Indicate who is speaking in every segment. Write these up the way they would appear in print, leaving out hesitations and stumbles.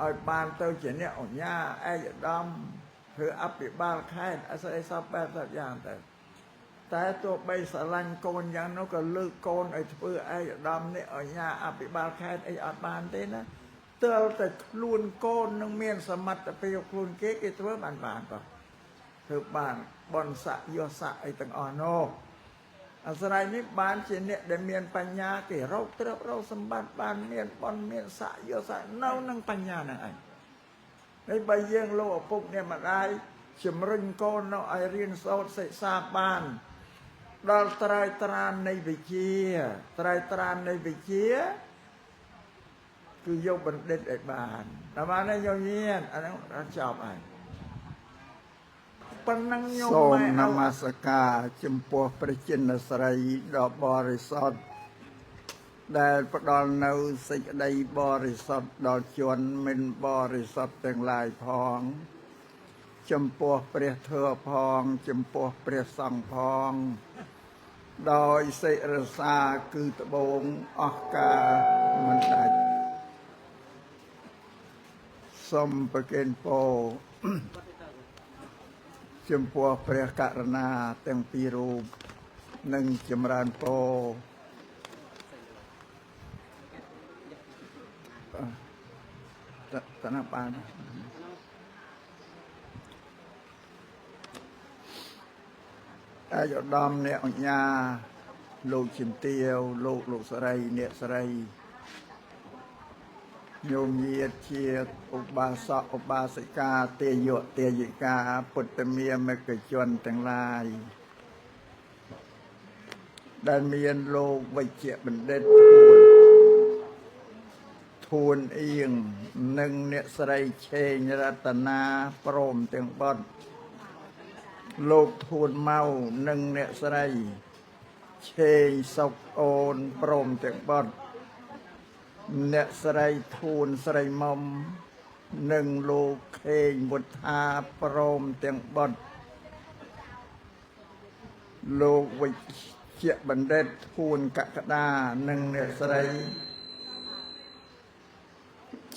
Speaker 1: ឲ្យបានទៅជាអ្នកអញ្ញាឯកឧត្តមឬអភិបាលខេត្តអស្អីសពបែបសពយ៉ាងទៅតែទោះបីស្រឡាញ់កូនយ៉ាងនោះក៏លើកកូនឲ្យធ្វើឯកឧត្តមនេះអញ្ញាអភិបាលខេត្តអីអត់បានទេណាទើបតែខ្លួនកូននឹងមានសមត្ថភាពខ្លួនគេធ្វើបានក៏ធ្វើបានបនស័កយោស័កអីទាំងអស់នោះអាស្រ័យនេះបានជាអ្នកដែលមានបញ្ញាគេរកទ្រព្យរកសម្បត្តិបានមានបនមានស័កយោស័កនៅនឹងបញ្ញាហ្នឹងឯងហើយបើយើងលោកឪពុកអ្នកម្ដាយជំរុញកូននៅឲ្យរៀនសូត្រសិក្សាបានដល់ត្រើយត្រាននៃវិជ្ជាត្រើយត្រាននៃវិជ្ជាគឺយកបណ្ឌិតឲ្យបានដល់បានហើយយកញៀនអាហ្នឹងចប់ហើយប៉ុណ្ណឹងខ្ញុំសូមនមស្ការចំពោះព្រះចិនស្រីដ៏បរិសុទ្ធដែលផ្ដល់នៅសេចក្តីបរិសុទ្ធដល់ជនមិនបរិសុទ្ធទាំងឡាយផងចំពោះព្រះធម៌ផងចំពោះព្រះសង្ឃផងដោយសិរសាគឺត្បូងអស់ការមិនដាច់សូមប្រគេនពរចំពោះព្រះករុណាទាំងពីររូបនិងចម្រើនពរតណាបានអាយុដំអ្នកអញ្ញាលោកជំទាវលោកស្រីអ្នកស្រីញោមញាតិជាឧបាសកឧបាសិកាទេយៈទេយិកាពុទ្ធមាមិកជនទាំងឡាយដែលមានលោកវិជ្ជបណ្ឌិតធួនអៀងនិងអ្នកស្រីឆេងរតនាព្រមទាំងបុត្រលោកធួនម៉ៅនិងអ្នកស្រីឆេងសុកអូនព្រមទាំងបុត្រអ្នកស្រីធួនស្រីមុំនិងលោកខេងវុធាព្រមទាំងបុត្រលោកវិជ្ជបណ្ឌិតធួនកក្កដានិងអ្នកស្រី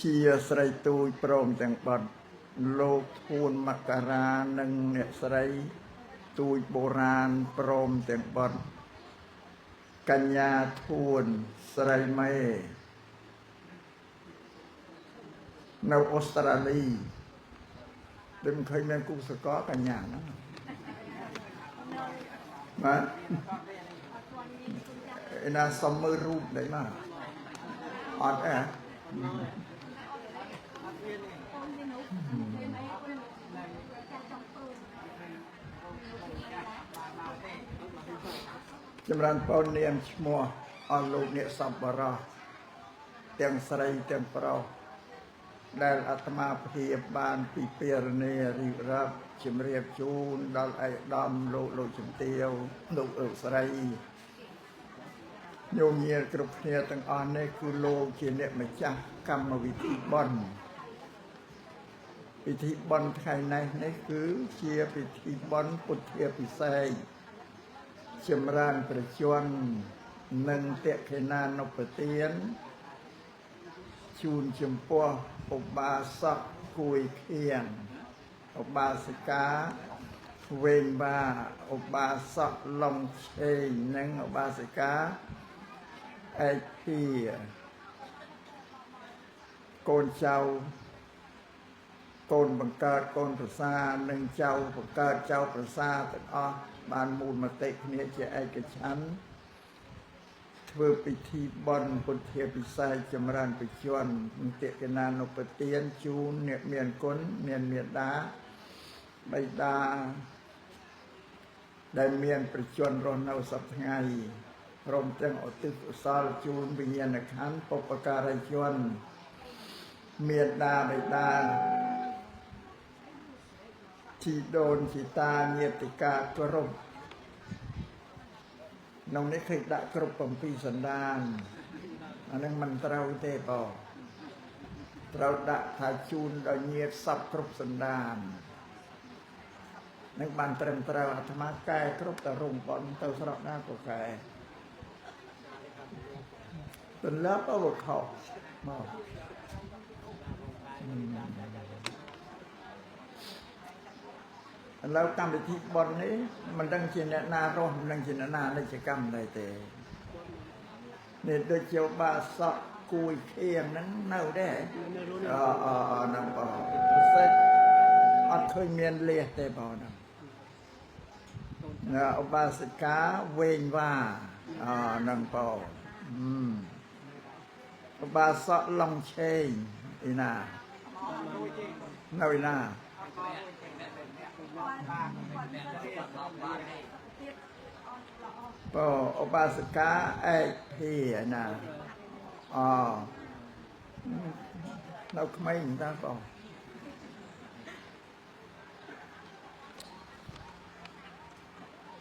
Speaker 1: ជាស្រីទូចព្រមទាំងបុត្រលោកធួនមករានិងអ្នកស្រីទូចបុរាណព្រមទាំងបុត្រកញ្ញាធួនស្រីមេនៅអូស្ត្រាលីដែលមិនឃើញមានគូសកលកញ្ញាណាបាទឯណាសំមើលរូបដែរមកអត់ចម្រើនពរនាមឈ្មោះអស់លោកអ្នកសប្បុរសទាំងស្រីទាំងប្រុសដែលអាត្មាភាពបានពីពារណេរីវរាប់ជំរាបជូនដល់ឯកឧត្តមលោកជំទាវលោកស្រីញោមញាតិគ្រប់គ្នាទាំងអស់នេះគឺលោកជាអ្នកម្ចាស់កម្មវិធីបុណ្យពិធីបុណ្យថ្ងៃនេះគឺជាពិធីបុណ្យពុទ្ធាពិសេសចម្រើនព្រះជន្មនិងតេខេណានុប្បទានជូនចំពោះឧបាសកគួយខៀងឧបាសិកាវេងបាឧបាសកឡុងឆេងនិងឧបាសិកាឯកភាកូនចៅកូនបង្កើតកូនប្រសានិងចៅបង្កើតចៅប្រសាទាំងអស់បានមូលមតិគ្នាជាឯកច្ឆន្ទធ្វើពិធីបុណ្យពុទ្ធាពិសេសចម្រើនបជនទិកណានុប្បទានជូនអ្នកមានគុណមានមេត្តាបិតាដែលមានប្រជជនរស់នៅសប្តាហ៍ថ្ងៃព្រមទាំងឧទ្ទិសកុសលជូនវិញ្ញាណក្ខន្ធបុព្វការីជនមេត្តាបិតាជីដូនជីតាញាតិកាគ្រប់ក្នុងនេះឃើញដាក់គ្រប់7សន្តានអានឹងមិនត្រូវទេបងត្រូវដាក់ថាជូនដល់ញាតិសពគ្រប់សន្តាននឹងបានត្រឹមត្រូវអាត្មាកែគ្រប់តរំប៉ុនទៅស្រុកណាក៏កែទន្លាប់អវខោមក แล้วกรรมวิธีบอลนี้มันดังเช่นนาโรมดังเช่นนาในกิจกรรมใดแต่เนี่ยโดยเจ้าบาสะกุยเคียงนั้นเน่าได้นั่งบ่เสร็จอัดเคยเมียนเลียแต่บ่นั่งบาสิกาเวงว่านั่งบ่บาสะลองเชงอีน่าเน่าอีน่าปอบาสกาไอพี่นะเราไม่เห็นตาปอ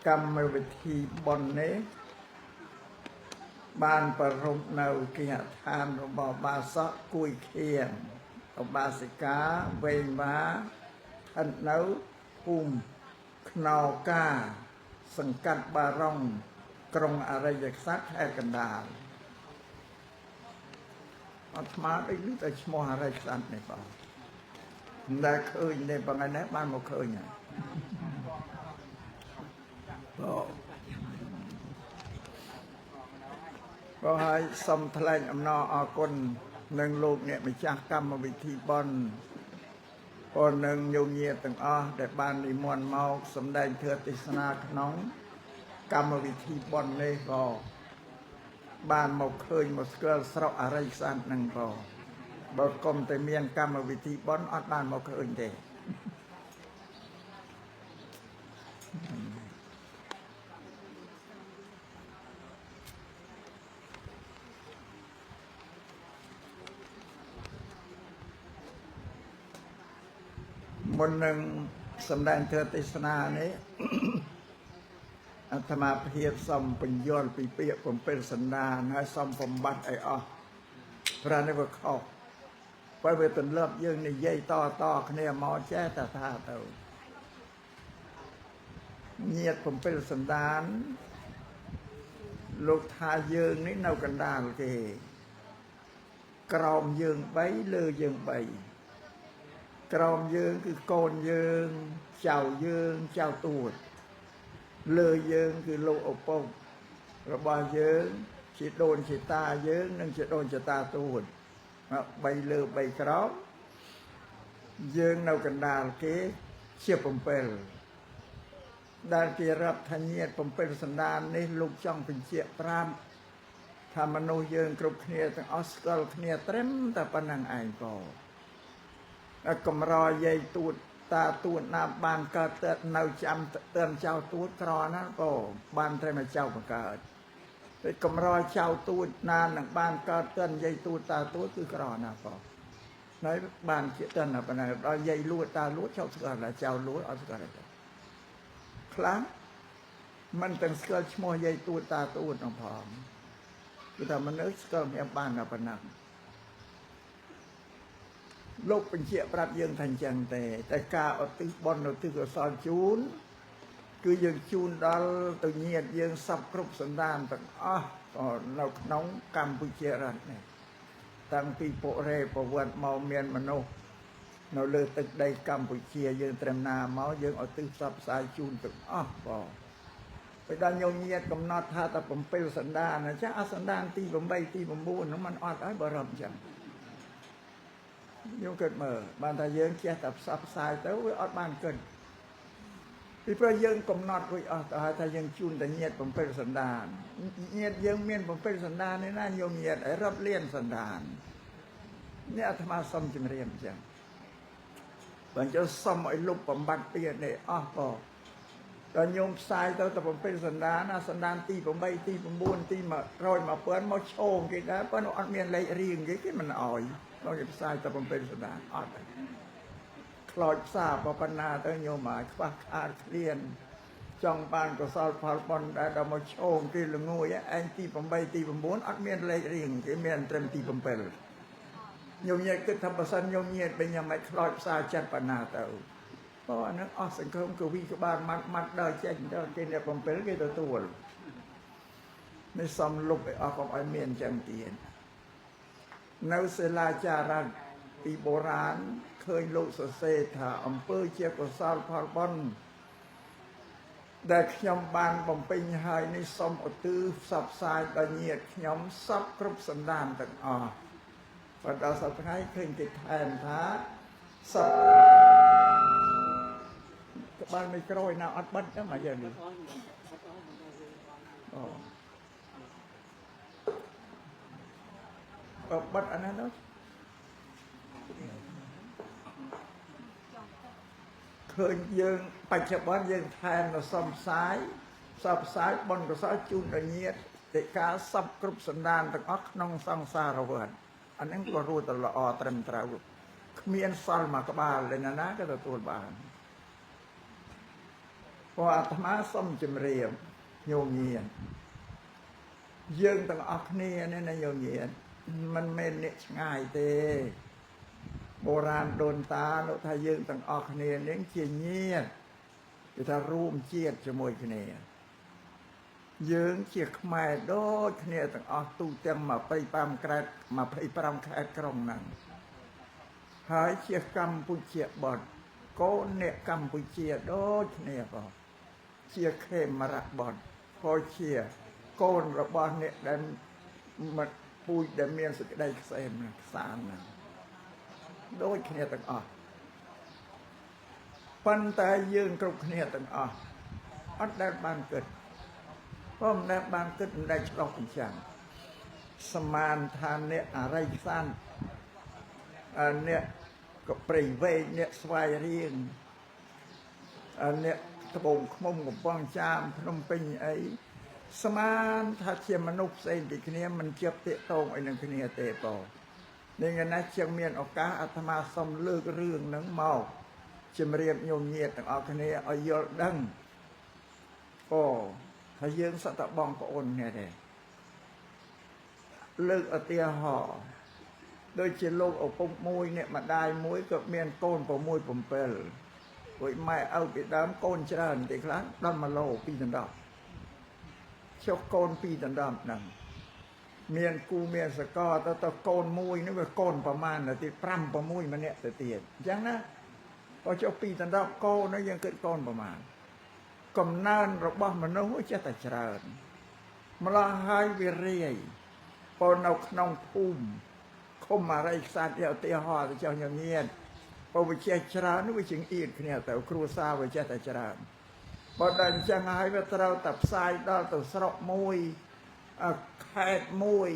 Speaker 1: กรรมวิธีบนนี้บานประรมเนากิจทานบาสะกุยเคียงอบาสิกาเวงมาท่านเนาภูมิขนอกาสังกัดบารองกรงอารยศักดิ์แห่กันดาลอัตมาไปรู้แต่ชโมหอะไรสันในป่าแต่เคยในบางอันนั้นบ้านเราเคยไงก็ให้สมทลายอำนาจอากลหนึ่งลูกเนี่ยไม่จ้างกรรมวิธีบอนคนหนึ่งโยมเงียต่างแต่บ้านนิมนต์เมาสมได้เถื่อติสนาขนองกรรมวิธีบอนเลยก็บ้านมาเคยมาเกิดสระอะไรสันนั่งก็บอกกรมแต่เมียนกรรมวิธีบอนอดบ้านมาเคยเด็กบนหนึ่งสำแดงเธอติสนานี้ อาตมาเพียรสมปัญญาปีเปียผมเป็นสันดานให้สมผมบัตไอ้พระนิวเข้าไปเวทนเลิบยื่นในเย่ต่อเนี่ยมอแจ้แต่ท่าเต่าเงียดผมเป็นสันดานลูกทายืงนี่เนากันดาลเกกรอมยืงใบเลือยืงใบกรอมยืงคือโกนยืงเจ้ายืงเจ้าตูดเลือยืงคือโลอปงระบายยืงฉีดโดนฉีดตายืงนั่งฉีดโดนฉีดตาตูดใบเลือใบกรอมยืงเนากันดาลเกเชี่ยผมเป็นด้านที่รับทันเนียดผมเป็นสันดานนี่ลูกจ้องเป็นเชี่ยพรามทำมโนยืงกรุบเนียตั้งออสเตรเลียเต็มแต่ปนังไอโกกมรอใหญ่ตูดตาตูดนาบานเกิดเตือนเนาจำเตือนเจ้าตูดกรอนั่นก็บานไทยมาเจ้าประกาศไปกมรอเจ้าตูดนานหนังบานเกิดเตือนใหญ่ตูดตาตูดคือกรอนั่นก็ในบานเตือนอะไรนะเราใหญ่ลูดตาลูดเจ้าสกัดละเจ้าลูดเอาสกัดอะไรครั้งมันเป็นสกัดชั่วใหญ่ตูดตาตูดน้องพร้อมคือแต่มันนึกสกัดมีบานอะไรนั่งโลกเป็นเชี่ยปรับยังทันจังแต่กาเอาตึกบอลเอาตึกเอาซอนจูนคือยังจูนดอลตัวเงียบยังสับครบสันดานต่างเราน้องกัมพูชีรัฐเนี่ยตั้งปีโปเรปวันเมาเมียนมโนเราเลือกตึกใดกัมพูชียังเตรียมนาเมายังเอาตึกสับสายจูนตึกบอกไปดันโยมเงียบกำนัดท่าแต่ผมเป็นสันดานนะจ้าสันดานตีผมใบตีผมบูนน้ำมันอดไอ้บารมจังโยเกิดเมื่อบานทาเยิงเชี่ยตับซับสายแต่ว่าอดบานเกินพี่เพื่อเยิงกำนัดไว้แต่ทาเยิงจูนแต่เงียดผมเป็นสันดานเงียดเยิงเมียนผมเป็นสันดานนี่น่าโยมเงียดไอ้รับเลี้ยนสันดานเนี่ยอาตมาซ้ำจิมเรียมจังบางจะซ้ำไอ้ลูกผมบัดเปียเนี่ยบอกตอนโยมสายแต่ผมเป็นสันดานนะสันดานตีผมใบตีผมบุญตีมารอยมาเปิ้ลมาโชงกี่นะเปิ้ลอันเมียนไรเรียงกี่มันอ่อยเราจะสายแต่ผมเป็นสันดานคลอดทราบปนาตั้งโยมหมายควักอาเรียนจองปานก็สอดพาลปอนได้ดมาโชงกี่ละงูยไอ้ตีผมใบตีผมบุญอันเมียนไรเรียงกี่เมียนเต็มตีผมเป็นโยมเงียก็ทำประสันโยมเงียเป็นยังไงคลอดทราจัดปนาเต่าเพราะอันนั้นสังคมกวีกบาลมัดได้เช่นเดียวกันเนี่ยผมเป็นกี่ตัวในสมลุกไอ้ของไอ้เมียนจังเตียนในเสลาจารันปีโบราณเคยโลกเสถาอำเภอเชียงกษาพาร์บอน ដែលខ្ញុំបានបំពេញហើយនេះសូមឧទ្ទិសផ្សព្វផ្សាយដល់ញាតិខ្ញុំសពគ្រប់សន្តានទាំងអស់បើដល់សប្តាហ៍ឃើញគេថែមថាសពក្បាលមីក្រូឯណាអត់បិទទេមកយើងនេះអូបិទអាណានោះឃើញយើងបច្ចុប្បន្នយើងថែមនៅសំផ្សាយផ្សព្វផ្សាយបុណ្យកុសលជូនដល់ញាតិទេការសពគ្រប់សន្តានទាំងអស់ក្នុងសង្សារវដ្តអានឹងក៏រួចទៅល្អត្រឹមត្រូវគ្មានសល់មួយក្បាលเลยណាក៏ទទួលបានព្រោះអាត្មាសូមជម្រាបញោមញាតិយើងទាំងអស់គ្នានេះណាញោមញាតិមិនមែនអ្នកឆ្ងាយទេបុរាណដូនតាលោកថាយើងទាំងអស់គ្នានេះជាញាតិគេថារួមជាតិជាមួយគ្នាយើងជាខ្មែរដូចគ្នាទាំងអស់ទូទាំង25ខេត្ត25ខេត្តក្រុងហ្នឹងហើយជាកម្ពុជាបតកូនអ្នកកម្ពុជាដូចគ្នាបងជាខេមរៈបតក៏ជាកូនរបស់អ្នកដែលមកពូជដែលមានសេចក្តីក្សែមខ្សានហ្នឹងដូចគ្នាទាំងអស់ប៉ុន្តែយើងគ្រប់គ្នាទាំងអស់អត់ដែលបានគិតព្រោះមិនដែលបានគិតមិនដែលឆ្លោះអញ្ចឹងសមានថាអ្នកអរិយស័ន្តអ្នកក៏ព្រៃវែងអ្នកស្វាយរៀងអ្នកត្បូងឃ្មុំកំពង់ចាមភ្នំពេញអីសមានថាជាមនុស្សផ្សេងពីគ្នាមិនជាប់តាកតងអីនឹងគ្នាទេបងនេះណាជាងមានឱកាសអាត្មាសូមលើករឿងហ្នឹងមកជម្រាបញោមញាតិទាំងអស់គ្នាឲ្យយល់ដឹងអូថាយើងសតបងប្អូនគ្នាទេលើកឧទាហរណ៍ដូចជាលោកឪពុកមួយអ្នកម្ដាយមួយក៏មានកូន6 7រួចម៉ែឪពីដើមកូនច្រើនទីខ្លះដល់1 ឡូ2ដណ្ដប់ចុះកូន2ដណ្ដប់ហ្នឹងមានគូមានសកលទៅកូនមួយនេះវាកូនប្រមាណទៅ5 6ម្នាក់ទៅទៀតអញ្ចឹងណាបើចុះ2ដណ្ដប់កូននោះយើងគិតកូនប្រមាណកំណើនរបស់មនុស្សចេះតែច្រើនម្ល៉េះហើយវារាយប៉ុន្តែនៅក្នុងភូមិឃុំអរិយស័ក្តិឧទាហរណ៍ទៅចុះញញៀនបើវាចេះច្រើននោះវាជាងអៀតគ្នាទៅគ្រួសារវាចេះតែច្រើនបើដល់អញ្ចឹងហើយវាត្រូវតែផ្សាយដល់ទៅស្រុកមួយខេត្តមួយ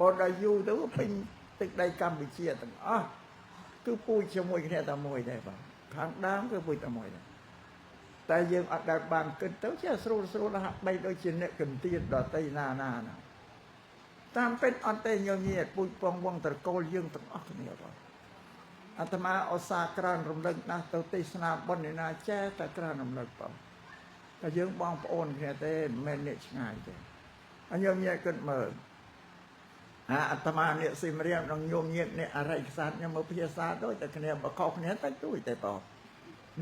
Speaker 1: បើដល់យូរទៅពេញទឹកដីកម្ពុជាទាំងអស់គឺពូជជាមួយគ្នាតែមួយដែរបាទខាងដើមគឺពូជតែមួយដែរតែយើងអត់ដែលបានគិតទៅជាស្រួលហាក់បីដូចជាអ្នកកន្ទៀនដតីណាតាមពិតអត់ទេញញៀតពូជពងវងត្រកូលយើងទាំងអស់គ្នាបាទអាត្មាឧស្សាហ៍ក្រើនរំលឹកណាស់ទៅទេសនាបុណ្យណាចេះតែក្រើនរំលឹកបងតែយើងបងប្អូនគ្នាទេមិនមែនអ្នកឆ្ងាយទេអញ្ញោមញាតិគិតមើលអាត្មាអ្នកស៊ីមរៀមនិងញោមញាតិអ្នកអរិយស័ក្តិខ្ញុំមកភាសាដូចតែគ្នាបកកគ្នាតែទួយតែបង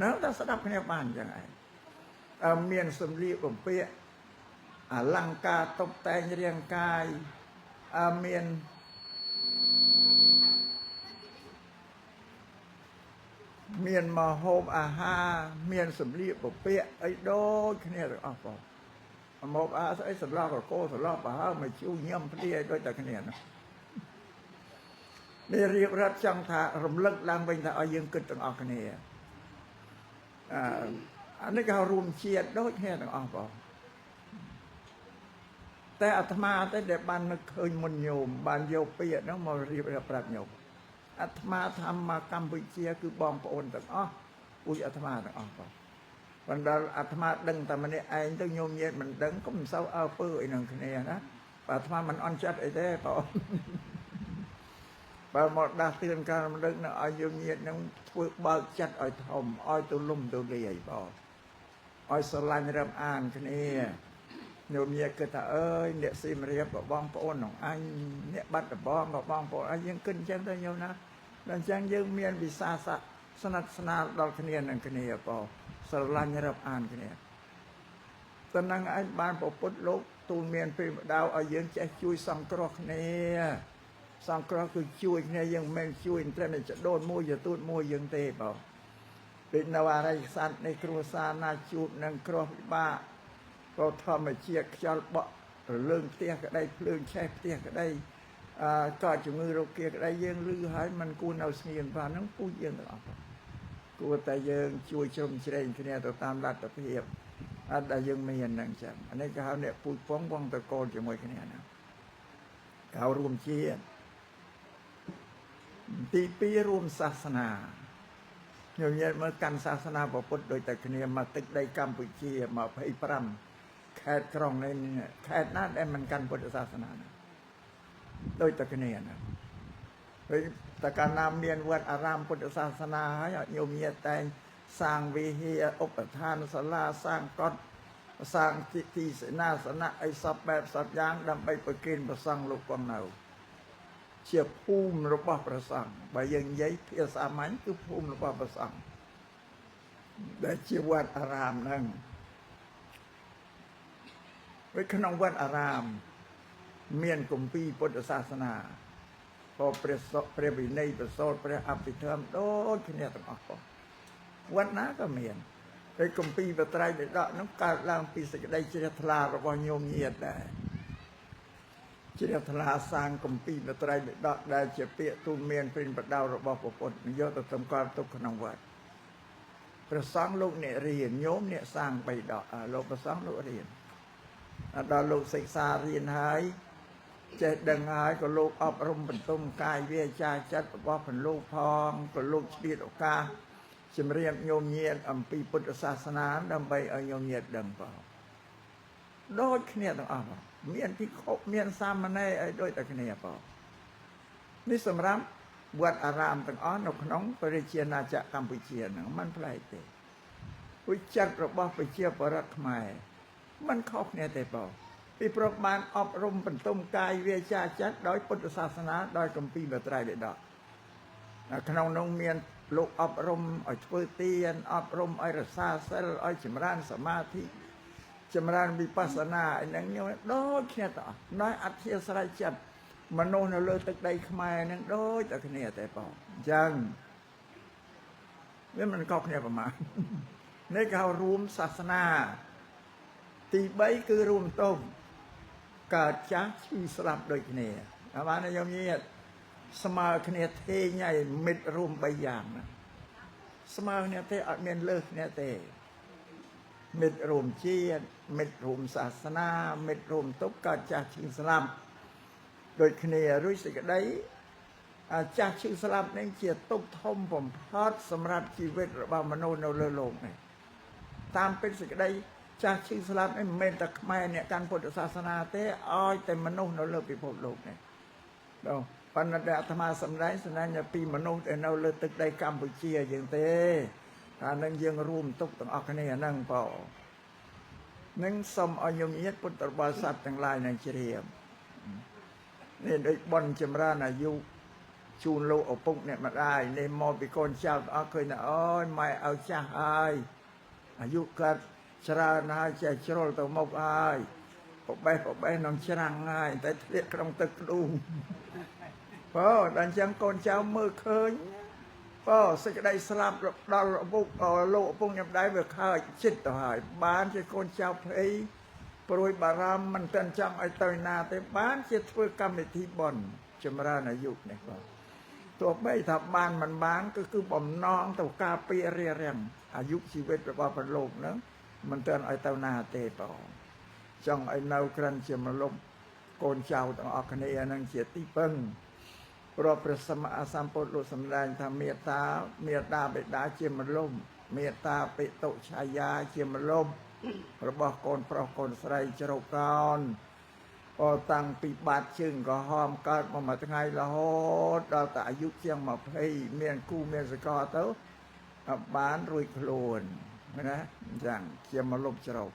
Speaker 1: នៅតែស្ដាប់គ្នាបានចឹងឯងមានសម្លៀកបំពាក់អលង្ការតុបតែងរាងកាយមានម្ហូបអាហារមានសម្លៀកបំពាក់អីដូចគ្នាទាំងអស់បងម្ហូបអាហារស្អីសម្លកកោសម្លបើហើមកជូរញ៉ាំព្រាយដូចតែគ្នានោះនេះរៀបរាប់ចង់ថារំលឹកឡើងវិញថាឲ្យយើងគិតទាំងអស់គ្នាអានេះគេរួមជាតិដូចគ្នាទាំងអស់បងតែអាត្មាតែដែលបាននឹកឃើញមុនញោមបានយកពាក្យហ្នឹងមករៀបរាប់ប្រាប់ញោមអាត្មាធម្មកម្ពុជាគឺបងប្អូនទាំងអស់ពូជអាត្មាទាំងអស់បងបណ្ដាលអាត្មាដឹងតែម្នាក់ឯងទៅញោមញាតមិនដឹងក៏មិនសូវអើពើអីនឹងគ្នាណាបើអាត្មាមិនអន់ចិត្តអីទេបងបើមកដាស់តឿនការរំលឹកនៅឲ្យញោមញាតនឹងធ្វើបើកចិត្តឲ្យធំឲ្យទូលំទូលាយបងឲ្យស្រឡាញ់រឹបអានគ្នាញោមញាតគិតថាអើយអ្នកស៊ីមរៀបក៏បងប្អូនក្នុងអញអ្នកបាត់ដំបងក៏បងប្អូនអញយើងគិតអញ្ចឹងទៅញោមណាដល់អញ្ចឹងយើងមានវិសាសៈស្និទ្ធស្នាលដល់គ្នានឹងគ្នាបងស្រឡាញ់រាប់អានគ្នាតែនឹងឯងបានប្រពុតលោកទូលមានពេលម្ដៅឲ្យយើងចេះជួយសង្គ្រោះគ្នាសង្គ្រោះគឺជួយគ្នាយើងមិនមែនជួយត្រឹមតែចដូនមួយយទូតមួយយើងទេបង ពីនៅអរិយសត្វនៃគ្រួសារណាជួបនឹងគ្រោះវិបាកក៏ធម្មជាតិខ្យល់បក់រលើងផ្ទះក្តីភ្លើងឆេះផ្ទះក្តីក៏ជំងឺរោគាក្តីយើងឮហើយมันគួរនៅស្ងៀមបាទហ្នឹងពូជយើងទាំងអស់គួរតែយើងជួយជ្រោមជ្រែងគ្នាទៅតាមលទ្ធភាពអត់ដែលយើងមានហ្នឹងចឹងអានេះគេហៅអ្នកពូជពងវងតកូលជាមួយគ្នាណាគេហៅរួមជាតិទី2រួមសាសនាខ្ញុំនិយាយមើលកាន់សាសនាពុទ្ធដូចតែគ្នាមកទឹកដីកម្ពុជា25ខេត្តក្រុងនេះខេត្តណាដែលមិនកាន់ពុទ្ធសាសនាដូចតែគ្នាណាហើយតើកាលណាមានវត្តអារាមពុទ្ធសាសនាហើយញោមញាតតែងសាងវិហារឧបដ្ឋានសាលាសាងកុដិសាងទីសេនាសនៈអីសពបែបសពយ៉ាងដើម្បីប្រគេនព្រះសង្ឃលោកគាត់នៅជាភូមិរបស់ព្រះសង្ឃបើយើងនិយាយភាសាសាមញ្ញគឺភូមិរបស់ព្រះសង្ឃដែលជាវត្តអារាមហ្នឹងនៅក្នុងវត្តអារាមមានគម្ពីរពុទ្ធសាសនាក៏ព្រះវិន័យប្រសូតព្រះអភិធម្មដូចគ្នាទាំងអស់ផងវត្តណាក៏មានហើយគម្ពីរបត្រៃបិដកនោះកើតឡើងពីសេចក្តីជ្រះថ្លារបស់ញោមញាតដែរជ្រះថ្លាសាងគម្ពីរបត្រៃបិដកដែលជាពាក្យទូលមានព្រិនប្រដៅរបស់ព្រះពុទ្ធយកទៅសម្គាល់ទុកក្នុងវត្តព្រះសង្ឃលោកអ្នករៀនញោមអ្នកសាងបិដកលោកព្រះសង្ឃលោករៀនដល់លោកសិក្សារៀនហើយចេះដឹងហើយក៏លោកអប់រំបន្ទុំកាយវាចាចិត្តរបស់ព្រះលោកផងក៏លោកឆ្លៀតឱកាសជំរាបញោមញាតអំពីពុទ្ធសាសនាដើម្បីឲ្យញោមញាតដឹងផងដូចគ្នាទាំងអស់មានភិក្ខុមានសាមណេរឲ្យដូចតែគ្នាផងនេះសម្រាប់វត្តអារាមទាំងអស់នៅក្នុងព្រះជាណាចក្រកម្ពុជាហ្នឹងมันប្លែកទេវិចិត្ររបស់ប្រជាពលរដ្ឋខ្មែរมันខុសគ្នាទេបងពីព្រោះបានអប់រំបន្ទុំកាយវាចាចិត្តដោយពុទ្ធសាសនាដោយគម្ពីរបត្រៃបិដកក្នុងនោះមានលោកអប់រំឲ្យធ្វើទានអប់រំឲ្យរក្សាសិលឲ្យចម្រើនសមាធិចម្រើនវិបស្សនាហ្នឹងដូចគ្នាតោះដោយអធិស្ឋានចិត្តមនុស្សនៅលើទឹកដីខ្មែរហ្នឹងដូចតែគ្នាតែបងអញ្ចឹងវាមិនខុសគ្នាប្រមាណនេះគេហៅរួមសាសនាទី3គឺរួមតុងកើតចាស់ឈឺស្លាប់ដូចគ្នាបានញោមញាតស្មើគ្នាទេញ៉ៃមិត្តរួម3យ៉ាងណាស្មើគ្នាទេអត់មានលើសគ្នាទេមិត្តរួមជាតិមិត្តរួមសាសនាមិត្តរួមទុកកើតចាស់ឈឺស្លាប់ដូចគ្នារួចសេចក្តីចាស់ឈឺស្លាប់នេះជាទុកធំបំផុតសម្រាប់ជីវិតរបស់មនុស្សនៅលើโลกនេះតាមពិតសេចក្តីចាស់ឈឺស្លាប់នេះមិនមែនតែខ្មែរអ្នកកាន់ពុទ្ធសាសនាទេឲ្យតែមនុស្សនៅលើពិភពលោកនេះបងប៉ុន្តែអាត្មាសម្ដែងពីមនុស្សដែលនៅលើទឹកដីកម្ពុជាយើងទេអានឹងយើងរួមទុកទាំងអស់គ្នាហ្នឹងបងនឹងសូមឲ្យញោមញាតពុទ្ធបរិស័ទទាំងឡាយនឹងជ្រាបនេះដូចបន់ចម្រើនអាយុជូនលោកឪពុកអ្នកម្ដាយនេះមកពីកូនចៅទាំងអស់ឃើញថាអូយម៉ែឲ្យចាស់ហើយអាយុកើតច្រើនហើយចេះជ្រុលទៅមុខហើយប្របេះក្នុងច្រាំងហើយតែធ្លាក់ក្នុងទឹកក្ដុងបងដល់អញ្ចឹងកូនចៅមើលឃើញបងសេចក្តីស្លាប់ដល់ឪពុកលោកឪពុកញ៉ាំដៃវាខើចចិត្តទៅហើយបានជាកូនចៅភ័យព្រួយបារម្ភមិនទាន់ចង់ឲ្យទៅណាទេបានជាធ្វើកម្មវិធីបុណ្យចម្រើនអាយុនេះបងទោះបីថាបានមិនបានគឺបំណងទៅការពាររារាំងអាយុជីវិតរបស់ព្រះលោកហ្នឹងមិនទាន់ឲ្យទៅណាទេបងចង់ឲ្យនៅក្រិនជាមលុបកូនចៅទាំងអស់គ្នាហ្នឹងជាទីពឹងព្រោះព្រះសម្មាសម្ពុទ្ធលោកសម្ដែងថាមេត្តាបិតាជាមលុបមេត្តាបិតុឆាយាជាមលុបរបស់កូនប្រុសកូនស្រីជ្រកកោនតាំងពីបាតជើងក្រហមកើតមកមួយថ្ងៃរហូតដល់តែអាយុជាង20មានគូមានសកលទៅបានរួចខ្លួនណាអញ្ចឹងជាមលុបជ្រក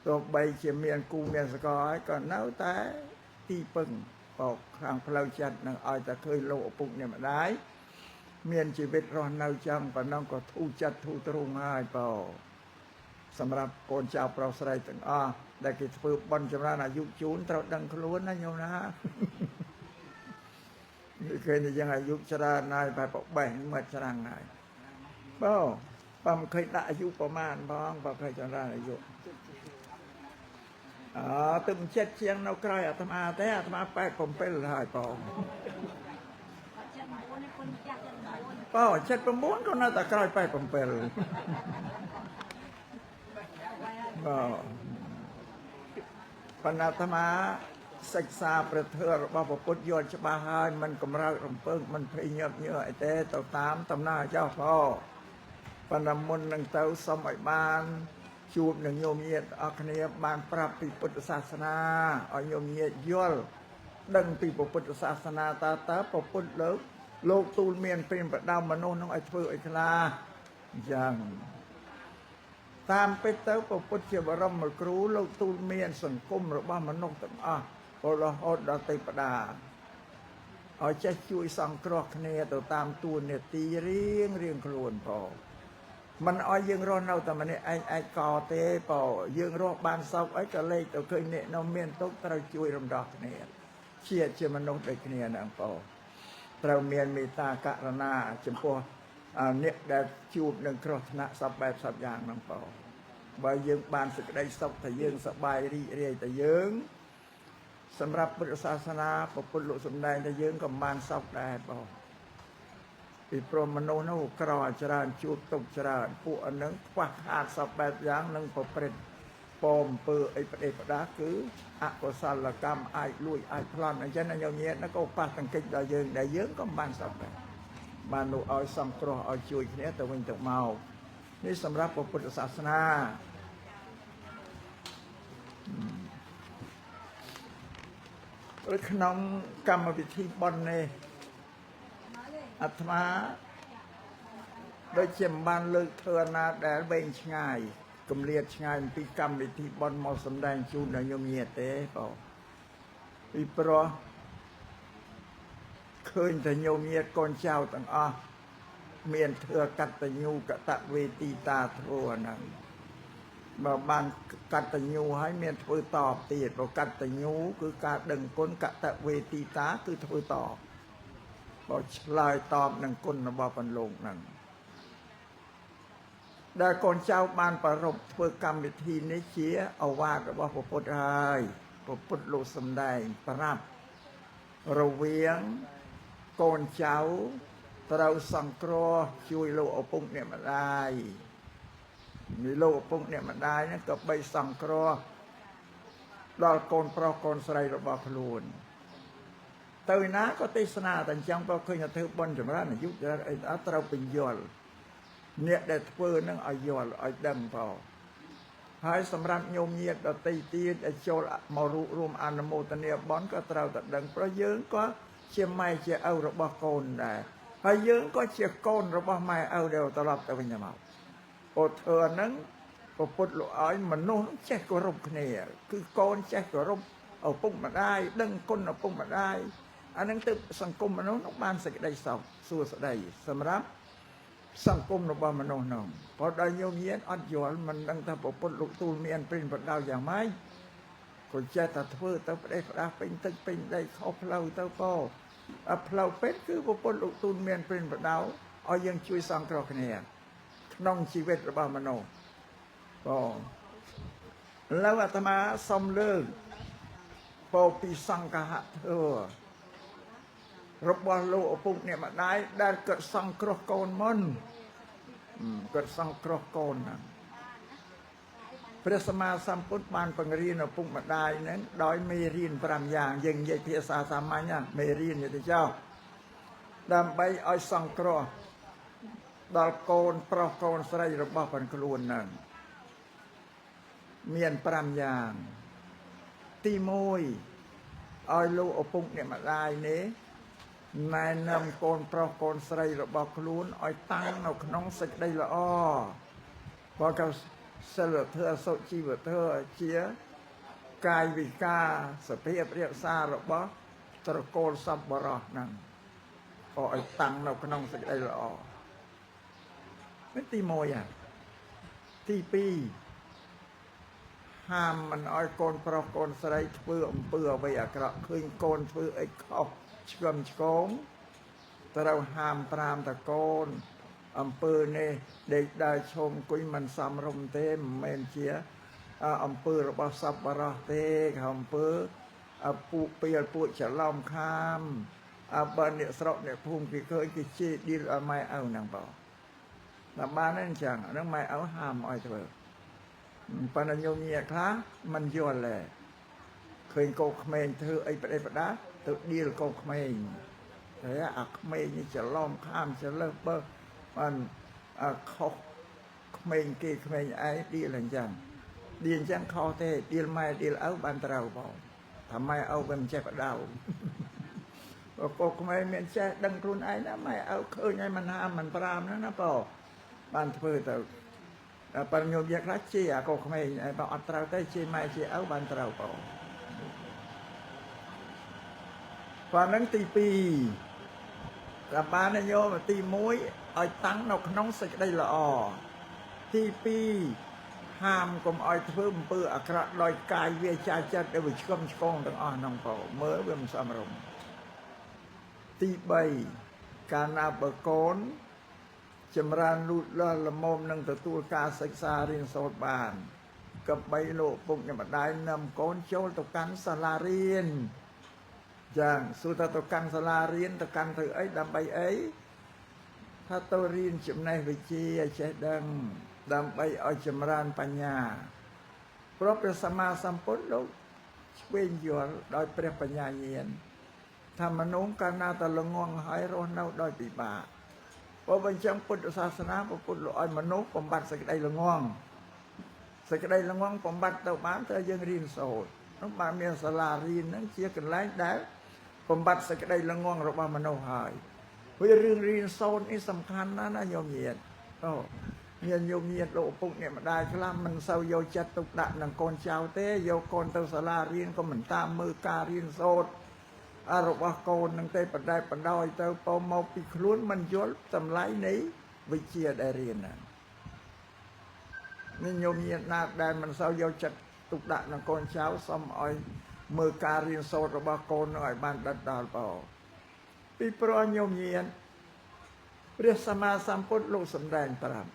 Speaker 1: ទោះបីជាមានគូមានសកលហើយក៏នៅតែទីពឹងបោកខាងផ្លូវចិត្តនឹងឲ្យតែឃើញលោកឪពុកអ្នកម្ដាយមានជីវិតរស់នៅចឹងប៉ុណ្ណឹងក៏ធូរចិត្តធូរទ្រូងហើយបងសម្រាប់កូនចៅប្រុសស្រីទាំងអស់ដែលគេធ្វើបុណ្យចម្រើនអាយុជូនត្រូវដឹងខ្លួនណាញោមណានេះគេនិយាយអាយុច្រើនហើយបែបបេះមកច្រាំងហើយបង បំเคยដាក់អាយុប្រមាណផងបើเคយចន្ទរាអាយុទឹកចិត្តជាងនៅក្រោយអាត្មាទេអាត្មា87ហើយបងបង79ក៏នៅតែក្រោយ87បងបណ្ណាអាត្មាសិក្សាព្រះធម៌របស់ព្រះពុទ្ធយល់ច្បាស់ហើយមិនកម្រើករំពើងមិនភ័យញាប់ញើអីទេទៅតាមដំណើរចោះផងបណ្ណាមុននឹងទៅសូមឲ្យបានជួបនឹងញោមញាតិអរគ្នាបានប្រាប់ពីពុទ្ធសាសនាឲ្យញោមញាតិយល់ដឹងពីពុទ្ធសាសនាតើព្រះពុទ្ធលោកទូលមានព្រានប្រដៅមនុស្សនឹងឲ្យធ្វើឲ្យខ្លាអញ្ចឹងតាមពិតទៅព្រះពុទ្ធជាបរមគ្រូលោកទូលមានសង្គមរបស់មនុស្សទាំងអស់រហូតដល់ទេវតាឲ្យចេះជួយសង្គ្រោះគ្នាទៅតាមទួនាទីរៀងខ្លួនផងមិនឲ្យយើងរស់នៅតែម្នាក់ឯងឯកោទេបងយើងរស់បានសុខអីក៏លេខទៅឃើញអ្នកនៅមានទុក្ខត្រូវជួយរំដោះគ្នាជាមនុស្សដូចគ្នាហ្នឹងបងត្រូវមានមេត្តាករុណាចំពោះអ្នកដែលជួបនឹងគ្រោះថ្នាក់សពបែបសពយ៉ាងហ្នឹងបងបើយើងបានសេចក្តីសុខតែយើងសប្បាយរីករាយតែយើងសម្រាប់ពុទ្ធសាសនាពុទ្ធលោកសំដែងតែយើងក៏បានសុខដែរបងពីព្រមមនុស្សនោះក្រច្រើនជួបទុកច្រើនពួកអានឹងខ្វះខាតសពបែបយ៉ាងនឹងប្រព្រឹត្តពំអំពើអីប្រទេសប្រដាគឺអកុសលកម្មអាចលួចអាចប្លន់អញ្ចឹងញោមញាតិក៏ប៉ះទង្គិចដល់យើងដែលយើងក៏បានសុខដែរបាននោះឲ្យសង្គ្រោះឲ្យជួយគ្នាទៅវិញទៅមកនេះសម្រាប់ពុទ្ធសាសនាក្នុងកម្មវិធីបុណ្យនេះអាត្មាដូចជាមិនបានលើកធ្វើណាដែលវែងឆ្ងាយគម្លាតឆ្ងាយអំពីកម្មវិធីបុណ្យមកសម្ដែងជូនដល់ញោមញាតិទេបងពីព្រោះឃើញតែញោមញាតិកូនចៅទាំងអស់មានធ្វើកតញ្ញូកតវេទីតាធម៌ហ្នឹងបើបានកតញ្ញូហើយមានធ្វើតបទៀតព្រោះកតញ្ញូគឺការដឹងគុណកតវេទីតាគឺធ្វើតបបើឆ្លើយតបនឹងគុណរបស់ពន្លកហ្នឹងដែលកូនចៅបានប្ររពធ្វើកម្មវិធីនេះជាឱវាទរបស់ព្រះពុទ្ធហើយព្រះពុទ្ធលោកសម្ដែងប្រាប់រវាងកូនចៅត្រូវសង្គ្រោះជួយលោកឪពុកអ្នកម្ដាយនេះលោកឪពុកអ្នកម្ដាយហ្នឹងក៏បីសង្គ្រោះដល់កូនប្រុសកូនស្រីរបស់ខ្លួនទៅណាក៏ទេសនាតែអញ្ចឹងបើឃើញថាធ្វើបុណ្យចម្រើនអាយុច្រើនអីត្រូវពញ្យល់អ្នកដែលធ្វើនឹងឲ្យយល់ឲ្យដឹងផងហើយសម្រាប់ញោមញាតិដទៃទៀតដែលចូលមករួមអនុមោទនាបុណ្យក៏ត្រូវតែដឹងព្រោះយើងក៏ជាម៉ែជាឪរបស់កូនដែរហើយយើងក៏ជាកូនរបស់ម៉ែឪដែលត្រឡប់ទៅវិញមកអូធ្វើហ្នឹងព្រះពុទ្ធលោកឲ្យមនុស្សចេះគោរពគ្នាគឺកូនចេះគោរពឪពុកម្ដាយដឹងគុណឪពុកម្ដាយអានឹងទៅសង្គមមនុស្សនោះបានសេចក្តីសុខសួស្តីសម្រាប់សង្គមរបស់មនុស្សនោះព្រោះដល់ញោមញាតិអត់យល់មិនដឹងថាព្រះពុទ្ធលោកទូលមានព្រិនប្រដៅយ៉ាងម៉េចក៏ចេះតែធ្វើទៅផ្ដេសផ្ដាស់ពេញទឹកពេញដីខុសផ្លូវទៅក៏ផ្លូវពេទ្យគឺព្រះពុទ្ធលោកទូលមានព្រិនប្រដៅឲ្យយើងជួយសង្គ្រោះគ្នាក្នុងជីវិតរបស់មនុស្សបងឥឡូវអាត្មាសូមលើកពោពីសង្ឃហធម៌របស់លោកឪពុកអ្នកម្ដាយដែលគាត់សង្គ្រោះកូនមុនគាត់សង្គ្រោះកូនហ្នឹងព្រះសម្មាសម្ពុទ្ធបានបង្រៀនឪពុកម្ដាយហ្នឹងដោយមេរៀន5យ៉ាងយើងនិយាយភាសាសាមញ្ញមេរៀនទៅចោលដើម្បីឲ្យសង្គ្រោះដល់កូនប្រុសកូនស្រីរបស់ខ្លួនហ្នឹងមាន5យ៉ាងទី1ឲ្យលោកឪពុកអ្នកម្ដាយនេះណែនាំកូនប្រុសកូនស្រីរបស់ខ្លួនឲ្យតាំងនៅក្នុងសេចក្តីល្អបើកសិលធម៌សុជីវធម៌ជាកាយវិការសភាពរក្សារបស់ត្រកូលសប្បុរសហ្នឹងឲ្យតាំងនៅក្នុងសេចក្តីល្អនេះទី1ទី2ហាមមិនឲ្យកូនប្រុសកូនស្រីធ្វើអំពើអ្វីអាក្រក់ឃើញកូនធ្វើអីខុសឆ្គំឆ្គងត្រូវហាម5តកូន អំពើនេះដេកដើរឈោមអង្គុយមិនសមរម្យទេមិនមែនជាអំពើរបស់សប្បុរសទេអំពើពួកពេលពួកច្រឡំខាមបើអ្នកស្រុកអ្នកភូមិគេឃើញគេជេរឌីលឲ្យម៉ែឪហ្នឹងបងតែបានអញ្ចឹងហ្នឹងម៉ែឪហាមឲ្យធ្វើប៉ុន្តែញោមញាខ្លះមិនយល់ទេឃើញកូនក្មេងធ្វើអីប្រដេប្រដាទៅឌីលកូនក្មេងតែអាក្មេងនេះច្រឡំខាមច្រលើសបើបានខុសក្មេងគេក្មេងឯងឌីលអញ្ចឹងខុសទេឌីលម៉ែឌីលឪបានត្រូវបងថាម៉ែឪវាមិនចេះបដៅកូនក្មេងមានចេះដឹងខ្លួនឯងណាម៉ែឪឃើញឲ្យមិនហាមមិនប្រាមហ្នឹងណាបងបានធ្វើទៅប៉ុន្តែញោមយកខ្លះជេរអាកូនក្មេងឯងបើអត់ត្រូវទេជេរម៉ែជេរឪបានត្រូវបងប៉ុណ្ណឹងទី2ក៏បានញោមទី1ឲ្យតាំងនៅក្នុងសេចក្តីល្អទី2ហាមកុំឲ្យធ្វើអំពើអាក្រក់ដោយកាយវាចាចិត្តដែលវាឆ្កឹមឆ្កងទាំងអស់ហ្នឹងបងមើលវាមិនសមរម្យទី3កាលណាបើកូនចម្រើនលូតលាស់ល្មមនឹងទទួលការសិក្សារៀនសូត្របានក៏បីលោកពុកអ្នកម្ដាយនាំកូនចូលទៅកាន់សាលារៀនយ៉ាងសួរថាទៅកាន់សាលារៀនទៅកាន់ទៅអីដើម្បីអីថាទៅរៀនចំណេះវិជ្ជាចេះដឹងដើម្បីឲ្យចម្រើនបញ្ញាព្រោះព្រះសម្មាសម្ពុទ្ធលោកឆ្វេងយល់ដោយព្រះបញ្ញាញាណថាមនុស្សកាលណាតែល្ងងហើយរស់នៅដោយពិបាកព្រោះបើអញ្ចឹងពុទ្ធសាសនាពុទ្ធលោកឲ្យមនុស្សបំបត្តិសេចក្តីល្ងងបំបត្តិទៅបានតែយើងរៀនសូត្រនោះបានមានសាលារៀនហ្នឹងជាកន្លែងដែលបំបត្តិសេចក្តីល្ងងរបស់មនុស្សហើយវារឿងរៀនសូត្រនេះសំខាន់ណាស់ណាញោមញាតិមានញោមញាតិលោកឪពុកអ្នកម្ដាយខ្លះមិនសូវយកចិត្តទុកដាក់នឹងកូនចៅទេយកកូនទៅសាលារៀនក៏មិនតាមមើលការរៀនសូត្ររបស់កូននឹងទេបដែបដោយទៅពោមកពីខ្លួនមិនយល់តម្លៃនៃវិជ្ជាដែលរៀនហ្នឹងនេះញោមញាតិណាដែលមិនសូវយកចិត្តទុកដាក់នឹងកូនចៅសូមឲ្យមើលការរៀនសូត្ររបស់កូននឹងឲ្យបានដិតដល់បងពីព្រោះញោមញាតិព្រះសម្មាសម្ពុទ្ធលោកសម្ដែងប្រាប់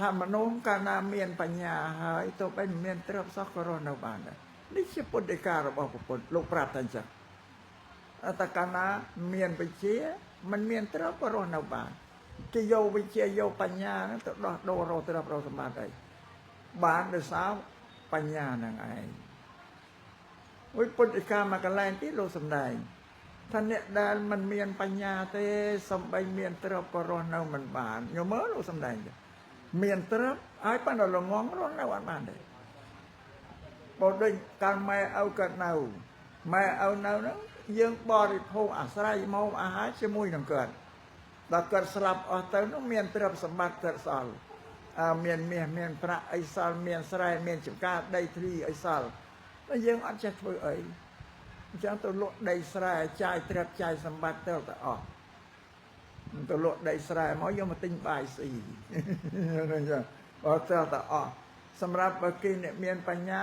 Speaker 1: ថាមនុស្សកាលណាមានបញ្ញាហើយទោះបីមិនមានទ្រព្យសោះក៏រស់នៅបានដែរនេះជាពុទ្ធដីការបស់ពុទ្ធលោកប្រាប់តែអញ្ចឹងតែកាលណាមានវិជ្ជាមិនមានទ្រព្យក៏រស់នៅបានគេយកវិជ្ជាយកបញ្ញាហ្នឹងទៅដោះដូររកទ្រព្យរកសម្បត្តិអីបានដោយសារបញ្ញាហ្នឹងឯងវិពុទ្ធដីកាមកន្លែងទីលោកសម្ដែងថាអ្នកដែលមិនមានបញ្ញាទេសំបីមានទ្រព្យក៏រស់នៅមិនបានញោមមើលលោកសម្ដែងមានទ្រព្យហើយប៉ុន្តែល្ងងរស់នៅអត់បានទេបើដូចកាលម៉ែឪកើតនៅម៉ែឪនៅហ្នឹងយើងបរិភោគអាស្រ័យមកអាហារជាមួយនឹងគាត់ដល់គាត់ស្លាប់អស់ទៅនោះមានទ្រព្យសម្បត្តិគាត់សល់មានមាសមានប្រាក់អីសល់មានស្រែមានចម្ការដីធ្លីអីសល់តែយើងអត់ចេះធ្វើអីអញ្ចឹងទៅលក់ដីស្រែចាយទ្រព្យចាយសម្បត្តិទៅអស់ទៅលក់ដីស្រែមកយកមកទិញបាយស៊ីអញ្ចឹងអត់ទៅអស់សម្រាប់បើគេអ្នកមានបញ្ញា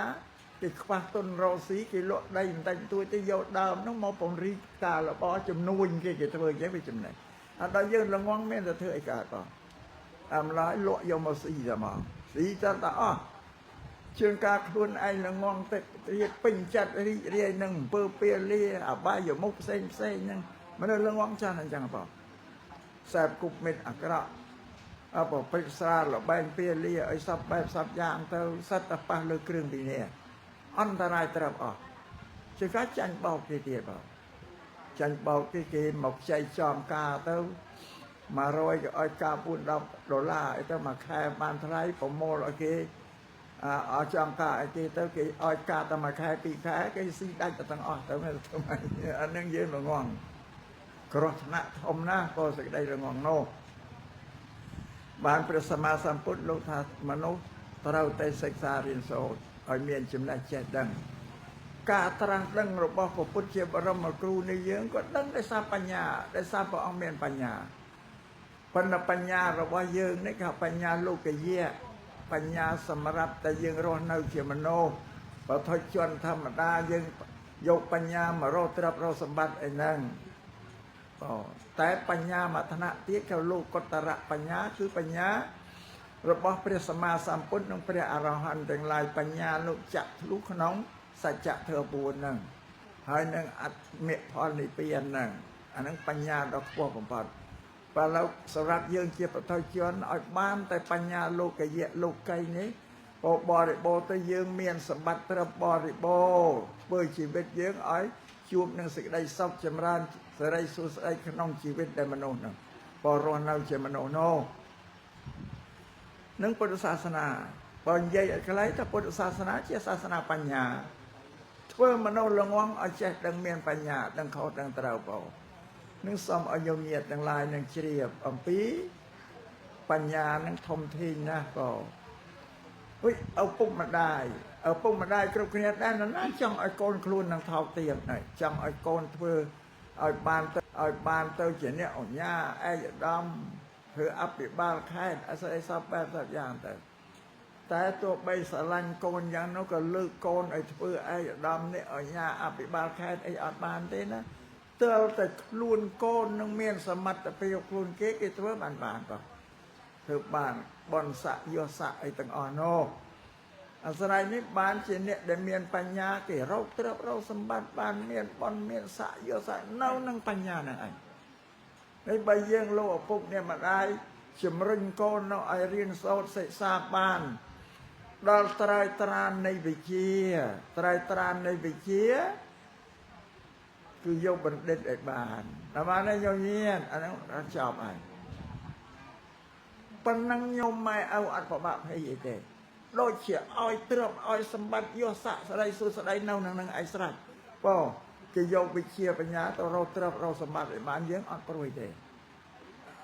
Speaker 1: គេខ្វះទុនរកស៊ីគេលក់ដីបន្តិចតួចទៅយកដើមនោះមកពង្រីកការរបស់ជំនួញគេធ្វើអញ្ចឹងវាចំណេះអត់ដល់យើងល្ងងមានតែធ្វើអីកើតបងម្ល៉េះលក់យកមកស៊ីតែមកស៊ីតែអស់ជាងការខ្លួនឯងល្ងងទៅរៀបពេញចិត្តរីករាយនឹងអំពើពាលាអបាយមុខផ្សេងហ្នឹងមនុស្សល្ងងចាស់អញ្ចឹងបងខ្សែគប់មិត្តអាក្រក់ប្រព្រឹត្តស្រាលបែងពាលាឲ្យសពបែបសពយ៉ាងទៅសិតតែប៉ះលើគ្រឿងពីនេះអន្តរាយត្រាប់អស់ជាការចាញ់បោកគេទៀតបងចាញ់បោកគេមកចែកចំការទៅ100ក៏ឲ្យការ$4-10អីទៅមួយខែបានថ្លៃប្រមូលឲ្យគេឲ្យចំការឲ្យគេទៅគេឲ្យការតែមួយខែ2ខែគេស៊ីដាច់ទៅទាំងអស់ទៅធ្វើម៉េចអានឹងយើងល្ងងគ្រោះថ្នាក់ធំណាស់ក៏សេចក្តីល្ងងនោះបានព្រះសម្មាសម្ពុទ្ធលោកថាមនុស្សត្រូវតែសិក្សារៀនសូត្រឲ្យមានចំណេះចេះដឹងការត្រាស់ដឹងរបស់ព្រះពុទ្ធជាបរមគ្រូនៃយើងក៏ដឹងដោយសារបញ្ញាដោយសារព្រះអង្គមានបញ្ញាប៉ុន្តែបញ្ញារបស់យើងនេះគឺបញ្ញាលោកយៈបញ្ញាសម្រាប់តែយើងរស់នៅជាមនុស្សបើថុជនធម្មតាយើងយកបញ្ញាមករកទ្រព្យរកសម្បត្តិអីហ្នឹង แต่ปัญญามัทนะเตี้ยเขาลูกกตระปัญญาคือปัญญาระบอบพระสัมมาสัมพุทธนพระอรหันต์ทั้งหลายปัญญาลูกจักลูกขนมสัจจะเทอปูนนั่งให้นั่งอัดเมฆพรนิเปียนนั่งอันนั้นปัญญาดอกบัวผมพอดพอเราสำหรับยืงเกี่ยวกับทอยจวนอ่อยบ้านแต่ปัญญาโลกเยะโลกไกนี้พอบริโภคแต่ยืงเมียนสมบัติตระบริโภคเพื่อชีวิตยืงอ้อยជួបនឹងសេចក្តីសុខចម្រើនសេរីសុខស្ដីក្នុងជីវិតដែលមនុស្សនឹងបរស់នៅជាមនុស្សនោះនឹងពុទ្ធសាសនាបើនិយាយឲ្យកន្លែងថាពុទ្ធសាសនាជាសាសនាបញ្ញាធ្វើមនុស្សល្ងងឲ្យចេះដឹងមានបញ្ញាដឹងខុសដឹងត្រូវបងនឹងសូមឲ្យញោមញាតិទាំងឡាយនឹងជ្រាបអំពីបញ្ញានឹងធំធេងណាស់បងអុយឪពុកម្ដាយគ្រប់គ្នាដែរណាចង់ឲ្យកូនខ្លួននឹងថោកទាបណាចង់ឲ្យកូនធ្វើឲ្យបានទៅជាអ្នកអញ្ញាឯកឧត្តមធ្វើអភិបាលខេត្តអស័យសពបែបយ៉ាងតែទោះបីស្រឡាញ់កូនយ៉ាងនោះក៏លើកកូនឲ្យធ្វើឯកឧត្តមនេះអញ្ញាអភិបាលខេត្តអីអត់បានទេណាទើបតែខ្លួនកូននឹងមានសមត្ថភាពខ្លួនគេធ្វើបានក៏ធ្វើបានបនស័កយោស័កអីទាំងអស់នោះអាស្រ័យនេះបានជាអ្នកដែលមានបញ្ញាគេរកទ្រព្យរកសម្បត្តិបានមានបនមានស័កយោស័កនៅនឹងបញ្ញាហ្នឹងឯងហើយបើយើងលោកឪពុកអ្នកម្ដាយជំរុញកូននៅឲ្យរៀនសូត្រសិក្សាបានដល់ត្រើយត្រាននៃវិជ្ជាគឺយកបណ្ឌិតឲ្យបានដល់បានញោមញាតអាហ្នឹងចប់ហើយប៉ុណ្ណឹងញោមម៉ែឪអត់ប្របាក់ភ័យអីទេដូចជាឲ្យទ្រព្យឲ្យសម្បត្តិយោស័កស្ដីសុស្ដីនៅនឹងឯស្រេចបងគេយកវិជ្ជាបញ្ញាទៅរកទ្រព្យរកសម្បត្តិឲ្យបានយើងអត់ព្រួយទេ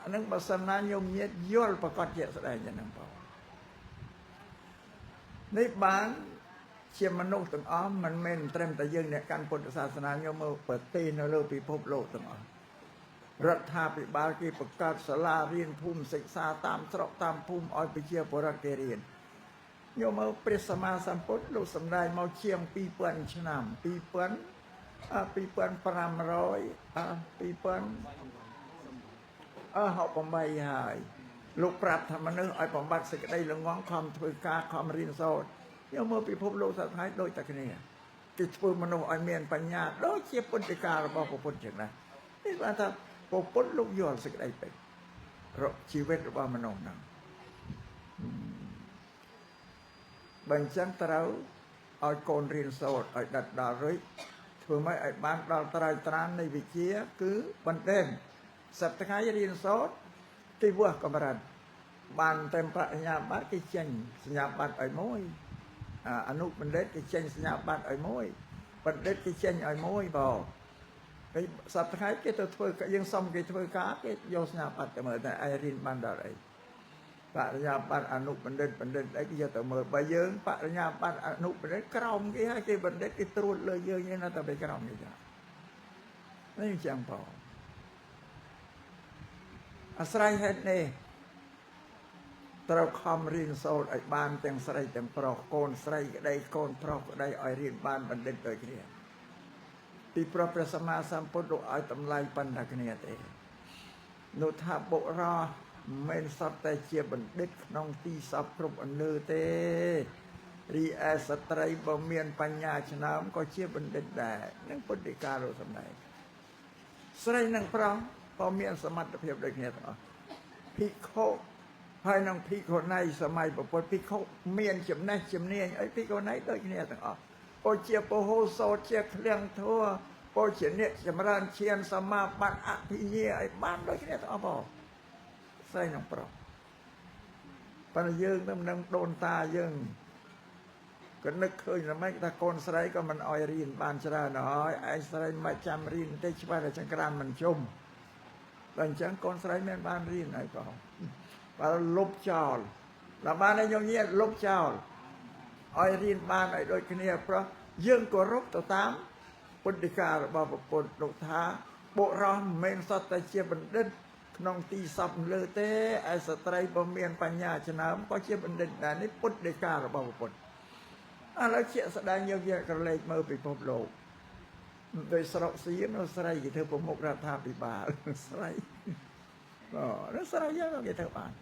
Speaker 1: អានឹងបើសិនណាញោមញាតយល់ប្រកបជាក់ស្ដែងយ៉ាងហ្នឹងបងនេះបានជាមនុស្សទាំងអស់មិនមែនត្រឹមតែយើងអ្នកកាន់ពុទ្ធសាសនាញោមមើលប្រទេសនៅលើពិភពលោកទាំងអស់រដ្ឋាភិបាលគេបង្កើតសាលារៀនភូមិសិក្សាតាមស្រុកតាមភូមិឲ្យប្រជាពលរដ្ឋគេរៀនញោមមើលព្រះសម្មាសម្ពុទ្ធលោកសម្ដែងមកជាង 2000 ឆ្នាំ68ហើយលោកប្រាប់ថាមនុស្សឲ្យបំបត្តិសេចក្តីល្ងងខំធ្វើការខំរៀនសូត្រញោមមើលពិភពលោកសត្វហើយដូចតែគ្នាគេធ្វើមនុស្សឲ្យមានបញ្ញាដូចជាពុទ្ធិការបស់ព្រះពុទ្ធចឹងណានេះបានថាព្រះពុទ្ធលោកយល់សេចក្តីពេករកជីវិតរបស់មនុស្សហ្នឹងបើអញ្ចឹងត្រូវឲ្យកូនរៀនសូត្រឲ្យដិតដល់រួចធ្វើម៉េចឲ្យបានដល់ត្រើយត្រាននៃវិជ្ជាគឺបណ្ឌិតសប្តាហ៍រៀនសូត្រទីវះកម្រិតបានតែបញ្ញាបត្រគេចេញសញ្ញាបត្រឲ្យមួយអនុបណ្ឌិតគេចេញសញ្ញាបត្រឲ្យមួយបណ្ឌិតគេចេញឲ្យមួយបងហើយសប្តាហ៍គេទៅធ្វើយើងសុំគេធ្វើការគេយកសញ្ញាបត្រទៅមើលតែឯរៀនបានដល់អីបរិញ្ញាបត្រអនុបណ្ឌិតអីគេយកទៅមើលបើយើងបរិញ្ញាបត្រអនុបណ្ឌិតក្រោមគេហើយគេបណ្ឌិតគេត្រួតលើយើងឯណាតែไปក្រោមគេចានេះអញ្ចឹងបងអាស្រ័យហេតុនេះត្រូវខំរៀនសូត្រឲ្យបានទាំងស្រីទាំងប្រុសកូនស្រីក្តីកូនប្រុសក្តីឲ្យរៀនបានបណ្ឌិតដូចគ្នាពីព្រះសម្មាសម្ពុទ្ធលោកឲ្យតម្លៃប៉ុណ្ណាគ្នាទេនោះថាបុរសមិនសត្វតែជាបណ្ឌិតក្នុងទីសពគ្រប់អន្លើទេរីឯស្ត្រីបើមានបញ្ញាឆ្នើមក៏ជាបណ្ឌិតដែរនឹងពុទ្ធិកាលោកសម្ដែងស្រីនិងប្រុសក៏មានសមត្ថភាពដូចគ្នាទាំងអស់ភិក្ខុហើយនឹងភិក្ខុនីសម័យពុទ្ធភិក្ខុមានចំណេះជំនាញអីភិក្ខុនីដូចគ្នាទាំងអស់ពោជាពហុសោតជាឃ្លាំងធัวពោជាអ្នកចម្រើនឈានសមាបត្តិអភិញ្ញាឲ្យបានដូចគ្នាទាំងអស់បងស្រីនិងប្រុសប៉ុន្តែយើងទៅនឹងដូនតាយើងក៏នឹកឃើញតែថាកូនស្រីក៏មិនអោយរៀនបានច្រើនហើយឯងស្រីមិនចាំរៀនទេច្បាស់តែចង្ក្រានមិនជុំតែអញ្ចឹងកូនស្រីមានបានរៀនហើយបងបើលុបចោលដល់បានឲ្យញោមញាតលុបចោលឲ្យរៀនបានឲ្យដូចគ្នាព្រោះយើងគោរពទៅតាមពុទ្ធិការបស់ព្រះពុទ្ធលោកថាបុរសមិនមែនសត្វតែជាបណ្ឌិតក្នុងទីសពលើទេឯស្ត្រីបើមានបញ្ញាឆ្នើមក៏ជាបណ្ឌិតដែរនេះពុទ្ធិការបស់ព្រះពុទ្ធឥឡូវជាក់ស្ដែងយើងក្រឡេកមើលពិភពលោក โดยสระสีnó sợiกี่เธอประมุขรัฐาภิบาลสระnó sợiเยอะกี่เธอบ้าน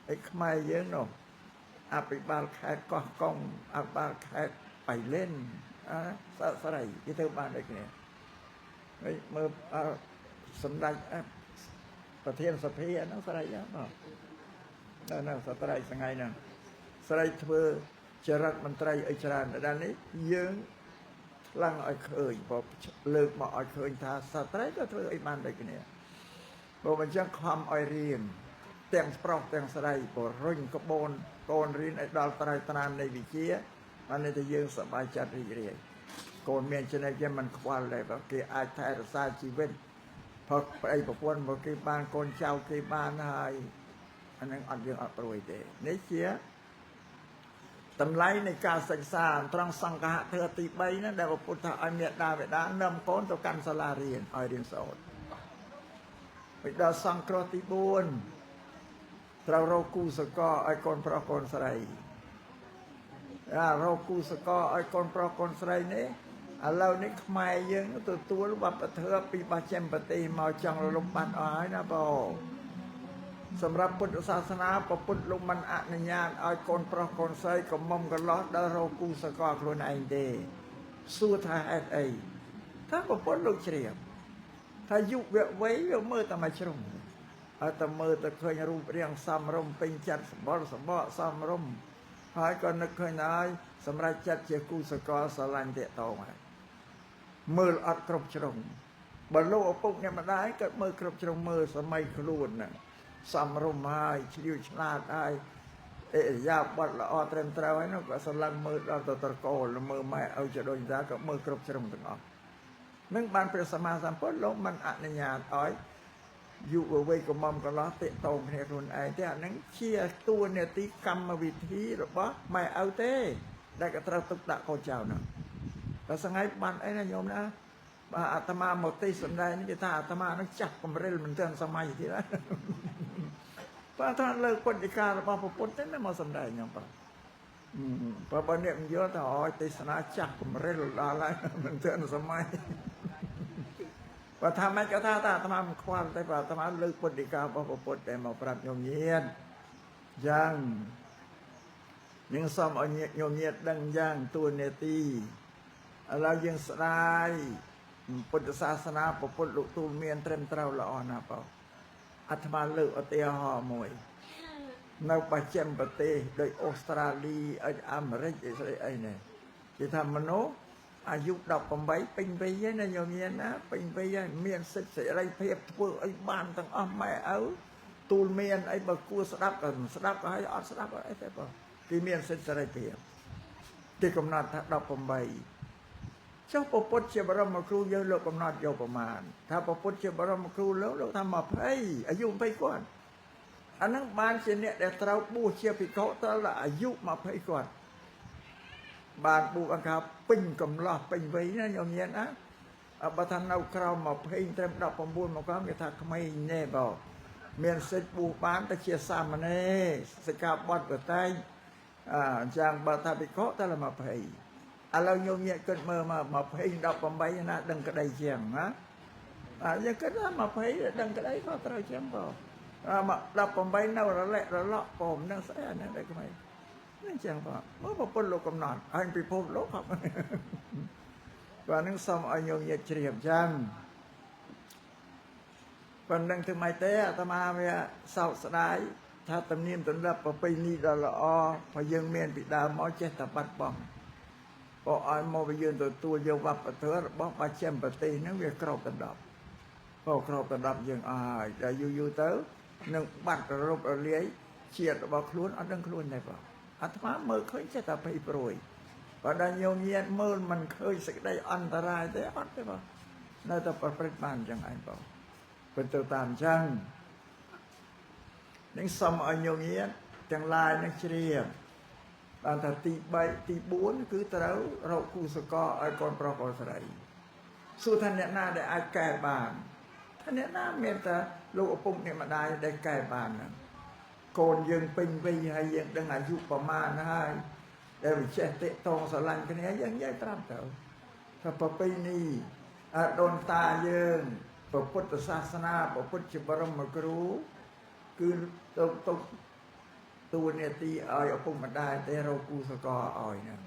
Speaker 1: ไอ้ขมายเยอะเนาะอาภิบาลแขกก็กองอาภิบาลแขกไปเล่นสระกี่เธอบ้านได้เนี่ยเมื่อสำนักประเทศสเปียนั่งสระเยอะเนาะนั่นสระสังไงนั่นสระเธอจรักมันไตรไอจราด้านนี้เยอะลังไอ้เคยพอเลิกมาไอ้เคยท่าสตรีก็เธอไอ้บ้านได้กันเนี่ยพอมันจะความไอ้เรียนแต่งสปรอกแต่งสไลพอรุ่งกระโบนโกนเรียนไอ้ดาวตรายตนานในวิเชียมันจะยืงสบายจัดเรียนโกนเมียนชนะยังมันควาเลยแบบกี่อาจไทยรักษาชีวิตพอไอ้ประพวนพอกี่บ้านโกนเจ้ากี่บ้านให้อันนั้นอันยังอัปรวยเดในเชียตำไลในการศึกษาตรังสังฆะเธอติใบนั้นได้ว่าพุทธะอันเมียดาเวดานำก้นต่อการสลาเรียนไอเรียนสดไปดาสังเคราะห์ติบุญเรากูสกอไอคนพระคนสไลเรากูสกอไอคนพระคนสไลนี้เรานี่ขมายยังตัวรูปบัตเธอปีบาเจมปฏิมาจังเราลมปันอ้อยนะบ่สำหรับพุทธศาสนาพระพุทธลงมันอนุญาตเอาคนพระคนใส่ก็มอมกันล้อดเรากูสกอครูนไอเดสู้ทายไอถ้าพระพุทธลูกเฉียบถ้ายุเวไว้เวเมื่อตมาชรุมอาตเมื่อตะเคยรูปเรียงซ้ำรมเป็นจัดสมบ่ซ้ำรมหายก็นึกเคยนายสำหรับจัดเจ้ากูสกอสลันเตะโตมาเมื่ออัดครบชรุมบรรลุปุ๊บเนี่ยมาได้ก็เมื่อครบชรุมเมื่อสมัยครูนน่ะสัมรมหายชิวชลาดได้ยาบัดละอเตรมเตาให้นกสลังมือเราตะโกนมือไม่เอาจะโดนยากับมือกรบชรุมตั้งออกนึ่งบานเป็นสมาสัมพุทธลงมันอนุญาตอ้อยอยู่เวกับมอมก็ล้อเตะตรงให้รุนไอแต่นั้นเชี่ยตัวเนี่ยตีกรรมวิธีหรือเปล่าไม่เอาเต้ได้กระตระตุกตะโคเจ้าเนาะแต่สังไงบันไอ้นายโยมนะอาตมาหมดตีสมได้นี่จะถ้าอาตมาต้องจับกับเรื่องมันเตือนสมัยทีละพระท่านเลิกปฏิการมาพระพุทธนั่นมาสมได้ยังปะพระบัณฑิตมันเยอะแต่อ๋อติสนาจักมันเรื่องอะไรมันเตือนสมัยว่าทำไมก็ถ้าอาตมามันควานแต่อาตมาเลิกปฏิการพระพุทธแต่มาปรับโยมเยียนยังซ้อมเอาโยมเยียนดังย่างตัวเนตีเรายังสลายพุทธศาสนาพระพุทธลูกตูเมียนเตรมเตาละอ่อนนะเปล่าอาตมาเลิกเอาเตียหอมวยในประเทศประเทศโดยออสเตรเลียอเมริกาอะไรเนี่ยที่ทำมโนอายุดอกผมใบเป็นไปยัยนะโยมเมียนนะเป็นไปยัยเมียนสิทธิ์อะไรเพียบเพื่อไอ้บ้านต่างอ้อมไม่เอาตูเมียนไอ้บกูสลับกันสลับก็ให้ออสลับก็ไอ้แต่เปล่าที่เมียนสิทธิ์อะไรเพียบที่กำนัดดอกผมใบเจ้าพระพุทธเจ้าบรมครูเยอะเลิกกำนัดโยประมาณถ้าพระพุทธเจ้าบรมครูแล้วเราทำมาให้อายุไปก่อนอันนั้นบ้านเช่นนี้แต่เราบูเชียพิโกตละอายุมาให้ก่อนบ้านบูอังคาปิ้งกำลังปิ้งไว้นะอย่างเงี้ยนะบัตรเอาคราวมาให้เต็มดับประมูลมาก็ไม่ทักไม่แน่บอกเมียนเสร็จบูบ้านตะเชียสามเน่สกาบอดเปิดใต้จางบัตรพิโกตละมาให้เราโยมเนี่ยเกิดมาให้ดับประใบนะดังกระไดเชียงนะยังก็ได้มาให้ดังกระไดก็ตระเชียงบอกมาดับประใบน่าระเละระเลาะผมนั่งใส่อันนั้นได้ก็ไม่นั่นเชียงบอกเมื่อพอพ้นโลกกำนัดอันไปพบโลกครับว่านั่งซ้ำอันโยมเนี่ยเฉียบจังวันนั่งถึงไม่เตะตมาเมียเศร้าสลายถ้าตำเนียมตำรับไปนี่ดอลอพยังเมียนปิดาหมอเจตปัดป้องพอไอ้โมไปยืนตัวเยาวับเถอะบอกมาเชื่อมปฏินั่งเวียกรอบกระดับพอกรอบกระดับยังอายแต่อยู่เต๋อนึ่งบัดระบบเลี้ยเฉียดบอกคล้วนอันดังคล้วนได้ป่ะอัตมาเมื่อเคยจะตัดไปโปรยพอได้โยมเยียนเมื่อมันเคยสักได้อันตรายแต่อัดได้ป่ะน่าจะประพฤติบ้านจังไงป่ะเป็นตัวตามช่างนั่งซ้ำเอาโยมเยียนจังลายนั่งเฉียบตอนตีใบตีบุญคือเราคู่สกอไอคอนปรากฏอะไรสู้ท่านเนี่ยน่าได้ไอแก่บานท่านเนี่ยน่าเมียแต่ลูกปุ่มเนี่ยมาได้แก่บานนะโกนยังเป็นไปให้ยังดังอายุประมาณให้แต่เช่นเตะตองสลันกันนี้ยังยัยตามเถอะถ้าพอไปนี่ โดนตาเยิงพระพุทธศาสนาพระพุทธบรมครูคือต้องตัวเนี่ยตีอ้อยเอาปุ่มมาได้แต่เรากูสกออ้อยนั่น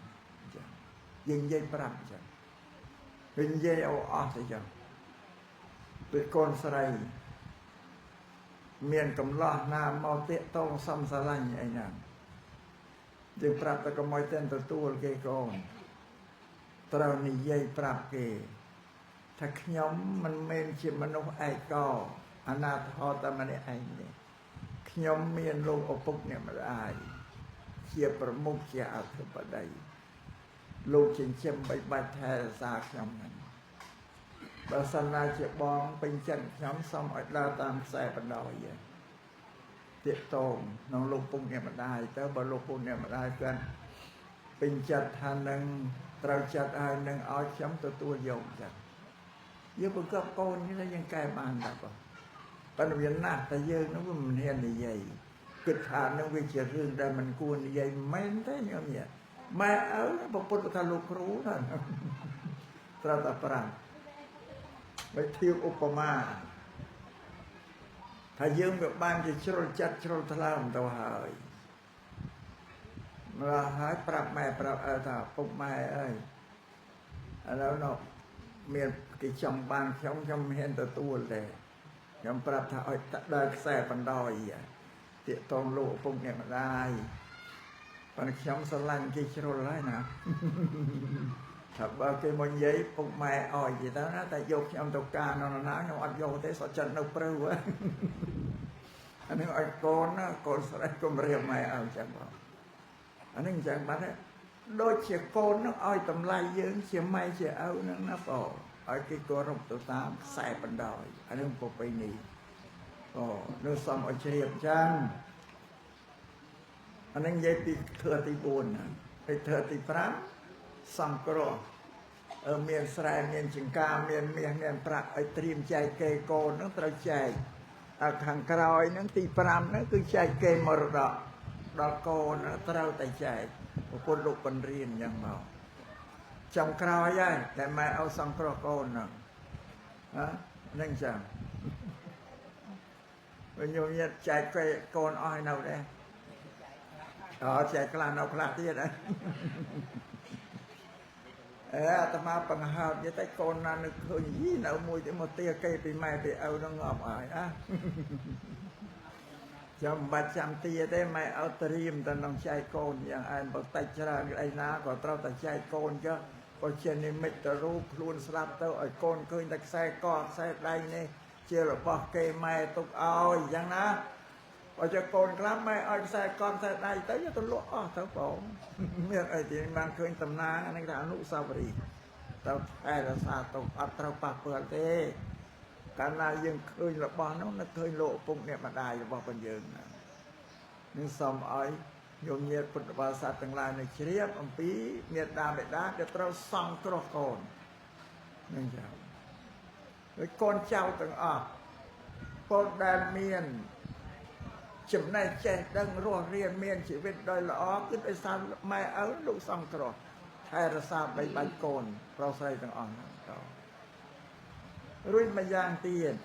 Speaker 1: ยิงเย่ปรับจังยิงเย่เอาออกจังเป็นคนสไลเมียนกำล้อน้ำเมาเตะต้องซ้ำสลังไอ้นั่นจึงปรับตะกมอยเต้นตัวตัวเกยก่อนตรานี่เย่ปรับเกยถ้าขยมมันเมนชิมนุษย์ไอ้ก็อนาถอตมันไอ้เนี่ยขยมเมียนลงอปุกเนี่ยมันได้เชียประมุขเชียอาธิปไตยลูกชิงเชื่อมใบใบแทนสาขยมนั้นบาสนาเชียบองเป็นจันขยมสมอัดดาตามแสบดอยเตี้ยโตงน้องลูกปุกเนี่ยมันได้แต่บาลูกปุกเนี่ยมันได้เพื่อนเป็นจัดทานหนึ่งเราจัดอะไรหนึ่งเอาช้ำตัวโยงจัดเยอะบุกกับโกนนี่แล้วยังแก่บานแบบว่าปัญญาหน้าแต่เยอะนึกว่ามันเห็นใหญ่กึศฐานนึกว่าเชื่อเรื่องได้มันกวนใหญ่ไม่ได้เนี่ยไม่เอาพระพุทธลูกรู้ท่านตรัสปรังไปเที่ยวอุปมาถ้ายืมแบบบ้านจะชลจัดชลทลามตัวหายมาหายปรับแม่ปรับถ้าปุ๊บแม่แล้วเนาะเมียนกิจมบานชมเห็นตัวเลยยอมปรับถ้าเอาได้แส่ปันดอยเตี้ยตองโลปุ๊บเนี่ยมาได้ปันชมสลันกิจโรลได้นะถ้าบางทีมันยัยปุ๊บแม่อ่อยจีแล้วนะแต่ยกชมตกการนอนน้ำยอมอัดโยเตสจันนกเปรี้ยวอันนี้ไอ้โกนนะโกนสลายก็เรียกแม่เอาจังบอกอันนี้จังบ้านเนี่ยโดยเชี่ยโกนน้องอ้อยตำลายเยื้องเชี่ยไม่เชี่ยเอานั่นนะป่อไอ้กิโกรบตัวตามใส่ปันดอยอันนี้พอไปนี่ก็เนื้อซ้ำเอาเฉียบจังอันนั้นยัยปีเธอตีบุญนะไปเธอตีพระซ้ำกรอเมียนสลายเมียนจิงกาเมียนปรักไอ้เตรียมใจเกยโกนนั่งตระใจทางกรอยนั่งตีพระนั่นคือใจเกยมรดกดอกโกนเต้าแต่ใจคนลูกคนเรียนยังเมาจำคราวยัยแต่ไม่เอาสังกรโกนนะนั่งจังเป็นโยมเนี่ยใจโกนอ้อยเราได้ใจกลางเราคลาดที่นะแต่มาปัญหาจะได้โกนนั่นคือยี่เรามวยจะมาเตี้ยเกยไปไม่ไปเอาน้องงอบอ้อยจำบัดจำตีได้ไหมเอาตรีมแต่น้องใจโกนอย่างไอ้บอกแต่ชราไอ้น้าก็เต้าแต่ใจโกนก็เช่นนี้ไม่จะรู้พลูนสลับเต้าไอ้โกนเคยแต่ใส่กอดใส่ใดนี่เชื่อหรือเปล่าเกยไม่ตุกเอาอย่างนะพอจะโกนครับไม่เอาใส่กอดใส่ใดเต้าจะตัวล้อเต้าผมเมื่อไอ้ที่มันเคยตำนานในทางอนุสาวรีย์เต้าไอ้ละซาตกอัตราปากเปิดเต้การนายยังเคยหรือเปล่าน้องนักเคยโลปุ่มเนี่ยมาได้หรือเปล่าเป็นยืนนะนึกสมอ้อยโยมเงียบพุทธภาษาต่างๆในเชียบอัมพีเงียบดาเบ็ดดาจะเราส่องกรอกโกนนั่นเจ้าโดยก้อนเจ้าต่างออกโปรดแดนเมียนจิมในใจดังรัวเรียนเมียนชีวิตโดยละอขึ้นไปสานไม่เอาลูกส่องกรอกไทยระซาใบใบโกนเราใส่ต่างอ่อนรุ่นมายางเตียน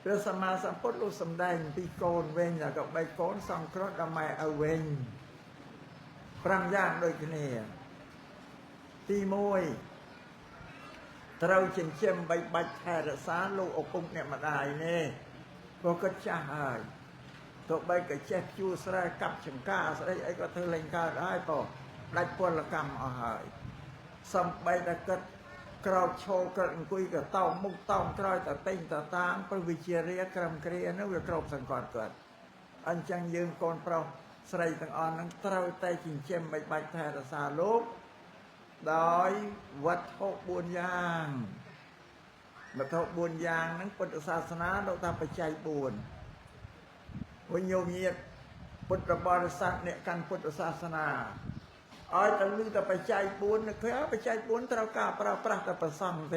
Speaker 1: เรือสมาสัมพุทธลูกสำแดงปีโกนเวงอย่างกับใบโกนส่องกรอกดำไมเอาเวงปรำย่างโดยกันเนี่ยตีมวยเราเฉียนเชื่อมใบใบแทรสาลูกอกปุกเนี่ยมาได้เนี่ยก็กระจายตัวใบกระเจ็บจูสลายกับฉังก้าสลายไอ้ก็เธอเล่นก้าได้ต่อได้พลกรรมเอาหายสัมใบตะกัดกราวโชกันคุยกับเต้ามุกเต้ากรอยแต่เต็งแต่ตางไปวิเชียรีกรรมเกรียนนั่นเวกรบสังกรเกิดอันจังยืนกนเปล่าใส่ต่างอ่อนนั่งเต้าไตจิงเชื่อมใบใบแทรสาลูกโดยวัดหกบุญยางวัดหกบุญยางนั้นพุทธศาสนาเราทำปัจจัยบุญวิญญาณเงียบพุทธบริษัทเนี่ยกันพุทธศาสนาอ้อยแต่ลือแต่ปัจจัยบุญเคยเอาปัจจัยบุญเรากล้าปราปราแต่ประสังเท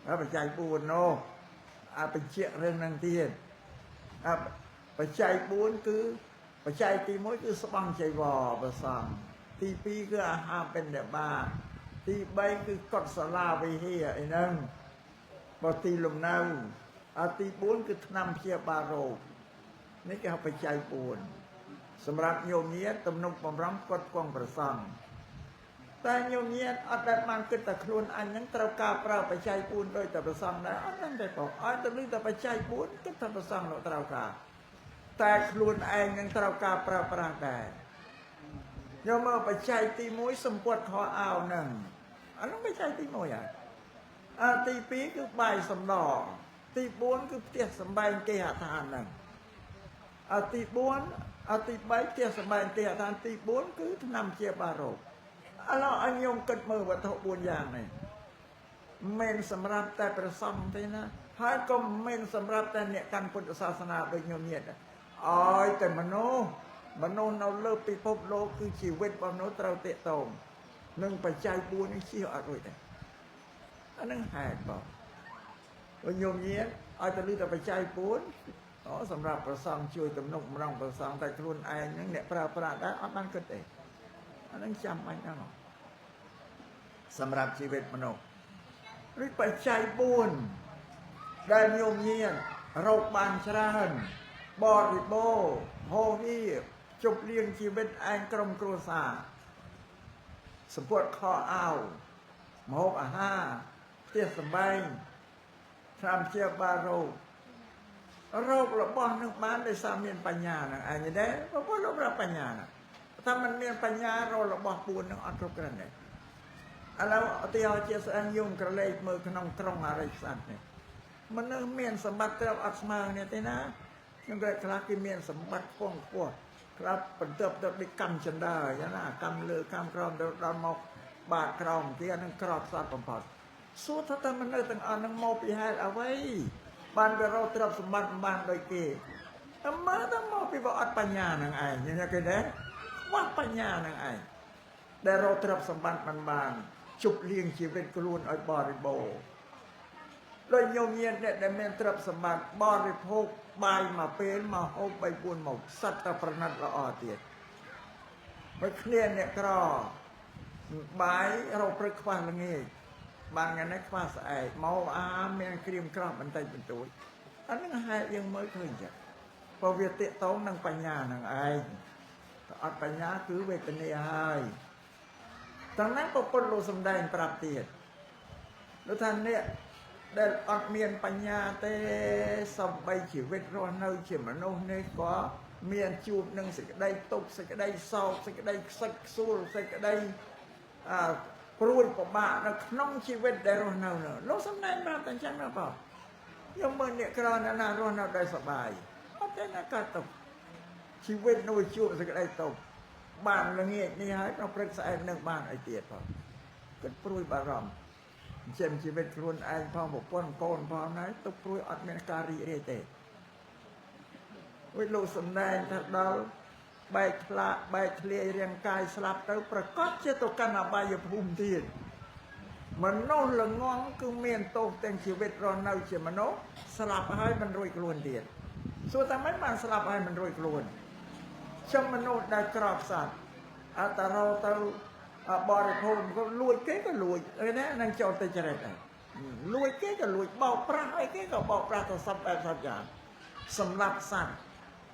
Speaker 1: เอาปัจจัยบุญโน่อาเป็นเชี่ยเรื่องนังเทียนปัจจัยบุญคือปัจจัยตีมวยคือสบังใจวอประสังตีปีคืออาหารเป็นเดบ้าตีใบคือกอดสลาไปเฮียไอ้นั่ง បើទីលំនៅទី4គឺថ្នាំព្យាបាលរោគនេះគេហៅបច្ច័យ4សម្រាប់ញោមញាតទំនុកបំរុងគាត់គង់ប្រសង់តែញោមញាតអត់ដែលបានគិតតែខ្លួនអញហ្នឹងត្រូវការប្រើបច្ច័យ4ដោយតែប្រសង់ដែរអត់ដឹងទេបងអត់ទៅលើតែបច្ច័យ4គិតថាប្រសង់នោះត្រូវការតែខ្លួនឯងនឹងត្រូវការប្រើប្រាស់ដែរយកមកបច្ច័យទី1សម្ពុតខោអាវហ្នឹងអានោះបច្ច័យទី1ហើយទី2គឺបាយសំណទី4គឺផ្ទះសម្បែងគេហដ្ឋានហ្នឹងទី4ទី3ផ្ទះសម្បែងគេហដ្ឋានទី4គឺថ្នាំព្យាបាលរោគឥឡូវឲ្យញោមគិតមើលវត្ថុ4យ៉ាងនេះមិនសម្រាប់តែព្រះសង្ឃទេណាហើយក៏មិនសម្រាប់តែអ្នកកាន់ពុទ្ធសាសនាដូចញោមញាតឲ្យតែមនុស្សនៅលើពិភពលោកគឺជីវិតរបស់មនុស្សត្រូវតេតងនឹងបច្ច័យ4នេះជិះអត់រួចទេអានឹងហេតុបងញោមញាតឲ្យទៅលើតែបច្ច័យ4សម្រាប់ប្រសងជួយទំនុកម្រងប្រសងតែខ្លួនឯងហ្នឹងអ្នកប្រើប្រាស់ដែរអត់បានគិតទេអានឹងចាំបាច់ណាស់សម្រាប់ជីវិតមនុស្សឬបច្ច័យ4ដែលញោមញាតរកបានច្រើនបរិបូរហោហៀជប់លៀងជីវិតឯងក្រុមគ្រួសារសម្ពុតខោអាវម្ហូបអាហារផ្ទះសម្បែងថ្នាំព្យាបាលរោគរបស់នឹងបានដោយសារមានបញ្ញាហ្នឹងឯងដែរបើពុទ្ធលោករាប់បញ្ញាណាថាมันមានបញ្ញារករបស់4នឹងអត់គ្រប់គ្រាន់ទេឥឡូវឧទាហរណ៍ជាស្អែកយំក្រឡេកមើលក្នុងក្រុងអរិយស័ក្តិនេះមនុស្សមានសម្បត្តិត្រូវអត់ស្មើគ្នាទេណាខ្ញុំគេខ្លះគេមានសម្បត្តិខ្ពង់ខ្ពស់ខ្លះបន្ទាប់ទៅដូចកម្មចន្ទើយ៉ាងណាកម្មលើកម្មក្រោមទៅដល់មកបាតក្រោមគេអានឹងក្របសត្វបំផុតសួរថាតើមនុស្សទាំងអស់នឹងមកពីហេតុអ្វីបានទៅរកទ្រព្យសម្បត្តិបានដូចគេតែមើលទៅមកពីវាអត់បញ្ញានឹងឯងញ៉ាំគេដែរខ្វះបញ្ញានឹងឯងដែលរកទ្រព្យសម្បត្តិបានជប់លៀងជីវិតខ្លួនឲ្យបរិបូរណ៍ដោយញោមញាតអ្នកដែលមានទ្រព្យសម្បត្តិបរិភោគបាយមួយពេលមកហូប3 4មុខសត្វតែប្រណិតល្អទៀតបើគ្នាអ្នកក្របាយរកព្រឹកខ្វះល្ងាចបានថ្ងៃនេះខ្វះស្អែកមកមានក្រៀមក្រំបន្តិចបន្តួចអានឹងហេតុយើងមើលឃើញចឹងព្រោះវាតេតងនឹងបញ្ញានឹងឯងអត់បញ្ញាគឺវេទនាហើយតាមណាពុទ្ធលោកសំដែងប្រាប់ទៀតលោកថាអ្នកដែលអត់មានបញ្ញាទេសំបីជីវិតរស់នៅជាមនុស្សនេះក៏មានជួបនឹងសេចក្តីទុក្ខសេចក្តីសោកសេចក្តីខ្សិចខ្សួលសេចក្តីព្រួយពិបាកនៅក្នុងជីវិតដែលរស់នៅលោកសំដែងប្រាប់តែអញ្ចឹងណាបងខ្ញុំមើលអ្នកក្រណារស់នៅដោយសុបាយអត់ទេណាកើតទុក្ខជីវិតនោះជួបសេចក្តីទុក្ខបានល្ងាចនេះហើយដល់ព្រឹកស្អែកនឹងបានអីទៀតផងគិតព្រួយបារម្ភចិញ្ចឹមជីវិតខ្លួនឯងផងប្រពន្ធកូនផងហើយទុកព្រួយអត់មានការរីករាយទេវិលោកសំដែងថាដល់បែកធ្លាក់បែកធ្លាយរាងកាយស្លាប់ទៅប្រកាសជាទៅកាន់អបាយភូមិទៀតមនុស្សល្ងងគឺមានទោសទាំងជីវិតរស់នៅជាមនុស្សស្លាប់ហើយមិនរួចខ្លួនទៀតសួរថាមិនបានស្លាប់ហើយមិនរួចខ្លួនចំមនុស្សដែលក្របសត្វអតរោទៅបរិភោគក៏លួចគេក៏លួចណានឹងចូលទៅចរិតដែរលួចគេក៏លួចបោកប្រាស់អីគេក៏បោកប្រាស់ទៅសពបែបសពយ៉ាងសម្រាប់សត្វ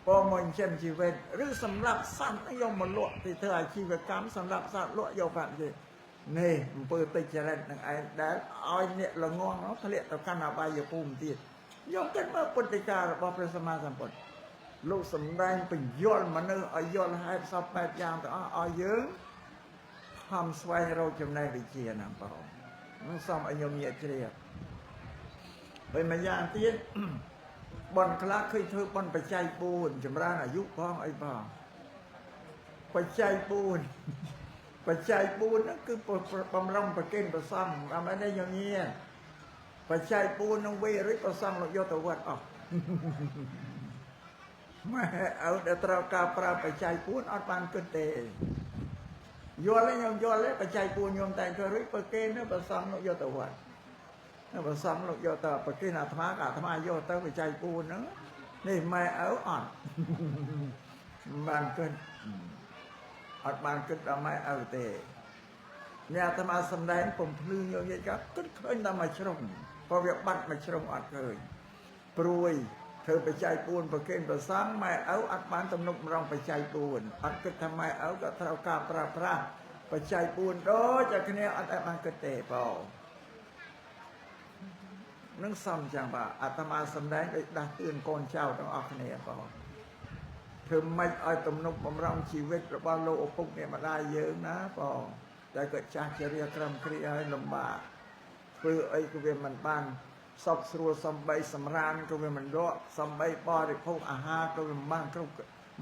Speaker 1: ព្រមចិញ្ចឹមជីវិតឬសម្រាប់សត្វយកមកលក់ទៅធ្វើអាជីវកម្មសម្រាប់សត្វលក់យកប្រាក់ទេនេះអំពើតិចរិតនឹងឯងដែលឲ្យអ្នកល្ងងនោះធ្លាក់ទៅកាន់អបាយភូមិទៀតយកគិតមើលពុទ្ធិការបស់ព្រះសម្មាសម្ពុទ្ធលោកសំដែងបញ្យល់មនុស្សឲ្យយល់ហេតុសពបែបយ៉ាងទាំងអស់ឲ្យយើងខំស្វែងរកចំណេះវិជ្ជាណាបងនឹងសូមឲ្យញោមញាតជ្រាបហើយមួយយ៉ាងទៀតបនខ្លះឃើញធ្វើបនបច្ច័យ4ចម្រើនអាយុផងអីផងបច្ច័យ4បច្ច័យ4ហ្នឹងគឺបំរុងប្រគេនប្រសង់អត់មែនទេញោមញាតបច្ច័យ4ហ្នឹងវេរិចប្រសង់លោកយកទៅវត្តអស់ម៉ែឲ្យតែត្រូវការប្រើបច្ច័យ4អត់បានគិតទេយល់ទេខ្ញុំយល់ទេបច្ច័យ4ខ្ញុំតែធ្វើរួចប្រគេនប្រសង់លោកយកទៅវត្តប្រសង់លោកយកទៅប្រគេនអាត្មាក៏អាត្មាយកទៅបច្ច័យ4ហ្នឹងនេះម៉ែឪអត់បានគិតអត់បានគិតដល់ម៉ែឪទេអ្នកអាត្មាសំដែងពំភ្លឺយកយកគិតឃើញតែមួយជ្រុង เพราะវាបាត់មកជ្រុងអត់ឃើញព្រួយធ្វើបច្ច័យ4ប្រគេនប្រសង់ម៉ែឪអត់បានទំនុកម្រងបច្ច័យ4អត់គិតថាម៉ែឪក៏ត្រូវការប្រើប្រាស់បច្ច័យ4ដូចតែគ្នាអត់ដែលបានគិតទេបងនឹងសំចឹងបាទអាត្មាសម្ដែងដូចដាស់តឿនកូនចៅទាំងអស់គ្នាបងធ្វើម៉េចឲ្យទំនុកបំរុងជីវិតរបស់លោកឪពុកអ្នកម្ដាយយើងណាបងតែក៏ចាស់ជារាក្រំគ្រាហើយលំបាកធ្វើអីក៏វាមិនបានសពស្រួលសំបីសម្រានក៏វាមិនដកសំបីបរិភោគអាហារក៏វាមិនបានគ្រប់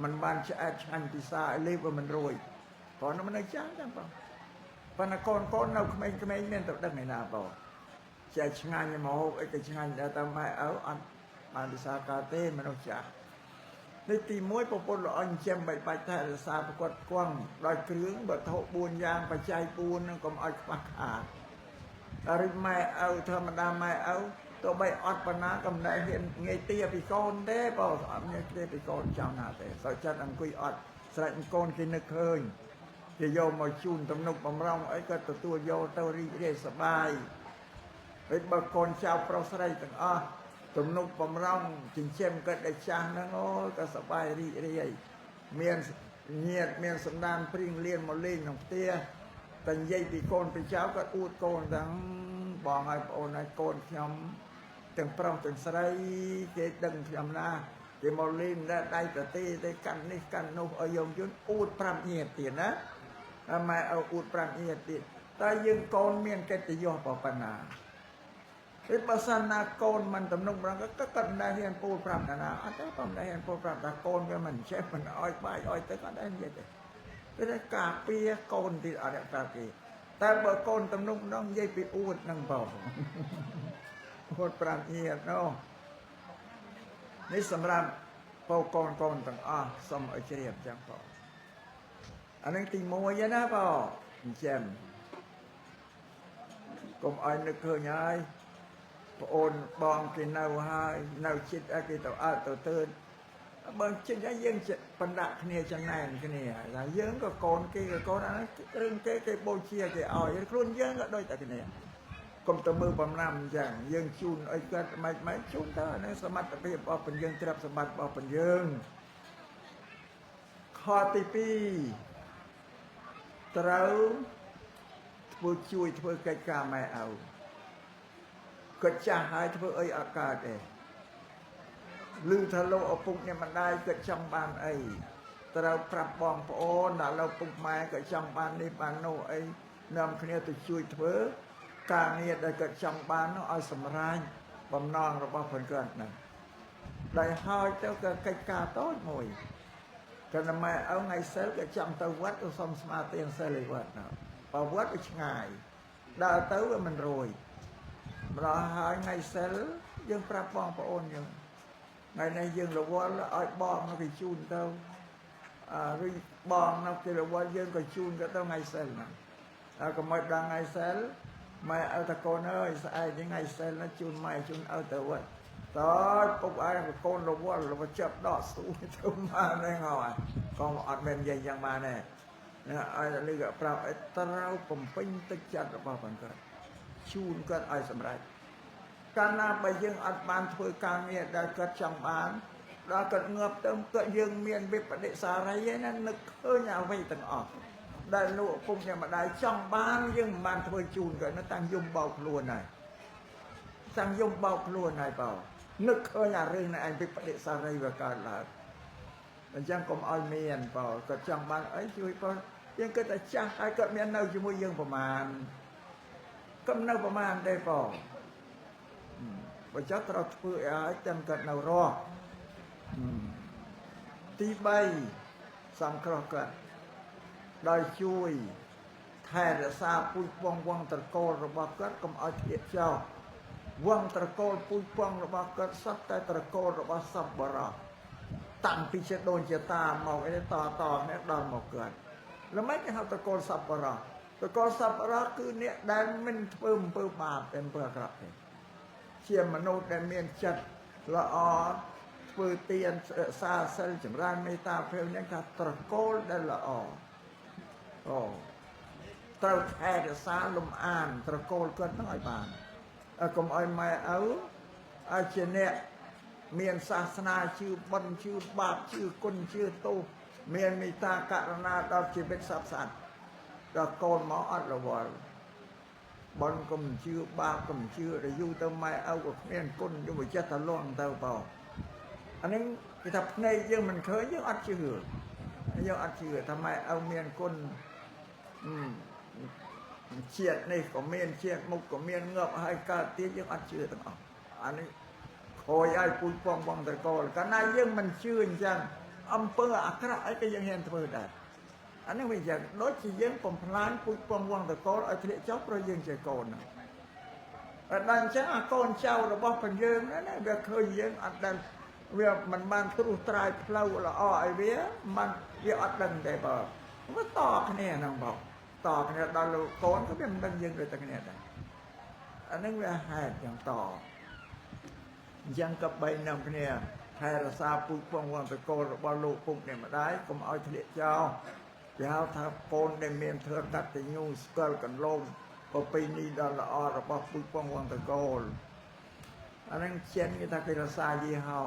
Speaker 1: មិនបានឆ្អែតឆ្ងាញ់ពិសាឲ្យលេបវាមិនរួយព្រោះnóមិនចាំចឹងបងប៉ុន្តែកូននៅក្មេងៗមានទៅដឹងឯណាបងចេះឆ្ងាញ់មកហូបអីក៏ឆ្ងាញ់ដែរតែម៉ែឪអត់បានពិសាកើតទេមនុស្សចាស់នេះទី1ប្រពន្ធល្អចិញ្ចឹមបីបាច់ថែរក្សាប្រកបគង់ដោយគ្រឿងវត្ថុ4យ៉ាងបច្ច័យ4នឹងកុំឲ្យខ្វះខាតតែរិចម៉ែឪធម្មតាម៉ែឪទោះបីអត់បណ្ណាកំណែហ៊ានងាយទាពីកូនទេបងអត់ងាយទាពីកូនចង់ណាទេសោះចិត្តអង្គុយអត់ស្រេចកូនគេនឹកឃើញគេយកមកជូនទំនុកបំរុងអីក៏ទទួលយកទៅរីករាយសប្បាយហើយបើកូនចៅប្រុសស្រីទាំងអស់ទំនុកបំរុងចិញ្ចឹមកិតឲ្យចាស់ហ្នឹងអូយក៏សប្បាយរីករាយមានញាតិមានសម្ដានព្រៀងលៀនមកលេងក្នុងផ្ទះតែនិយាយពីកូនពីចៅក៏អួតកូនទាំងបងឲ្យប្អូនឲ្យកូនខ្ញុំទាំងប្រុសទាំងស្រីគេដឹងខ្ញុំណាគេមកលេងដៃប្រទីទៅកាន់នេះកាន់នោះឲ្យយំយន់អួត5ញាតិទៀតណាម៉ែឲ្យអួត5ញាតិទៀតតែយើងកូនមានកិត្តិយសប៉ុណ្ណាពេលបើសិនណាកូនមិនទំនុកម្រងក៏មិនដែលហ៊ានពូលប្រាប់ណាអត់ទេមិនដែលហ៊ានពូលប្រាប់ថាកូនវាមិនចេះមិនឲ្យបាយឲ្យទឹកអត់ដែលនិយាយទេពេលតែការពារកូនទៀតអត់ប្រាប់គេតែបើកូនទំនុកម្រងនិយាយពីអួតនឹងបងអួត5ញាតិនោះនេះសម្រាប់ពូកូនទាំងអស់សូមឲ្យជ្រាបចឹងបងអានឹងទី1ណាបងអញ្ចឹងកុំឲ្យនឹកឃើញហើយប្អូនបងគេនៅហើយនៅចិត្តគេទៅអត់ទៅទើនបើចិត្តឲ្យយើងបណ្ដាក់គ្នាចំណែនគ្នាហើយយើងក៏កូនគេក៏កូនអារឿងគេបូជាគេឲ្យខ្លួនយើងក៏ដូចតែគ្នាកុំទៅមើលបំណាំអញ្ចឹងយើងជូនឲ្យគាត់មិនជូនទៅនៅសមត្ថភាពរបស់ពយើងទ្រព្យសម្បត្តិរបស់ពយើងខទី2ត្រូវធ្វើជួយធ្វើកិច្ចការម៉ែឪគាត់ចាស់ហើយធ្វើអីអត់កើតទេឮថាលោកឪពុកអ្នកម្ដាយគាត់ចង់បានអីត្រូវប្រាប់បងប្អូនដល់លោកពុកម៉ែគាត់ចង់បាននេះបាននោះអីនាំគ្នាទៅជួយធ្វើការងារដែលគាត់ចង់បាននោះឲ្យសម្រេចបំណងរបស់ខ្លួនគាត់ហ្នឹងដែលហើយទៅក៏កិច្ចការតូចមួយគាត់ម៉ែឪថ្ងៃសិលក៏ចង់ទៅវត្តទៅសុំស្មាទានសិលឯវត្តណាបើវត្តវាឆ្ងាយដើរទៅវាមិនរួយម្ល៉េះហើយថ្ងៃសិលយើងប្រាប់បងប្អូនយើងថ្ងៃនេះយើងរវល់ឲ្យបងnóគេជូនទៅឬបងនៅគេរវល់យើងក៏ជូនទៅថ្ងៃសិលណាកុំឲ្យដល់ថ្ងៃសិលម៉ែឪតកូនអើយស្អែកថ្ងៃសិលជូនម៉ែជូនឪទៅវត្តតើពុកឯងកូនរវល់រវល់ចាប់ដកស្ទូទៅមកហ្នឹងហើយក៏អត់មាននិយាយយ៉ាងបានទេឲ្យនេះក៏ប្រាប់ឲ្យត្រូវបំពេញទឹកចិត្តរបស់បងគាត់ជូនគាត់ឲ្យសម្រេចកាលណាបើយើងអត់បានធ្វើការងារដែលគាត់ចង់បានដល់គាត់ងាប់ទៅគាត់យើងមានវិបដិសារីឯណានឹកឃើញអ្វីទាំងអស់ដែលលោកឪពុកអ្នកម្ដាយចង់បានយើងមិនបានធ្វើជូនគាត់នៅតាំងយំបោកខ្លួនហើយតាំងយំបោកខ្លួនហើយបើនឹកឃើញអារឿងនេះឯងវិបដិសារីវាកើតឡើងអញ្ចឹងកុំឲ្យមានបើគាត់ចង់បានអីជួយបើយើងគិតតែចាស់ហើយគាត់មាននៅជាមួយយើងប្រមាណកុំនៅប្រមាណទេបងបើចោះត្រូវធ្វើឲ្យតែគាត់នៅរស់ទី3សំក្រោះគាត់ដោយជួយថែរក្សាពូជពងវងត្រកូលរបស់គាត់កុំឲ្យធ្លាក់ចោលវងត្រកូលពូជពងរបស់គាត់សត្វតែត្រកូលរបស់សពបរោះតាំងពីជាដូនជាតាមកឯតនេះដល់មកគាត់ល្មិចគេហៅត្រកូលសពបរោះត្រកូលសពបរោះគឺអ្នកដែលមិនធ្វើអំពើបាបតែអំពើអាក្រក់ទេជាមនុស្សដែលមានចិត្តល្អធ្វើទានសាសិលចម្រើនមេត្តាភាពនេះថាត្រកូលដែលល្អត្រូវថែរក្សាលំអានត្រកូលគាត់នឹងឲ្យបាន កុំឲ្យម៉ែឪឲ្យជាអ្នកមានសាសនាជឿបន់ជឿបាបជឿគុណជឿទោសមានមេត្តាករុណាដល់ជីវិតសត្វសត្វដល់កូនមកអត់រវល់បន់កុំជឿបាបកុំជឿរយូរទៅម៉ែឪក៏គ្មានគុណយកទៅចិត្តទៅលងទៅបោអានេះគេថាភ្នែកយើងមិនឃើញយើងអត់ជឿយើងអត់ជឿថាម៉ែឪមានគុណជាតិនេះក៏មានជាតិមុខក៏មានងាប់ហើយកើតទៀតយើងអត់ជឿទាំងអស់អានេះខូចឲ្យពូជពងបងតកលកាលណាយើងមិនជឿអញ្ចឹងអំពើអាក្រក់អីក៏យើងហ៊ានធ្វើដែរអានេះវាយ៉ាងដូចជាយើងបំផ្លាញពូជពងបងតកលឲ្យធ្លាក់ចុះព្រោះយើងជាកូនហ្នឹងដល់អញ្ចឹងអាកូនចៅរបស់ព្រះយើងណាវាឃើញយើងអត់ដឹងវាមិនបានត្រួសត្រាយផ្លូវល្អឲ្យវាអត់ដឹងទេបើវាតគ្នាហ្នឹងបងតគ្នាដល់លោកកូនក៏វាមិនដឹងយើងដូចតែគ្នាដែរអានឹងវាហេតុយ៉ាងតអញ្ចឹងក៏បីនាំគ្នាថែរក្សាពូជពងវង្សកលរបស់លោកពុកនេះម្ដាយកុំឲ្យធ្លាក់ចោលគេហៅថាកូនដែលមានធ្វើកតញ្ញូស្គាល់កន្លងប្រពៃណីដ៏ល្អរបស់ពូជពងវង្សកលអានឹងជាគេថាគេរក្សាយីហោ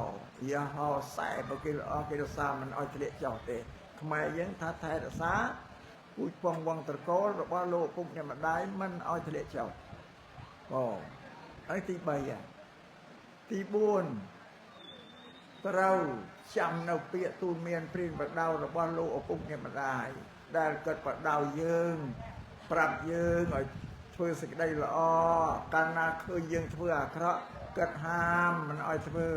Speaker 1: ខ្សែបើគេល្អគេរក្សាមិនឲ្យធ្លាក់ចោលទេខ្មែរយើងថាថែរក្សាពូជពងវង្សកលរបស់លោកពុកនេះម្ដាយមិនឲ្យធ្លាក់ចោលបងហើយទី3ទី4ត្រូវចាំនៅពាក្យទូលមានព្រានបដៅរបស់លោកឪពុកអ្នកម្ដាយដែលគាត់បដៅយើងប្រាប់យើងឲ្យធ្វើសេចក្តីល្អកាលណាឃើញយើងធ្វើអាក្រក់គាត់ហាមមិនឲ្យធ្វើ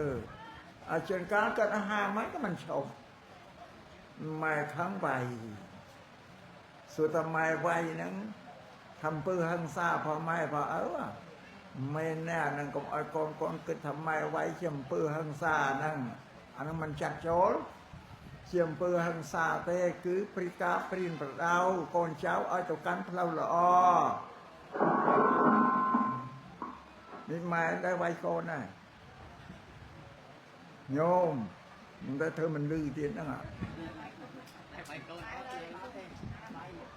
Speaker 1: ឲ្យជួនកាលគាត់ហាមហ្នឹងក៏មិនឈប់ម៉ែខឹងវាយសួរតម៉ែវាយហ្នឹងทำពើហិង្សាផងម៉ែផងឪមែនណានឹងកុំឲ្យកូនគិតថាម៉ែវាយជាអំពើហិង្សាហ្នឹងអានឹងមិនចាត់ចូលជាអំពើហិង្សាទេគឺព្រីការព្រៀនប្រដៅកូនចៅឲ្យទៅកាន់ផ្លូវល្អនេះម៉ែដែរវាយកូនណាញោមមិនได้ធ្វើមិនលឺទៀតហ្នឹង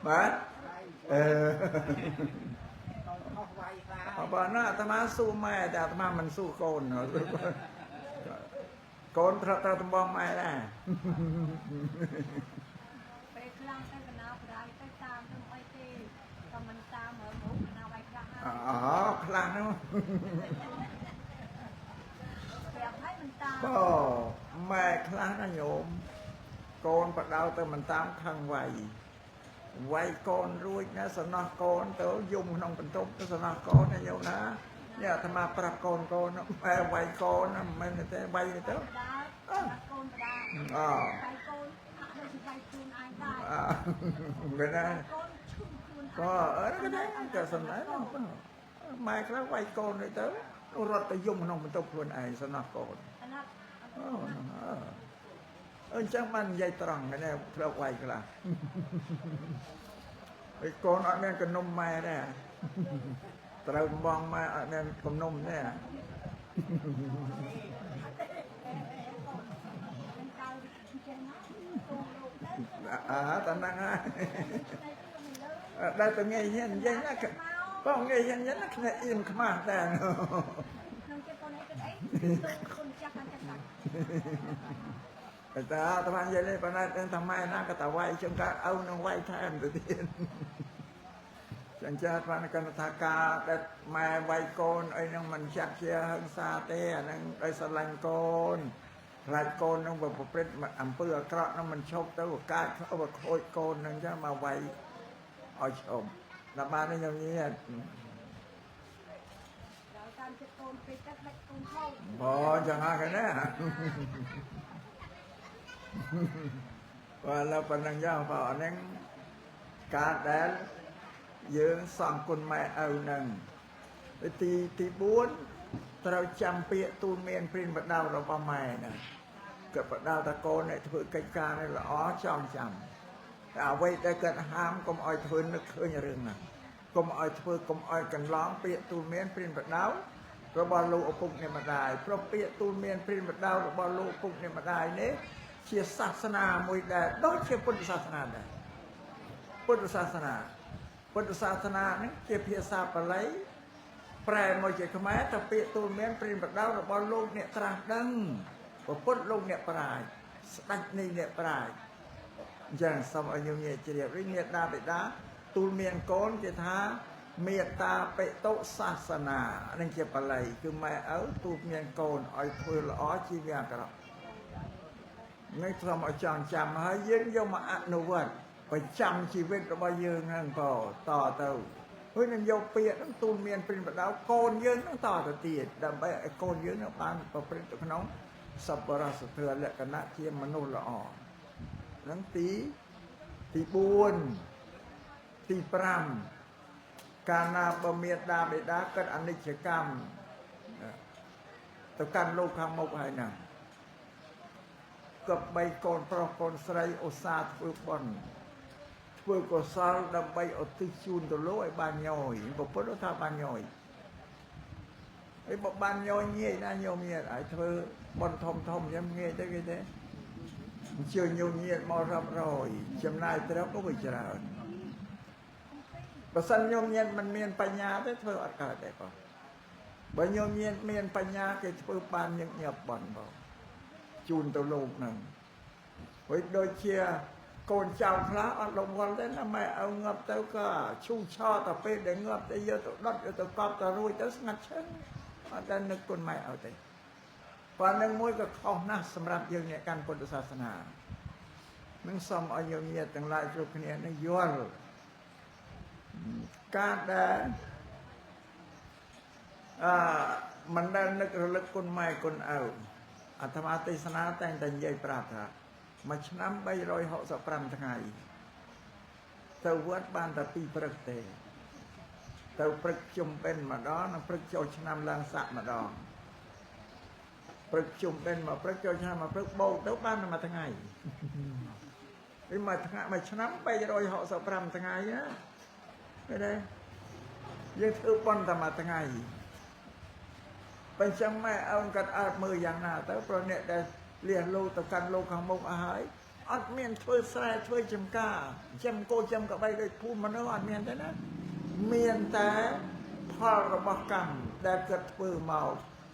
Speaker 1: បាទបើណាអាត្មាស៊ូម៉ែតែអាត្មាមិនស៊ូកូនកូនត្រូវតំបងម៉ែដែរ
Speaker 2: ពេលខ្លះទៅកណ្ដាលប្រដៅទៅតាមទៅអីទេក៏មិនតាមមើលមុខកណ្ដាលវាយខ្លះ
Speaker 1: ខ្លះហ្នឹង
Speaker 2: ប្រាប់ឲ្យមិនតាម
Speaker 1: ម៉ែខ្លះណាញោមកូនបដៅទៅមិនតាមខឹងវាយកូនរួចណាសំណោះកូនទៅយំក្នុងបន្ទប់ទៅសំណោះកូនណាញោមណានេះអាត្មាប្រាប់កូនម៉ែវាយកូនណាមិនមែនទេវាយទៅ
Speaker 2: កូនបដាវាយកូនហាក់ដូចជាវាយខ្លួនឯងដែរ
Speaker 1: មែនណា
Speaker 2: កូនឈឺខ្លួន
Speaker 1: ក៏ដែរក៏សំណែម៉ែខ្លះវាយកូនទៅរត់ទៅយំក្នុងបន្ទប់ខ្លួនឯងសំណោះកូនអញ្ចឹងបាននិយាយត្រង់ណាផ្លូវវាយខ្លះហើយកូនអត់មានកណ្ដុំម៉ែដែរត្រូវបងម៉ែអត់មានកណ្ដុំទេតាណាស់ដែរតែងាយហ៊ាននិយាយណាបងងាយហ៊ាននិយាយណាគ្នាអៀនខ្មាស់ដែរ
Speaker 2: ក្នុងចិត្តកូនឯងគិតអីកូនចាស់កាន់តែតា
Speaker 1: តែអាត្មានិយាយនេះប៉ុន្តែដឹងថាម៉ែណាក៏តែវាយជាងការឪនឹងវាយថែមទៅទៀតចឹងចាស់បានគាត់ថាការដែលម៉ែវាយកូនអីនឹងមិនចាត់ជាហិង្សាទេអានឹងដោយស្រឡាញ់កូនខ្លាចកូននឹងប្រព្រឹត្តអំពើអាក្រក់នឹងមិនឈប់ទៅកើតខូចកូននឹងចឹងមកវាយឲ្យឈប់ដល់បាននេះខ្ញុំនិយាយ
Speaker 2: ដល់តាមចិត្តកូនពេកទឹកដាច់កូនខូច
Speaker 1: ចឹងហ្នឹងណាបើเราប៉ុណ្ណឹងយ៉ាងបើអានឹងការដែលយើងសងគុណម៉ែឪនឹងទី4ត្រូវចាំពាក្យទូលមានព្រានបដៅរបស់ម៉ែហ្នឹងគាត់បដៅតកូនឲ្យធ្វើកិច្ចការនេះល្អចងចាំតែអ្វីដែលគាត់ហាមកុំឲ្យធ្វើនឹកឃើញរឿងហ្នឹងកុំឲ្យធ្វើកុំឲ្យកន្លងពាក្យទូលមានព្រានបដៅរបស់លោកឪពុកអ្នកម្ដាយព្រោះពាក្យទូលមានព្រានបដៅរបស់លោកឪពុកអ្នកម្ដាយនេះជាសាសនាមួយដែលដូចជាពុទ្ធសាសនាដែរពុទ្ធសាសនានេះជាភាសាបាលី ប្រែមកជាខ្មែរតែពាក្យទូលមានព្រានប្រដៅរបស់លោកអ្នកត្រាស់ដឹងពុទ្ធលោកអ្នកប្រាជ្ញស្ដេចនៃអ្នកប្រាជ្ញអញ្ចឹងសូមឲ្យញោមញាជ្រាបវិញមេត្តាបិតាទូលមានកូនគេថាមេត្តាបិតុសាសនានឹងជាបល័យគឺម៉ែឪទូលមានកូនឲ្យធ្វើល្អជីវៈអាក្រក់នេះសូមឲ្យចងចាំហើយយើងយកមកអនុវត្តប្រចាំជីវិតរបស់យើងហ្នឹងក៏តទៅហើយនឹងយកពាក្យហ្នឹងទូលមានព្រានប្រដៅកូនយើងហ្នឹងតទៅទៀតដើម្បីឲ្យកូនយើងនឹងបានប្រព្រឹត្តទៅក្នុងសប្បុរសធម៌លក្ខណៈជាមនុស្សល្អហ្នឹងទី4ទី5កាលណាបើមេត្តាបិតាគិតអនិច្ចកម្មទៅកាន់លោកខាងមុខហើយហ្នឹងក៏បីកូនប្រុសកូនស្រីឧស្សាហ៍ធ្វើបុណ្យធ្វើកុសលដើម្បីឧទ្ទិសជូនទៅលោកឲ្យបានញយពុទ្ធថាបានញយហើយបើបានញយងាយណាញោមញាតឲ្យធ្វើបុណ្យធំធំយ៉ាងងាយទៅគេទេអញ្ជើញញោមញាតមករាប់រយចំណាយត្រូវក៏វាច្រើនបើសិនញោមញាតមិនមានបញ្ញាទេធ្វើអត់កើតទេបងបើញោមញាតមានបញ្ញាគេធ្វើបានញឹកញាប់បុណ្យបងជូនទៅលោកហ្នឹងហើយដូចជាកូនចៅខ្លះអត់លងវល់ទេណាម៉ែឲ្យងាប់ទៅក៏ឈូឆោតែពេលដែលងាប់ទៅយកទៅដុតយកទៅកប់ទៅរួចទៅស្ងាត់ឈឹងអត់ដែលនឹកគុណម៉ែឲ្យទេប៉ុន្តែនឹងមួយក៏ខុសណាស់សម្រាប់យើងអ្នកកាន់ពុទ្ធសាសនានឹងសូមឲ្យយើងញាតិទាំងឡាយគ្រប់គ្នានឹងយល់ការដែលមិនដែលនឹករលឹកគុណម៉ែគុណឪអាត្មាទេសនាតែងតែនិយាយប្រាប់ថាមួយឆ្នាំ365ថ្ងៃទៅវត្តបានតែ2ព្រឹកទេទៅព្រឹកជុំបិណ្ឌម្ដងនិងព្រឹកចូលឆ្នាំឡើងស័កម្ដងព្រឹកជុំបិណ្ឌមកព្រឹកចូលឆ្នាំមកព្រឹកបោកទៅបានតែមួយថ្ងៃពីមួយថ្ងៃមួយឆ្នាំ365ថ្ងៃណាឃើញទេយើងធ្វើប៉ុនតែមួយថ្ងៃបញ្ចឹងម៉ែអើកាត់អើតមើលយ៉ាងណាទៅព្រោះអ្នកដែលលះលោកទៅកាន់លោកខាងមុខអស់ហើយអត់មានធ្វើស្រែធ្វើចំការចំគោចំកបីដូចភូមិមនុស្សអត់មានទេណាមានតែផលរបស់កម្មដែលគាត់ធ្វើមក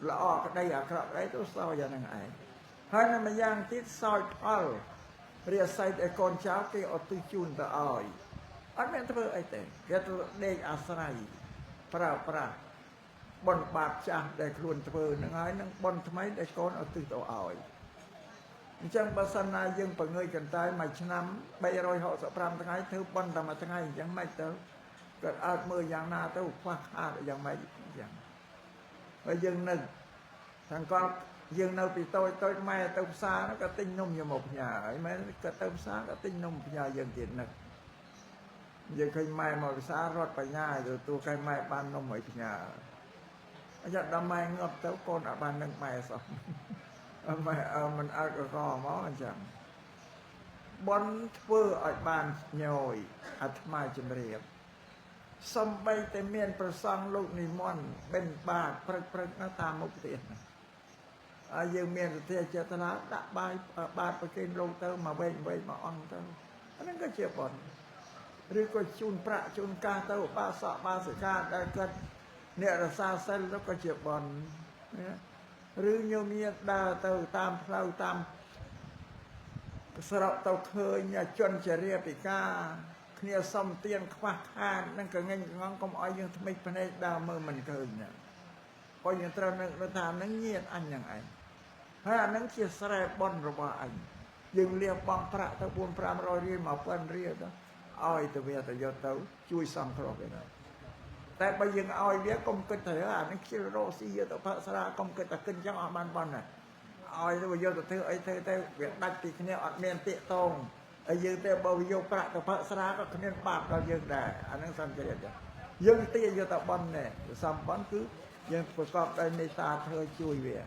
Speaker 1: ល្អក្តីអាក្រក់ក្តីទៅសោយយ៉ាងហ្នឹងឯងហើយនៅម្យ៉ាងទៀតសោយផលរាសីឲ្យកូនចៅគេអត់ទិជូនទៅឲ្យអត់មានធ្វើអីទេគេទៅដេកអាស្រ័យប្រើប្រាស់បុណ្យបាបចាស់ដែលខ្លួនធ្វើហ្នឹងហើយនឹងបុណ្យថ្មីដែលកូនអត់ទិទៅឲ្យអញ្ចឹងបើសិនណាយើងបង្ងើយកន្តើយមួយឆ្នាំ365ថ្ងៃធ្វើប៉ុនតែមួយថ្ងៃអញ្ចឹងមិនទៅគាត់អត់មើលយ៉ាងណាទៅខ្វះខាតយ៉ាងម៉េចអញ្ចឹងហើយយើងនឹកខាងគាត់យើងនៅពីតូចម៉ែទៅផ្សារក៏ទិញនំយកមកផ្ញើហើយម៉ែក៏ទៅផ្សារក៏ទិញនំផ្ញើយើងទៀតនឹកយើងឃើញម៉ែមកផ្សាររត់បញ្ញាទទួលកែម៉ែបាននំឲ្យផ្ញើអញ្ចឹងដល់ម៉ែងាប់ទៅកូនអត់បាននឹងម៉ែសោះម៉ែមិនអើកកមកអញ្ចឹងបនធ្វើឲ្យបានញយអាត្មាជំរាបសំបីតែមានប្រសង់លោកនិមន្តបិណ្ឌបាតព្រឹកនៅតាមមុខទៀតហើយយើងមានសទ្ធាចេតនាដាក់បាយបាតប្រគេនលោកទៅមកវែងមកអង្គទៅអាហ្នឹងក៏ជាបនឬក៏ជូនប្រាក់ជូនកាសទៅបាសកបាសិកាដែលគាត់អ្នករសាសិលទៅក៏ជាបនណាឬញោមញាតដើរទៅតាមផ្លូវតាមស្រកទៅឃើញជនចរិយាពិការគ្នាសំទៀនខ្វះខាតនឹងកងែងងងកុំឲ្យយើងថ្មិចភ្នែកដើរមើលមិនឃើញណាព្រោះយើងត្រូវនឹកថានឹងញាតអញហ្នឹងឯងហើយអានឹងជាស្រែបនរបស់អញយើងលះបង់ប្រាក់ទៅ4-500រៀល1000រៀលទៅឲ្យទៅវាទៅយកទៅជួយសង្គ្រោះវាដែរតែបើយើងឲ្យវាកុំគិតថាអានេះខ្ជិលរកស៊ីយកទៅផឹកស្រាកុំគិតថាគិតចឹងអត់បានបន់ណាឲ្យទៅយកទៅធ្វើអីធ្វើទៅវាដាច់ពីគ្នាអត់មានតាកតងហើយយើងទៅបើយកប្រាក់ទៅផឹកស្រាក៏គ្មានបាបដល់យើងដែរអានឹងសំជ្រាបយើងទាយកទៅបន់ណែសំបន់គឺយើងប្រកបដោយមេត្តាធ្វើជួយវា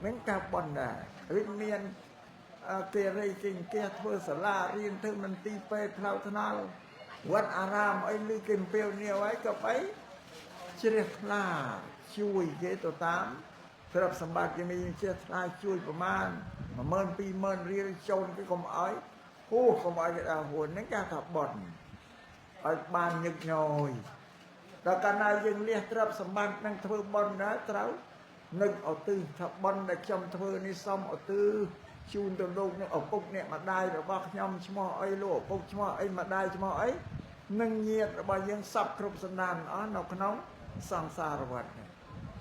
Speaker 1: មិនការបន់ដែរវិមានគេរីគេគេធ្វើសាលារៀនធ្វើមន្ទីរពេទ្យផ្លូវថ្នល់វត្តអារាមអីឬគេអំពាវនាវឲ្យក៏បីជ្រះថ្លាជួយគេទៅតាមទ្រព្យសម្បត្តិគេមានជ្រះថ្លាជួយប្រមាណ10000-20000រៀលចូលគេកុំឲ្យហួសកុំឲ្យគេដើរហួនហ្នឹងគេថាបន់ឲ្យបានញឹកញយ ដល់កាលណាយើងលះទ្រព្យសម្បត្តិនឹងធ្វើបុណ្យណាត្រូវនឹកឧទ្ទិសថាបុណ្យដែលខ្ញុំធ្វើនេះសូមឧទ្ទិសជូនទៅលោកនឹងឪពុកអ្នកម្ដាយរបស់ខ្ញុំឈ្មោះអីលោកឪពុកឈ្មោះអីម្ដាយឈ្មោះអីនឹងញាតិរបស់យើងសពគ្រប់សន្តានអស់នៅក្នុងសង្សារវដ្តនេះ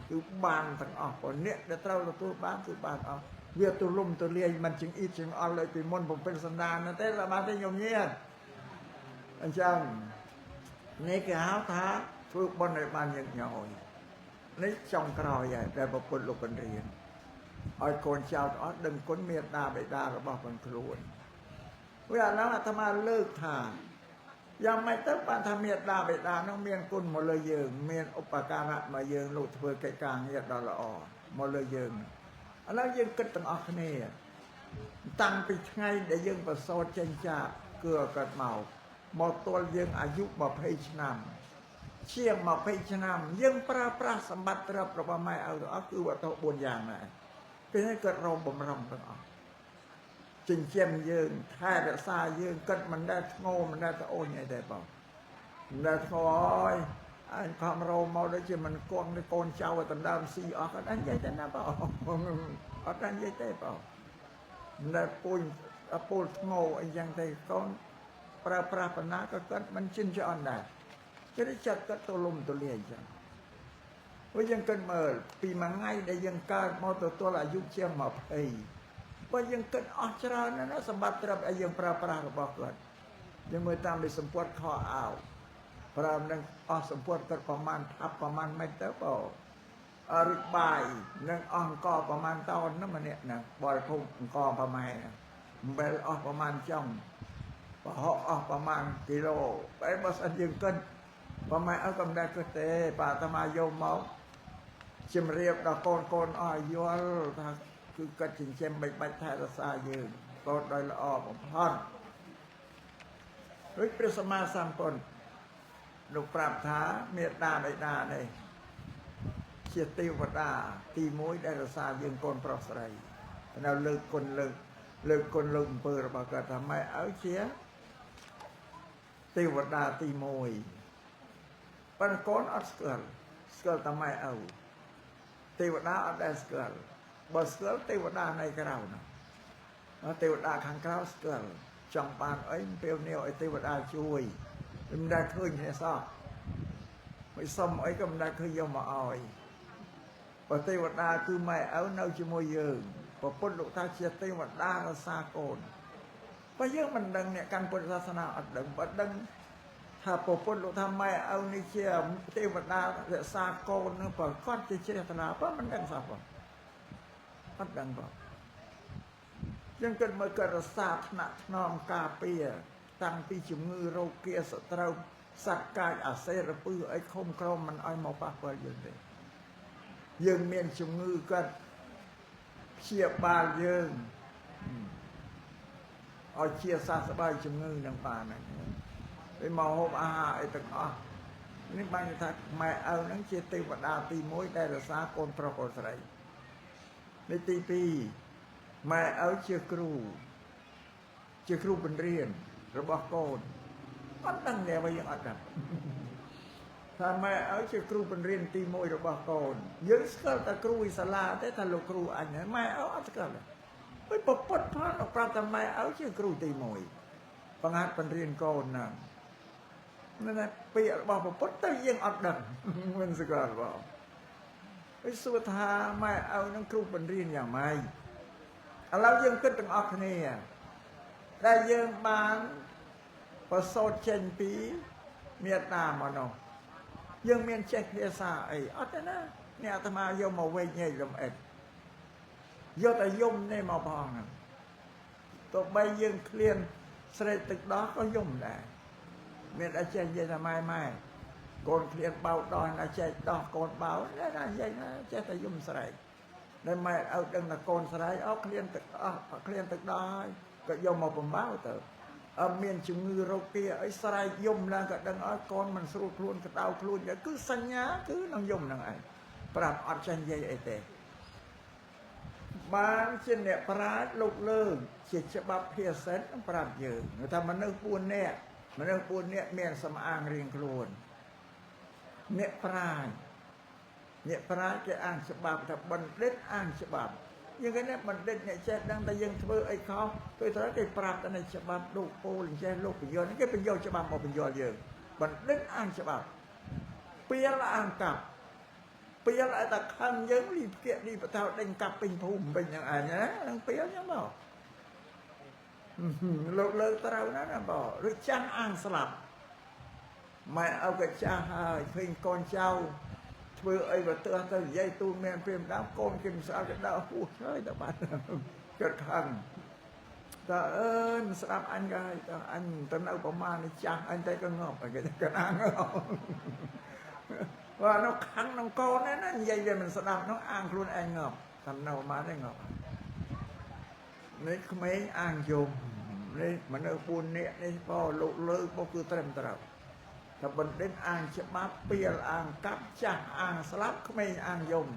Speaker 1: គឺបានទាំងអស់ពលអ្នកដែលត្រូវទទួលបានគឺបានអស់វាទូលំទូលាយមិនចង្អៀតចង្អល់លើពីមុន7សន្តានទេឡើយបានទេញោមញាតិអញ្ចឹងនេះគេហៅថាធ្វើបុណ្យឲ្យបានយ៉ាងញយនេះចុងក្រោយហើយដែលប្រពុតលោកបានរៀនឲ្យកូនចៅទាំងអស់ដឹងគុណមេត្តាបិតារបស់ខ្លួនវាអាហ្នឹងអាត្មាលើកថាយ៉ាងម៉េចទៅបានថាមេត្តាបិតានឹងមានគុណមកលើយើងមានឧបការៈមកយើងលោកធ្វើកិច្ចការងារដ៏ល្អមកលើយើងឥឡូវយើងគិតទាំងអស់គ្នាតាំងពីថ្ងៃដែលយើងប្រសូតចេញចាកគឺកើតមកទល់យើងអាយុ20ឆ្នាំជាង20ឆ្នាំយើងប្រើប្រាស់សម្បត្តិទ្រព្យរបស់ម៉ែឪទាំងអស់គឺវត្ថុ4យ៉ាងដែរពេលនេះគាត់រងបំរុងទាំងអស់ចិញ្ចឹមយើងថែរក្សាយើងគិតមិនដែលធ្ងោមិនដែលត្អូញអីទេបងមិនដែលធ្ងោអើយអញខំរោមមកដូចជាមិនគង់កូនចៅឲ្យដណ្ដើមស៊ីអស់គាត់អញនិយាយទៅណាបងអត់និយាយទេបងមិនដែលពួយពូលធ្ងោអីយ៉ាងទេកូនប្រើប្រាស់បណ្ណាក៏គាត់មិនជិនជាអន់ដែរគេចាត់គាត់ទូលំទូលាយអញ្ចឹងព្រោះយើងគិតមើលពីមួយថ្ងៃដែលយើងកើតមកទទួលអាយុជាង20បើយើងគិតអស់ច្រើនណាស់សម្បត្តិទ្រព្យឲ្យយើងប្រើប្រាស់របស់គាត់យើងមើលតាមពីសម្ពុតខោអាវប្រើនឹងអស់សម្ពុតគាត់ប្រមាណថាប់ប្រមាណមិនទៅបើអរិបាយនឹងអស់អង្គប្រមាណតោនណាម្នាក់ណាបរិភោគអង្គប្រមាណអំបិលអស់ប្រមាណចុងប្រហុកអស់ប្រមាណគីឡូតែបើស្អិតយើងគិតប្រមាណអត់កំដៅគិតទេបាទអាត្មាយកមកជំរាបដល់កូនអស់យល់ថាគឺកាត់ចិញ្ចឹមបាច់ថែរក្សាយើងកូនដោយល្អបំផុតដូចព្រះសម្មាសម្ពុទ្ធលោកប្រាប់ថាមេត្តាបិតានេះជាទេវតាទី1ដែលរក្សាយើងកូនប្រុសស្រីនៅលើកគុណលើកគុណលើកអំពើរបស់គាត់ថាម៉ែឲ្យជាទេវតាទី1ប៉ុន្តែកូនអត់ស្គាល់តែម៉ែឪទេវតាអត់ដែលស្គាល់បើស្គាល់ទេវតានៅក្រៅណាទេវតាខាងក្រៅស្គាល់ចង់បានអីពេលនេះឲ្យទេវតាជួយមិនដែលឃើញទេសោះមិនសុំអីក៏មិនដែលឃើញយកមកឲ្យបើទេវតាគឺម៉ែឪនៅជាមួយយើងព្រះពុទ្ធលោកថាជាទេវតារក្សាកូនបើយើងមិនដឹងអ្នកកាន់ពុទ្ធសាសនាអត់ដឹងបើដឹងថាព្រះពុទ្ធលោកថាម៉ែឪនេះជាទេវតារក្សាកូននឹងប្រកាសជាជ្រះថ្លាបើមិនដឹងសោះបងអត់ដឹងបងយើងគិតមើលក៏រក្សាថ្នាក់ថ្នមការពារតាំងពីជំងឺរោគាសត្រូវសត្វកាចអាសេរពឹសអីខុំក្រមមិនឲ្យមកប៉ះពាល់យើងទេយើងមានជំងឺគាត់ព្យាបាលយើងឲ្យជាសះស្បើយជំងឺនឹងបានហើយពេលមកហូបអាហារអីទាំងអស់នេះបានថាម៉ែឪនឹងជាទេវតាទី1ដែលរក្សាកូនប្រុសកូនស្រីនេះទី2ម៉ែឪជាគ្រូបង្រៀនរបស់កូនអត់ដឹងទេយើងអត់ដឹងថាម៉ែឪជាគ្រូបង្រៀនទី1របស់កូនយើងស្គាល់តែគ្រូវិសាលាទេថាលោកគ្រូអញម៉ែឪអត់ស្គាល់ទេពេលប្រពុតផងអប្រាប់ថាម៉ែឪជាគ្រូទី1បង្ហាត់បង្រៀនកូនហ្នឹងណាពាក្យរបស់ប្រពុតទៅយើងអត់ដឹងមិនស្គាល់បងហើយសួរថាម៉ែឪនឹងគ្រូបង្រៀនយ៉ាងម៉េចឥឡូវយើងគិតទាំងអស់គ្នាដែលយើងបានប្រសូតចេញពីមេត្តាមកនោះយើងមានចេះភាសាអីអត់ទេណាអ្នកអាត្មាយកមកវិញញែកលំអិតយកតែយំនេះមកផងទោះបីយើងឃ្លានស្រេកទឹកដោះក៏យំដែរមានតែចេះនិយាយថាម៉ែកូនឃ្លានបោកដោះណាចេះដោះកូនបោកណានិយាយណាចេះតែយំស្រែកដែលម៉ែឲ្យដឹងថាកូនស្រែកឃ្លានទឹកដោះហើយក៏យកមកបំបៅទៅអត់មានជំងឺរោគាអីស្រែកយំឡើងក៏ដឹងឲ្យកូនមិនស្រួលខ្លួនកដៅខ្លួនគឺសញ្ញាគឺនឹងយំនឹងឯងប្រាប់អត់ចេះនិយាយអីទេបានជាអ្នកប្រាជ្ញលោកលើកជាច្បាប់ភាសាប្រាប់យើងថាមនុស្ស4នាក់មានសំអាងរៀងខ្លួន អ្នកប្រាជ្ញអ្នកប្រាជ្ញគេអានច្បាប់ថាបណ្ឌិតអានច្បាប់យើងគេនេះបណ្ឌិតអ្នកចេះដឹងតែយើងធ្វើអីខុសពេលត្រូវគេប្រាប់តែនៅច្បាប់លោកពូលចេះលោកបញ្យល់គេបញ្យល់ច្បាប់មកបញ្យល់យើងបណ្ឌិតអានច្បាប់ពីលអានកាប់ពីលឲ្យតែខឹងយើងលីភាកលីបតោដេញកាប់ពេញភូមិពេញយ៉ាងឯងណានឹងពីលចឹងមកលោកលើត្រូវណាបងឬចាស់អាងស្លាប់ម៉ែឪក៏ចាស់ហើយឃើញកូនចៅធ្វើអីបើទើសទៅនិយាយទូលមានព្រាមដើមកូនគេមិនស្អល់គេដើរហួសហើយតែបាត់គាត់ខឹងតើអើយមិនស្ដាប់អញក៏ហើយតើអញទៅនៅប្រមាណនេះចាស់អញតែក៏ងាប់គេក៏អាងបើនៅខឹងនឹងកូនណានិយាយវាមិនស្ដាប់នោះអាងខ្លួនឯងងាប់តែនៅប្រមាណនេះងាប់នេះក្មេងអាងយំនេះមនុស្ស4នាក់នេះក៏លោកលើក៏គឺត្រឹមត្រូវតែបណ្ឌិតអាងច្បាប់ពីលអាងកាប់ចាស់អាងស្លាប់ក្មេងអាងយំ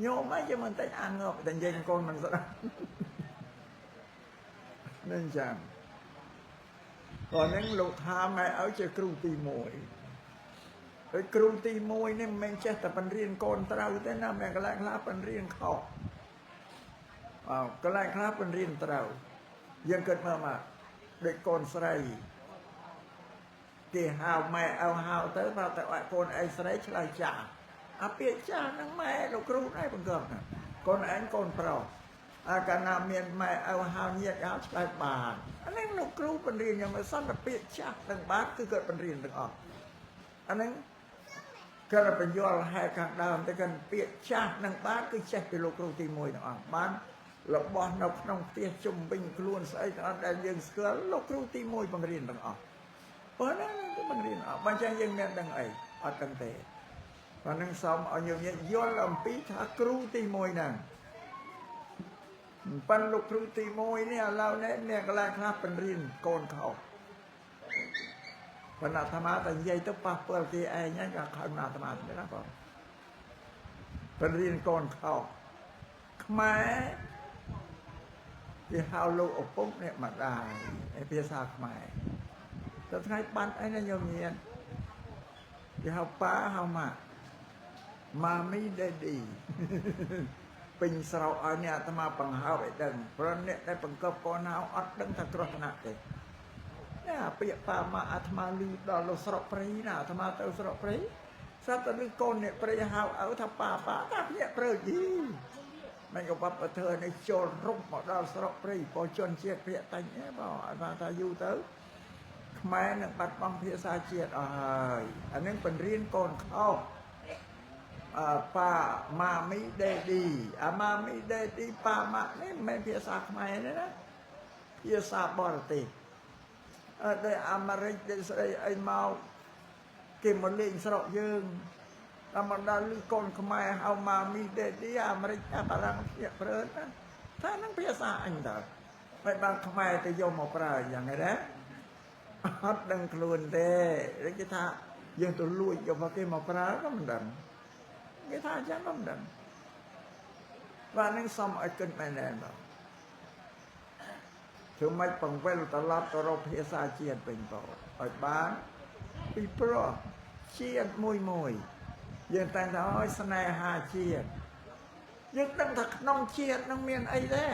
Speaker 1: ញោមអីជាមិនតែអាងងាប់តែនិយាយកូនមិនស្ដាប់នឹងចាំ còn những lục tham này ở chơi kêu tì mùi cái kêu tì mùi nên mình chết tập bên riêng con trâu thế nào mình cái lại lá bên riêng khó cái lại lá bên riêng trâu dân kết mà để con sợi thì hào mẹ ao hào tới vào tại ngoại con ấy sợi lại trả biết cha nó mẹ lục kêu này bằng gầm con anh con pro cả nam miền mẹ ao hào nhiệt áo lại bàn anh ấy lục kêu bên riêng nhưng mà sao là biết cha đừng bát cứ กิดbên riêng đừng ọt anh ấy cái làเป็นยอดให้ข้างดาวแต่กันเปียกชาหนังบ้านคือเช็คไปโลกรูตีมวยหนังบ้านหลับบอลนกน้องเตี้ยจุ่มบิงกล้วนใส่ตอนแดงยังเสือโลกรูตีมวยบังเรียนต่างออกเพราะนั้นบังเรียนออกบางทียังเมียนดังไออดกันเตะตอนนั้นซ้อมเอาอย่างเงี้ยย้อนลำปีถ้ากรูตีมวยนั่งปันโลกรูตีมวยเนี่ยเราเนี่ยก็แรงครับเป็นเรียนโกนเขาพนักธรรมะแต่ยัยต้องปะเปิดที่ไอ้เนี่ยก็ขนาดธรรมะไม่ได้ป่ะเป็นเรียนก่อนเขาขมายที่ฮาวโลอบปุ๊บเนี่ยมาได้ไอ้เพียซาขมายแต่ท้ายปันไอ้เนี่ยโยมเงียนที่ฮาวป้าฮาวมาไม่ได้ดีเป็นสาวอันเนี่ยธรรมะปังฮาวไอ้ดังเพราะเนี่ยได้ปังกบก่อนฮาวอัดดังตะกรอขนาดเลยเนี่ยเปียปามาอาตมาลือดอลสระปรีนะอาตมาเตอสระปรีสัตว์ลือโกนเนี่ยปรีหาวเอาทับป่าถ้าเพียเปรย์ยี่มันก็ปับเธอในโจรรุ่มหมดดอลสระปรีพอจนเชียดเพียตังเนี่ยบ่อามาตาอยู่เตอแม่เนี่ยบัดบังเพียซาเชียดอันนั้นเป็นเรียนโกนเข้าป่ามาไม่ได้ดีมาไม่ได้ดีป่ามาเนี่ยไม่เพียซาขมายเนี่ยนะเพียซาบอลตีได้อามาริได้ใส่ไอ้เมาเก็บมาเลี้ยงสระยืงธรรมดาลูกคนขมายเอามามีเด็ดดีอามาริปารังเพียเปรตนะถ้านั่งเพียสาอันเดียวไม่บางขมายแต่โยมมาปลายอย่างไงนะฮัดดังคลุนเต้แล้วกิท่ายังตัวลุยโยมมาเก็บมาปลายก็มันดังกิท่าจังก็มันดังว่านั่งซ้ำไอ้ขึ้นไปแน่นอนถึงไม่ปังเวลตลอดตลอดเพียซาเชียนเป็นต่อไปบ้านปีโปรเชียนมวยยังแต่งแต่อ้อยสนายหาเชียนยังตั้งแต่ขนมเชียนนั่งเมียนไอ้ได้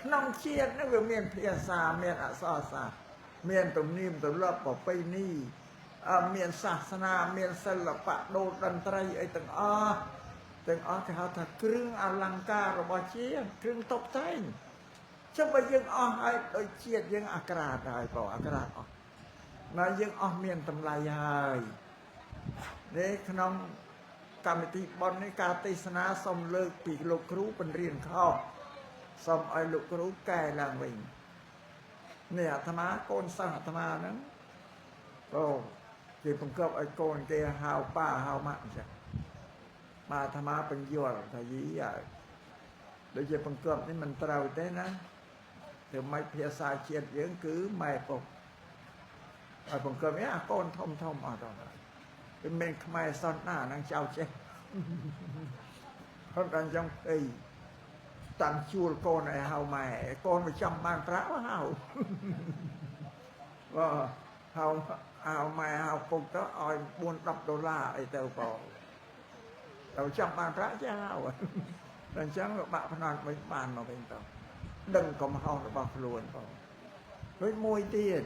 Speaker 1: ขนมเชียนนั่งเมียนเพียซาเมียนอสอซาเมียนตุ่มนิ่มตุ่มรอบบอกไปนี่เมียนศาสนาเมียนศิลปะโดดดนตรีไอ้ตั้งที่เขาถักเครื่องอลังการระบายเชียนเครื่องตกแต่งจะไปยังให้โดยเชียดยังอากาศได้เปล่าอากาศมายังเมียนตำลายหายนี่ขนมกรรมติบอลในการติสนาสมเลิกปีลูกครูเป็นเรียนเข้าสมไอลูกครูแก่ลางวิ่งเนี่ยธรรมะโกนสังธรรมะนั้นก็เกี่ยวกับไอโกนเกี่ยหาวป้าหาวมะใช่มาธรรมะเป็นยวดทายีใหญ่โดยเฉพาะเกือบนี่มันเตาเต้นะถึงไม่เพียซาเชียดยังคือไม่ปกไอ้ผมเกือบนี้ก้นท่อมตอนนั้นเป็นเมนขมายซ้อนหน้านางเจ้าเจ้เขาดันจังไอ้ตันชูโกนไอ้เฮาใหม่โกนไปจำบานพระว่าเฮาว่าเฮา ao mai ao phục đó oi $4-10 ấy tao bỏ tao trong bàn rã chao lần chẳng là bạn nói với bàn mà bên tao đừng có mà họ là bọc luôn bỏ với môi tiền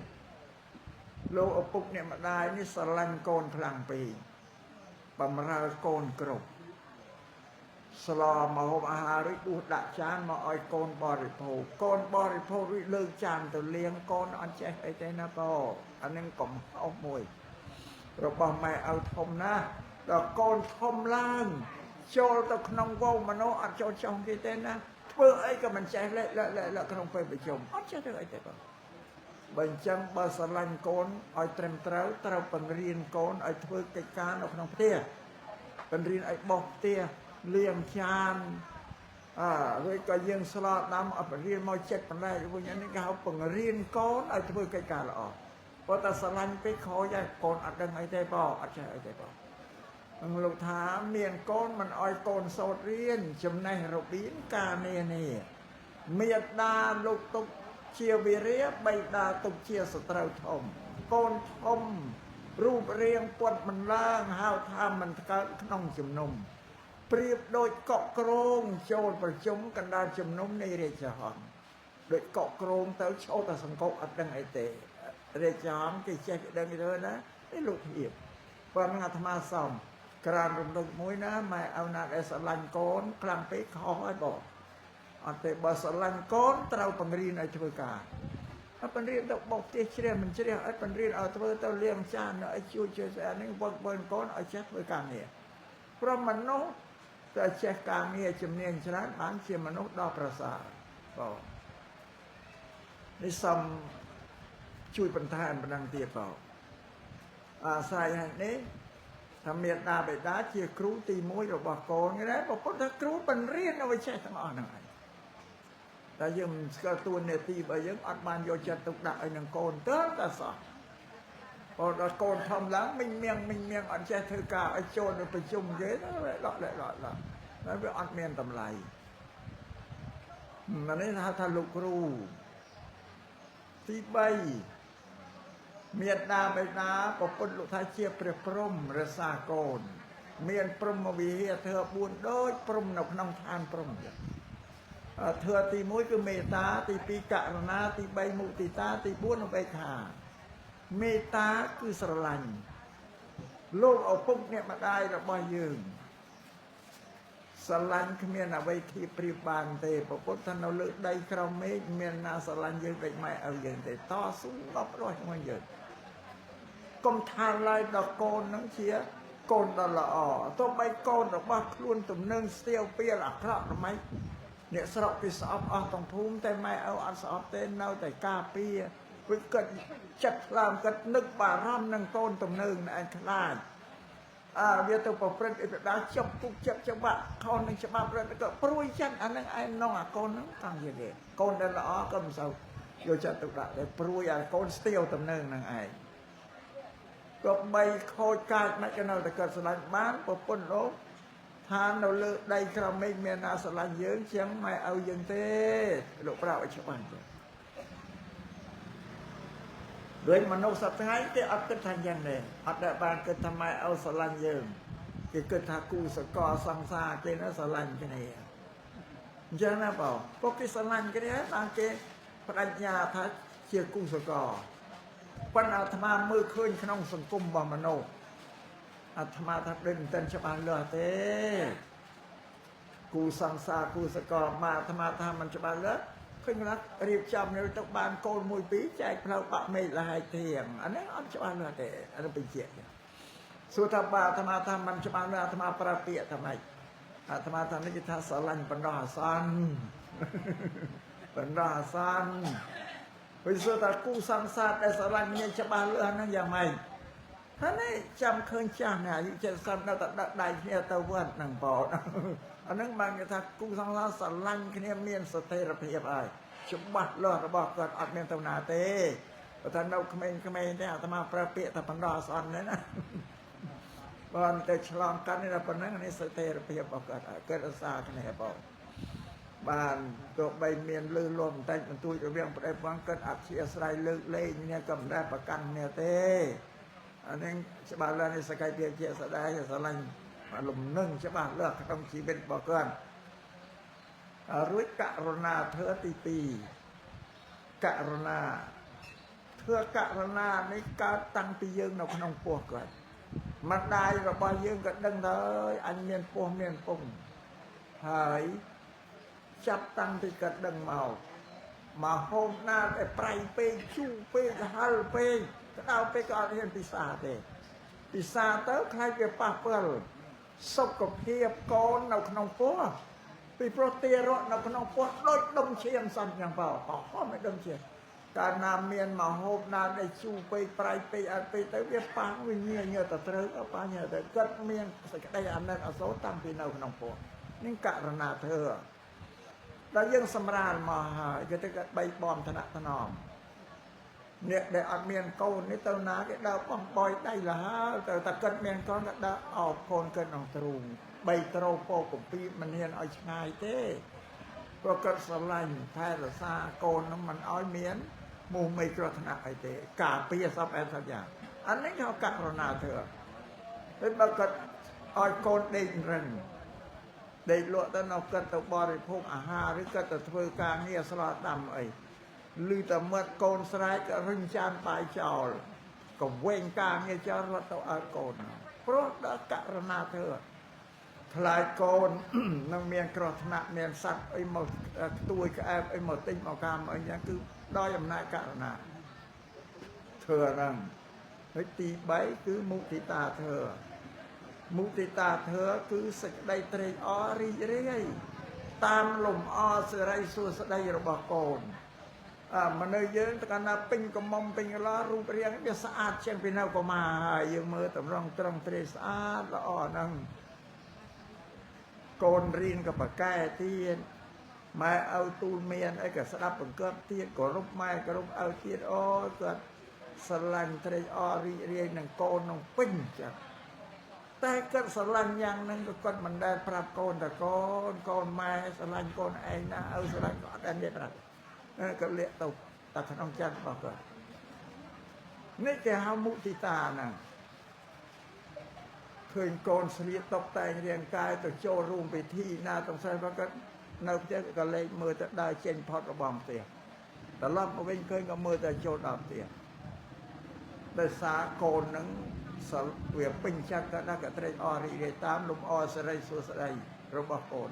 Speaker 1: lô ở phục này mà đai ní sà lanh con phẳng bì bằng ra con cụcสลอมาหอบอาหารริอุดะจานมาอ้อยก้นบริโภคก้นบริโภคริเลิกจานตัวเลี้ยงก้นอันแจไอ้ใจนะก็อันนึงก็เอามวยเราบอกไม่เอาทมนะเราก้นทมล่างโจลตะขนมวงมันโนอันโจชงกี่เต้นนะเพื่อไอ้ก็มันใจและขนมไปไปชมอันจะได้ไอ้แต่ก็บัญจังบาสลันก้นอ้อยเต็มเต้าเต้าปังเรียนก้นอ้อยเพื่อกิจการเอาขนมเตี้ยปังเรียนไอ้บอกเตี้ยเลี้ยงชานrồiก็ยังสลัดน้ำเอาไปเรียนมอเจ็ดปันได้พวกนี้เขาเปิงเรียนก้อนไอ้ทุกกิจการละพอแต่สลันไปขอย้ายก้อนอัดดังไอ้ใจบ่อัดใจไอ้ใจบ่ลูกถามเมียนก้อนมันอ้อยก้อนโซดเรียนจำในเราบินกาเนนี่เมียดาลูกตุกเชียวิเรียใบดาตุกเชียสตราทมก้อนทมรูปเรียงปวดมันล่างห้าวทำมันก็น้องจุ่มนมเปรียบโดยเกาะโครงโจรประชุมกันดาจุ่มนมในเรจหอนโดยเกาะโครงเต้าโชตสังกอัดดังไอเตเรจหอนกี่เช็คดังไอเธอนะไม่หลุดเหียบปนงัดมาส่องกรานรวมดกมุ้ยนะไม่เอานาไอสลันโกนกลางไปขอให้บอกอันเตบสลันโกนเต้าปังรีนไอเธอกาปังรีนดอกบอกเตี้ยเชี่ยมันเชี่ยไอปังรีนเอาเธอเต้าเลี้ยงจานไอช่วยเชี่ยนี่บนโกนไอเช็คเพื่อการเนี่ยเพราะมันโน้แต่เช็คการเนี่ยจำเนียนฉะนั้นบางเชี่ยมนุษย์ดอกประสาทบอกนี่ซ้ำช่วยบรรทานบรรดังเตียเปล่าใส่ให้นี้ทำเมียดาไปด้าเชี่ยครูตีมวยเราบอกโกนอย่างนี้บอกพอครูเป็นเรียนเอาไว้ใช้ทั้งอ่อนหน่อยแต่ยังกระตุ้นเนี่ยตีไปยังอัดบานโยจัดตุกดักไอ้หนังโกนเติมแต่สอพอเราโกนทำแล้วไม่เมียงอันแช่เธอกาไอ้โจรไปจุ่มเยอะเลยหลอดแล้วไปอัดเมียนตำไรอันนี้ถ้าลูกครูที่ใบเมียดาไปนาปปนลูกท้ายเชียบเปรียบพรมรสาโกนเมียนพรมวิเฮเธอบุญโดยพรมนกน้องทานพรมเธอตีมุ้ยคือเมตตาตีปีกะนาตีใบมุติตาตีบุญเอาไปขาเมตตาคือสลันโลกเอาปุ๊บเนี่ยมาได้เราบ่ยืมสลันคือเมียนเอาไว้ที่ปริบานเตะพระพุทธนาเลือกได้คราวเมฆเมียนนาสลันยืมได้ไม่เอายืมแต่ต่อสู้รบร้อยมันยืมกรมทานลายดอกโกนนังเชียโกนตลอดต้องไปโกนดอกบ้าคล้วนตุ่มนึ่งเสียวเปียหลักพระทำไมเนี่ยสระพิสอบต้องภูมิแต่ไม่เอาอันสอบเต้นเน่าแต่กาเปียวิกฤตจัดลามกัดนึกป่าร่ำนังต้นตุ่มนึ่งในอันคลาดเวียตัวปกติไอ้แบบนั้นจับปุ๊บจับบ้าเขาหนึ่งจับบ้าเลยก็ปลุยจันอันนั้นไอ้น้องโกนนั้นตั้งยังไงโกนแต่ละก็มันเศร้าโยจัดตุกละเลยปลุยโกนสเตียวตุ่มนึ่งนั่งไอ้ก็ใบโคกาดนักกันเอาแต่เกิดสลายบ้านปปนโลกทานเราเลือกได้คราวไม่เมียนาสลายเยอะเชียงไม่เอายังเต้หลบเปล่าไอ้ชาวบ้านโดยมนุษย์สัตว์ทั้งหลายที่อัดกันทางยันเนี่ยอัดได้บานเกิดทำไมเอาสลันเยิมเกิดทากูสกอสังสาเกณฑ์สลันกันเนี่ยจะน่าเปล่าพวกที่สลันกันเนี่ยบางเกณฑ์ปรัญญาทัศเชียกูสกอปัญอาธมามือขึ้นขนมสังคมบมโนอาธมาทับเดินเต้นชบานเลือเต้กูสังสากูสกอมาธมาทำมันชบานเลือขึ้นรักเรียบจำในตกบานโกนมวยปีใจเพลาปะไม่ลายเทียงอันนี้อันชบานเลือเต้อันนั้นเป็นเจียสุทบาธมาทำมันชบานเลือธมาประเปียทำไมธมาทำนี่จะทัศลันปัญญาสันปัญญาสันวิสุทธิกูสังสารแต่สลันเนี่ยชบานเลือนั่นอย่างไรท่านนี่จำเคยจ้างเนี่ยจะสันเราตัดได้เนี่ยตะวันหนังปอดอันนั้นบางอย่างถ้ากูสังสารสลันคือเนี่ยเมียนสเตอร์เพียบไอ้ฉบับล้อระบอกกันอัดเมียนตนาเต้แต่ท่านเราเขมรเนี่ยธรรมาประเปียแต่ปัญญาสันเนี่ยนะบอลแต่ฉลองกันนี่เราปนังนี่สเตอร์เพียบบอกกันเกิดอาสากันเนี่ยบอกบ้านตัวใบเมียนลือลมแต่มันตุยจะเรียงไปฟังกันอัดเสียสายเลือกเล่ยเนี่ยก็ได้ประกันเนี่ยเต้ អានេះច្បាស់ឡើងនេះសកលភាពជាស្ដាយស្រឡាញ់លំនឹងច្បាស់លើក្នុងជីវិតរបស់គាត់រួចករុណាធ្វើទី2ករុណាធ្វើករុណានេះកើតតាំងពីយើងនៅក្នុងពោះគាត់ម្ដាយរបស់យើងក៏ដឹងថាអញមានពោះមានពុំហើយចាប់តាំងពីគាត់ដឹងមកហូបណាស់តែប្រៃពេកជូរពេកហឹលពេកក្តៅពេកក៏អត់ហ៊ានពិសាទេពិសាទៅខ្លាចវាប៉ះពាល់សុខភាពកូននៅក្នុងពោះពីព្រោះទារកនៅក្នុងពោះដូចដុំឈាមសំយ៉ាងបោហោមិនដុំឈាមកាលណាមានមកហូបណាដែលជូរពេកប្រៃពេកអត់ពេកទៅវាប៉ះវិញ្ញាណទៅត្រូវប៉ះញើទៅគាត់មានសេចក្តីអាណិតអាសូរតាំងពីនៅក្នុងពោះនេះករណីធ្វើដល់យើងសម្រាលមកហើយគេទៅគាត់បីបំថ្នាក់ថ្នមអ្នកដែលអត់មានកូននេះទៅណាគេដើរបោះបយដៃលហើយទៅតែគាត់មានកូនក៏ដើរអោបកូនគាត់ក្នុងទ្រូងបីត្រូពោកំពីមិនហ៊ានឲ្យឆ្ងាយទេព្រោះគាត់ស្រឡាញ់ថែរក្សាកូននឹងមិនឲ្យមានមូសមីគ្រោះថ្នាក់អីទេការពារសពអែសយ៉ាងអានេះគេករុណាធ្វើពេលបើគាត់ឲ្យកូនដេករឹងដេកលក់ទៅនៅគាត់ទៅបរិភោគអាហារឬគាត់ទៅធ្វើការងារស្រោដាំអីឮតែមាត់កូនស្រែកក៏រឹងចានបាយចោលក៏វែងការងារចោលរត់ទៅឲ្យកូនព្រោះដល់ករុណាធ្វើខ្លាចកូននឹងមានគ្រោះថ្នាក់មានសត្វអីមកខ្ទួយក្អែបអីមកទិញមកកាមអីយ៉ាងគឺដោយអំណាចករុណាធ្វើហ្នឹងហើយទី3គឺមុទិតាធ្វើមុទិតាធ្វើគឺសេចក្តីត្រេកអររីករាយតាមលំអសិរីសួស្តីរបស់កូនមនុស្សយើងតើកាលណាពេញកំមុំពេញកន្លរូបរាងវាស្អាតជាងពីនៅកុមារហើយយើងមើលតម្រង់ត្រង់ត្រេកស្អាតល្អហ្នឹងកូនរៀនក៏បកកែទៀតម៉ែឪទូលមានអីក៏ស្ដាប់បង្គាប់ទៀតគោរពម៉ែគោរពឪទៀតអូគាត់ស្រឡាញ់ត្រេកអររីករាយនឹងកូននឹងពេញចាស់តែគាត់ស្រឡាញ់យ៉ាងហ្នឹងក៏គាត់មិនដែលប្រាប់កូនតែកូនម៉ែស្រឡាញ់កូនឯងណាឪស្រឡាញ់ក៏អត់ដែលនិយាយប្រាប់ក៏លាក់ទៅតែក្នុងចិត្តរបស់គាត់នេះគេហៅមុទិតាហ្នឹងឃើញកូនស្លៀកតុបតែងរាងកាយទៅចូលរួមពិធីណាต้องស្រីគាត់នៅផ្ទះក៏លេចមើលទៅដើរចេញផុតរបស់ផ្ទះត្រឡប់មកវិញឃើញក៏មើលទៅចូលដល់ផ្ទះដោយសារកូននឹងវាពេញចិត្តក៏ដល់ក៏ត្រេកអររីករាយតាមលំអសិរីសួស្តីរបស់កូន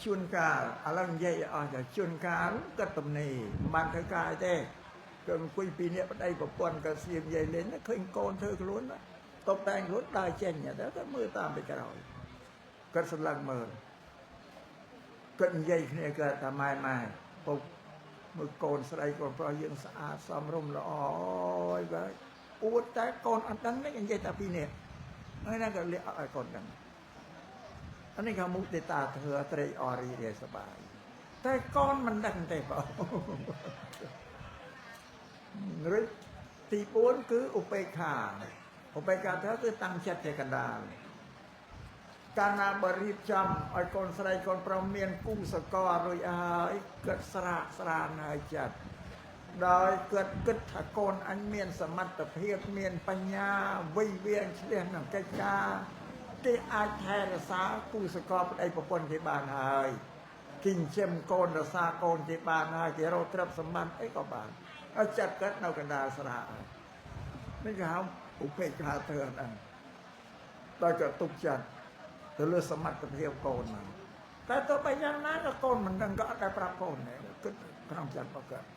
Speaker 1: ជួនកាលឥឡូវនិយាយអស់តែជួនកាលគាត់ទំនេរមិនបានធ្វើការទេគឺអង្គុយពីនេះប្តីប្រពន្ធក៏សៀមនិយាយលេងឃើញកូនធ្វើខ្លួនតុបតែងខ្លួនដើរចេញទៅគាត់មើលតាមពីក្រោយគាត់សម្លឹងមើលគាត់និយាយគ្នាគាត់ថាម៉ែពុកមើលកូនស្រីកូនប្រុសយើងស្អាតសមរម្យល្អហើយបាទអួតតែកូនអត់ដឹងទេនិយាយតែពីនេះហើយណាក៏លាក់ឲ្យកូនដឹងអានេះក៏មុទិតាធ្វើត្រេកអររីករាយសប្បាយតែកូនមិនដឹងទេបងឬទី4គឺឧបេក្ខាធ្វើគឺតាំងចិត្តជាកណ្ដាលកាលណាបរៀបចំឲ្យកូនស្រីកូនប្រុសមានគូសកលរួចហើយគាត់ស្រាកស្រានហើយចិត្តដោយគាត់គិតថាកូនអញមានសមត្ថភាពមានបញ្ញាវិវាងឆ្លៀសនឹងកិច្ចការគេអាចថែរក្សាគូសកលប្តីប្រពន្ធគេបានហើយគិញ្ចឹមកូនរក្សាកូនគេបានហើយគេរកទ្រព្យសម្បត្តិអីក៏បានហើយចិត្តគាត់នៅកណ្ដាលស្រាកនេះគេហៅឧបេក្ខាធ្វើហ្នឹងដោយក៏ទុកចិត្តទៅលើសមត្ថភាពកូនហ្នឹងតែទៅបីយ៉ាងណាក៏កូនមិនដឹងក៏អត់ដែលប្រាប់កូនដែរគិតក្នុងចិត្តរបស់គាត់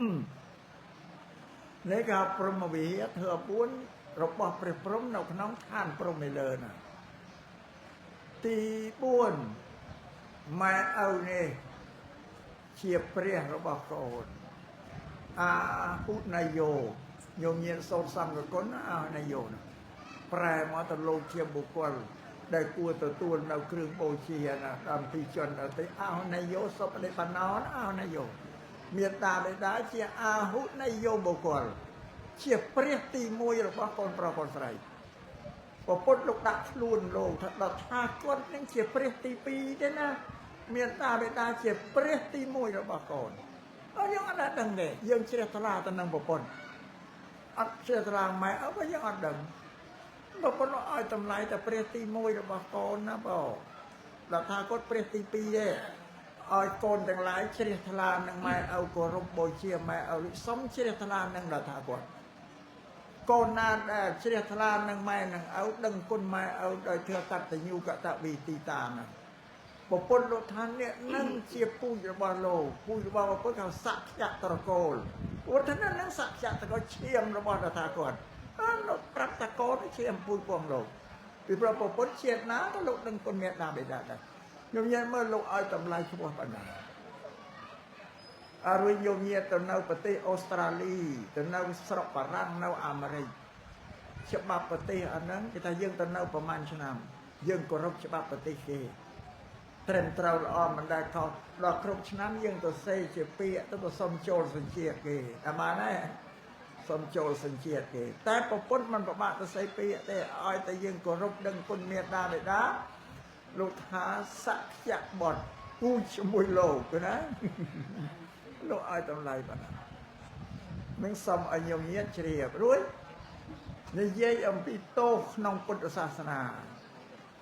Speaker 1: នេះក៏ព្រមវិហារធ្វើ4របស់ព្រះព្រំនៅក្នុងឋានព្រំឯលើណាទី4ម៉ែឪនេះជាព្រះរបស់កូនឧណយោញោមញាណសូត្រសង្ឃគុណណយោប្រែមកទៅលោកជាបុគ្គលដែលគួរទទួលនៅគ្រឿងបូជាណាតាមទីជនទៅណយោសុបដិបណ្ណោណយោមេត្តាបិតាជាហុណយោបុគ្គលជាព្រះទី1របស់កូនប្រុសកូនស្រីព្រះពុទ្ធលោកដាក់ខ្លួនលោកថាដល់ថាគាត់នឹងជាព្រះទី2ទេណាមេត្តាបិតាជាព្រះទី1របស់កូនយើងអត់ដឹងទេយើងជ្រះថ្លាទៅនឹងប្រពន្ធ អត់ជ្រះថ្លាម៉ែអើបើយើងអត់ដឹងបើប៉ុណ្ណោះឲ្យតម្លៃតែព្រះទី1របស់កូនណាបងដល់ថាគាត់ព្រះទី2ទេឲ្យកូនទាំងឡាយជ្រះថ្លានឹងម៉ែឪគោរពបូជាម៉ែឪសុំជ្រះថ្លានឹងដល់ថាគាត់កូនណាដែលជ្រះថ្លានឹងម៉ែនឹងឪដឹងគុណម៉ែឪដោយធ្វើកតញ្ញូកតវិទីតាណាប្រពន្ធលោកថានេះនឹងជាពូជរបស់លោកពូជរបស់ប្រពន្ធเขาសក្យត្រកូលព្រោះថានឹងសក្យត្រកូលឈាមរបស់ដល់ថាគាត់លោកប្រាប់តកូនឈាមពូជផងលោកពីប្រពន្ធជាតិណាក៏លោកដឹងគុណមេត្តាបិតាដែរខ្ញុំញ៉ាំមើលលោកឲ្យតម្លៃឈ្មោះប៉ុណ្ណាអរុញញញាទៅនៅប្រទេសអូស្ត្រាលីទៅនៅស្រុកបារាំងនៅអាមេរិកច្បាប់ប្រទេសអាហ្នឹងគេថាយើងទៅនៅប្រហែលឆ្នាំយើងគោរពច្បាប់ប្រទេសគេត្រឹមត្រូវល្អមិនដែលខុសដល់គ្រប់ឆ្នាំយើងទៅសេជាពាក្យទៅសុំចូលសញ្ជាតិគេអាបានហើយសុំចូលសញ្ជាតិគេតែប្រពន្ធมันពិបាកទៅសេពាក្យទេឲ្យតែយើងគោរពដឹងគុណមេត្តាបិតាលោកថាសក្យបុត្រពូជជាមួយលោកណាលោកឲ្យតម្លៃប៉ុណ្ណានឹងសុំឲ្យញោមញាតជ្រាបរួចនិយាយអំពីទោសក្នុងពុទ្ធសាសនា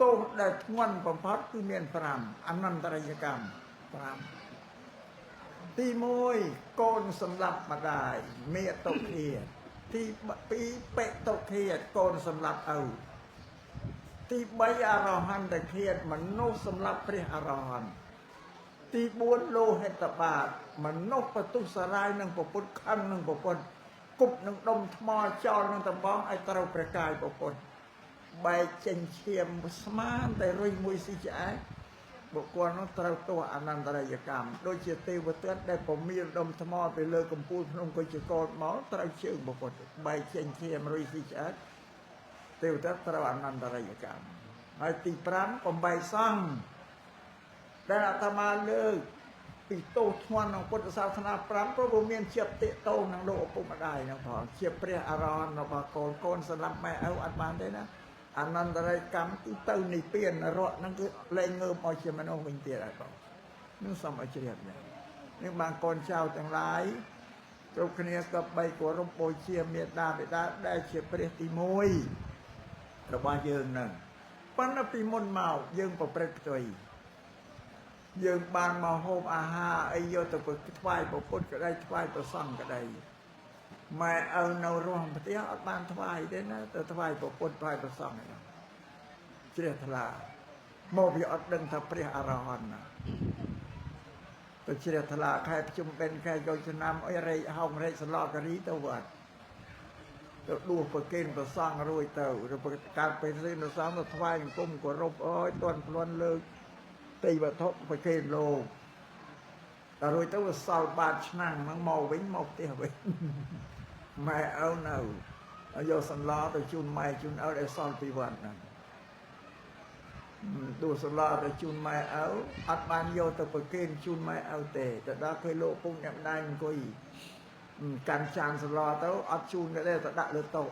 Speaker 1: ទោសដែលធ្ងន់បំផុតគឺមាន5អនន្តរយកម្ម5ទី1កូនសម្លាប់ម្ដាយមេតុឃាតទី2បេតុឃាតកូនសម្លាប់ឪទី3អរហន្តឃាតមនុស្សសម្លាប់ព្រះអរហន្តទី4លោហិតបាតមនុស្សបទុសរាយនឹងប្រពុតខឹងនឹងប្រពុតគប់នឹងដុំថ្មចោលនឹងតំបងឲ្យត្រូវព្រះកាយប្រពុតបែកចេញឈាមស្មានតែរុយមួយស៊ីឆ្អែតបុគ្គលនោះត្រូវទោសអនន្តរយកម្មដូចជាទេវទត្តដែលប្រមៀលដុំថ្មទៅលើកំពូលភ្នំកុជកោតមកត្រូវជើងប្រពុតបែកចេញឈាមរុយស៊ីឆ្អែតទេវទត្តត្រូវអនន្តរយកម្មហើយទី5បំបីសង្ឃដែលអាត្មាលើកពីទោសធ្ងន់ក្នុងពុទ្ធសាសនា5ព្រោះវាមានជាប់តិតោនឹងលោកឪពុកម្ដាយហ្នឹងផងជាព្រះអរហន្តរបស់កូនសម្រាប់ម៉ែឪអត់បានទេណាអនន្តរកម្មគឺទៅនិព្វាននរកហ្នឹងគឺលែងងើបមកជាមនុស្សវិញទៀតហើយបងនឹងសូមឲ្យជ្រាបនេះបានកូនចៅទាំងឡាយគ្រប់គ្នាក៏បីគោរពបូជាមេត្តាបិតាដែលជាព្រះទី1របស់យើងហ្នឹងប៉ុន្តែពីមុនមកយើងប្រព្រឹត្តផ្ទុយយើងបានមកហូបអាហារអីយកទៅថ្វាយព្រះពុទ្ធក្តីថ្វាយព្រះសង្ឃក្តីម៉ែឪនៅរស់ប្រទេសអត់បានថ្វាយទេណាទៅថ្វាយព្រះពុទ្ធថ្វាយព្រះសង្ឃហ្នឹងជ្រះថ្លាមកវាអត់ដឹងថាព្រះអរហន្តណាទៅជ្រះថ្លាខែប្រជុំបិណ្ឌខែយកឆ្នាំអីរែកហោងរែកសឡការីទៅវត្តទៅដួសប្រគេនព្រះសង្ឃរួចទៅឬកើតពេលនេះព្រះសង្ឃទៅថ្វាយអង្គមគោរពអើយទាន់ព្រាន់លើកទីវត្ថុប្រគេនលោកដល់រួចទៅវាសល់បាតឆ្នាំហ្នឹងមកវិញមកផ្ទះវិញម៉ែឪនៅយកសន្លទៅជូនម៉ែជូនឪដែលសល់ពីវត្តហ្នឹងដួសសន្លទៅជូនម៉ែឪអត់បានយកទៅប្រគេនជូនម៉ែឪទេទៅដល់ពេលលោកពុកអ្នកម្ដាយអង្គុយកាន់ចានសន្លទៅអត់ជូនក៏ទេទៅដាក់លើតុ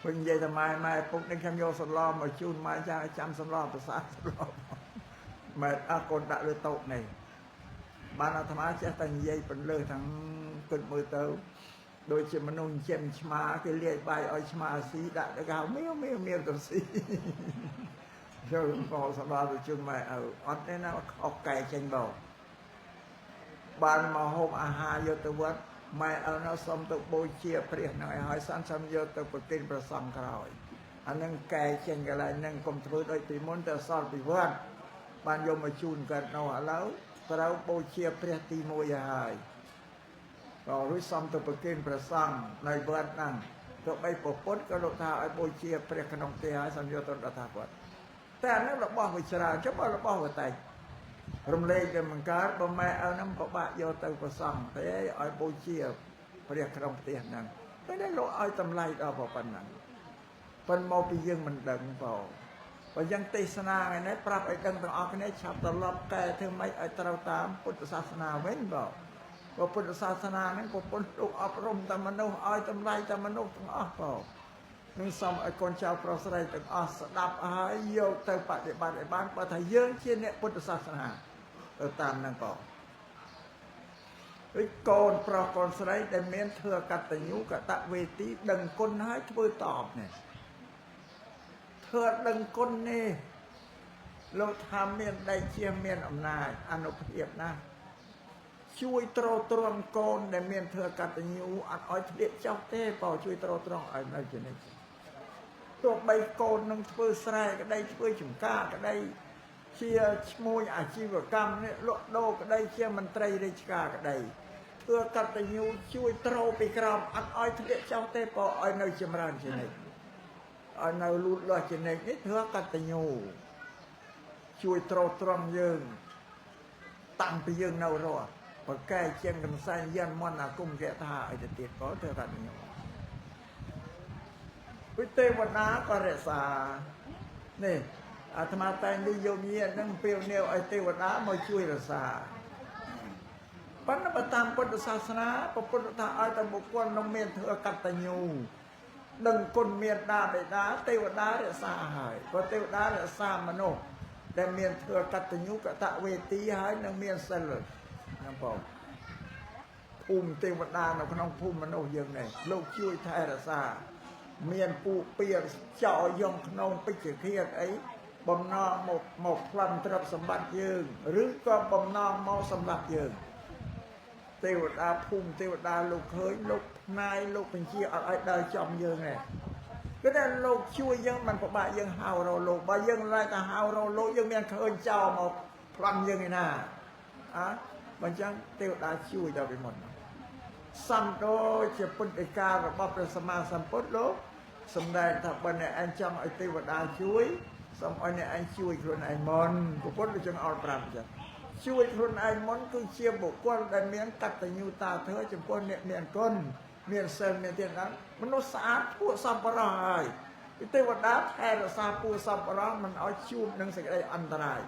Speaker 1: វិញនិយាយថាម៉ែពុកនេះខ្ញុំយកសន្លមកជូនម៉ែចាំសន្លប្រសាសន្លម៉ែអើកូនដាក់លើតុនេះបានអាត្មាចេះតែនិយាយបន្លឺទាំងគិតមើលទៅដូចជាមនុស្សចិញ្ចឹមឆ្មាគេលាយបាយឲ្យឆ្មាស៊ីដាក់ទៅកៅមៀវទៅស៊ីចូលមកសបាទៅជូនម៉ែឪអត់ទេណាអុកកែចេញបោបានមកហូបអាហារយកទៅវត្តម៉ែឪនៅសុំទៅបូជាព្រះហ្នឹងឲ្យហើយសានសំយកទៅប្រគេនព្រះសង្ឃក្រោយអានឹងកែចេញកន្លែងហ្នឹងកុំធ្វើដូចពីមុនទៅសល់ពីវត្តបានយកមកជូនគាត់នៅឥឡូវត្រូវបូជាព្រះទី1ហើយក៏រួចសំទៅប្រគេនព្រះសង្ឃនៅវត្តហ្នឹងទៅបីប្រពុតក៏លោកថាឲ្យបូជាព្រះក្នុងទេហើយសំយកទៅដល់ថាគាត់តែអានេះរបស់វិច្រាចុះបើរបស់វតែរំលែកតែមិនកើតបើម៉ែឪហ្នឹងពិបាកយកទៅព្រះសង្ឃទេឲ្យបូជាព្រះក្នុងផ្ទះហ្នឹងតែលោកឲ្យតម្លៃដល់ប៉ុណ្ណឹងប៉ុន្តែមកពីយើងមិនដឹងបងបើយ៉ាងទេសនាថ្ងៃនេះប្រាប់ឲ្យដឹងទាំងអស់គ្នាឆាប់ត្រឡប់កែធ្វើម៉េចឲ្យត្រូវតាមពុទ្ធសាសនាវិញបងព្រោះពុទ្ធសាសនាហ្នឹងប្រពន្ធលោកអប់រំតែមនុស្សឲ្យតម្លៃតែមនុស្សទាំងអស់បងនឹងសូមឲ្យកូនចៅប្រុសស្រីទាំងអស់ស្ដាប់ហើយយកទៅបដិបត្តិឲ្យបានបើថាយើងជាអ្នកពុទ្ធសាសនាទៅតាមហ្នឹងបង ដូចកូនប្រុសកូនស្រីដែលមានធ្វើកតញ្ញូកតវេទីដឹងគុណហើយធ្វើតបនេះធ្វើដឹងគុណនេះលោកថាមានដៃជាមានអំណាចអនុភាពណាស់ជួយទ្រទ្រង់កូនដែលមានធ្វើកតញ្ញូអត់ឲ្យធ្លាក់ចុះទេបើជួយទ្រទ្រង់ឲ្យនៅជានិច្ចទោះបីកូននឹងធ្វើស្រែក្តីធ្វើចំការក្តីជាឈ្មោះអាជីវកម្មនេះលក់ដូរក្តីជាមន្ត្រីរាជការក្តីធ្វើកតញ្ញូជួយទ្រពីក្រោមអត់ឲ្យធ្លាក់ចុះទេបើឲ្យនៅចម្រើនជានិច្ចឲ្យនៅលូតលាស់ជានិច្ចនេះធ្វើកតញ្ញូជួយទ្រទ្រង់យើងតាំងពីយើងនៅរស់បកែជាងកំសែងយានមន្តអាគមកថាឲ្យទៅទៀតក៏ធ្វើកតញ្ញូវិទេវតាក៏រក្សានេះអាត្មាតែងនិយមញាតនឹងពេលនាវឲ្យទេវតាមកជួយរក្សាប៉ុន្តែបើតាមពុទ្ធសាសនាព្រះពុទ្ធថាឲ្យតែបុគ្គលនឹងមានធ្វើកតញ្ញូដឹងគុណមេត្តាបិតាទេវតារក្សាហើយព្រោះទេវតារក្សាមនុស្សដែលមានធ្វើកតញ្ញូកតវេទីហើយនឹងមានសិលណាបងភូមិទេវតានៅក្នុងភូមិមនុស្សយើងនេះលោកជួយថែរក្សាមានពូពៀចោយងក្នុងពេជ្ជឃាតអីបំណងមកផ្លន់ទ្រព្យសម្បត្តិយើងឬក៏បំណងមកសម្រាប់យើងទេវតាភូមិទេវតាលោកឃើញលោកផ្នែកលោកបញ្ជាអត់ឲ្យដើរចំយើងទេគឺថាលោកជួយយើងមិនពិបាកយើងហៅរលោកបើយើងឡើយតែហៅរលោកយើងមានឃើញចោលមកផ្លន់យើងឯណាបើអញ្ចឹងទេវតាជួយដល់ពីមុនសំដូចជាពុទ្ធដីការបស់ព្រះសម្មាសម្ពុទ្ធលោកសម្ដែងថាបើអ្នកឯងចង់ឲ្យទេវតាជួយសូមឲ្យអ្នកឯងជួយខ្លួនឯងមុនពុទ្ធจึงអល់ប្រាប់អញ្ចឹងជួយខ្លួនឯងមុនគឺជាបុគ្គលដែលមានកតញ្ញូតាធម៌ចំពោះអ្នកមានគុណមានសិលមានទានដល់មនុស្សស្អាតពួកសប្បុរសហើយទេវតាថែរក្សាពួកសប្បុរសមិនឲ្យជួបនឹងសេចក្តីអន្តរាយ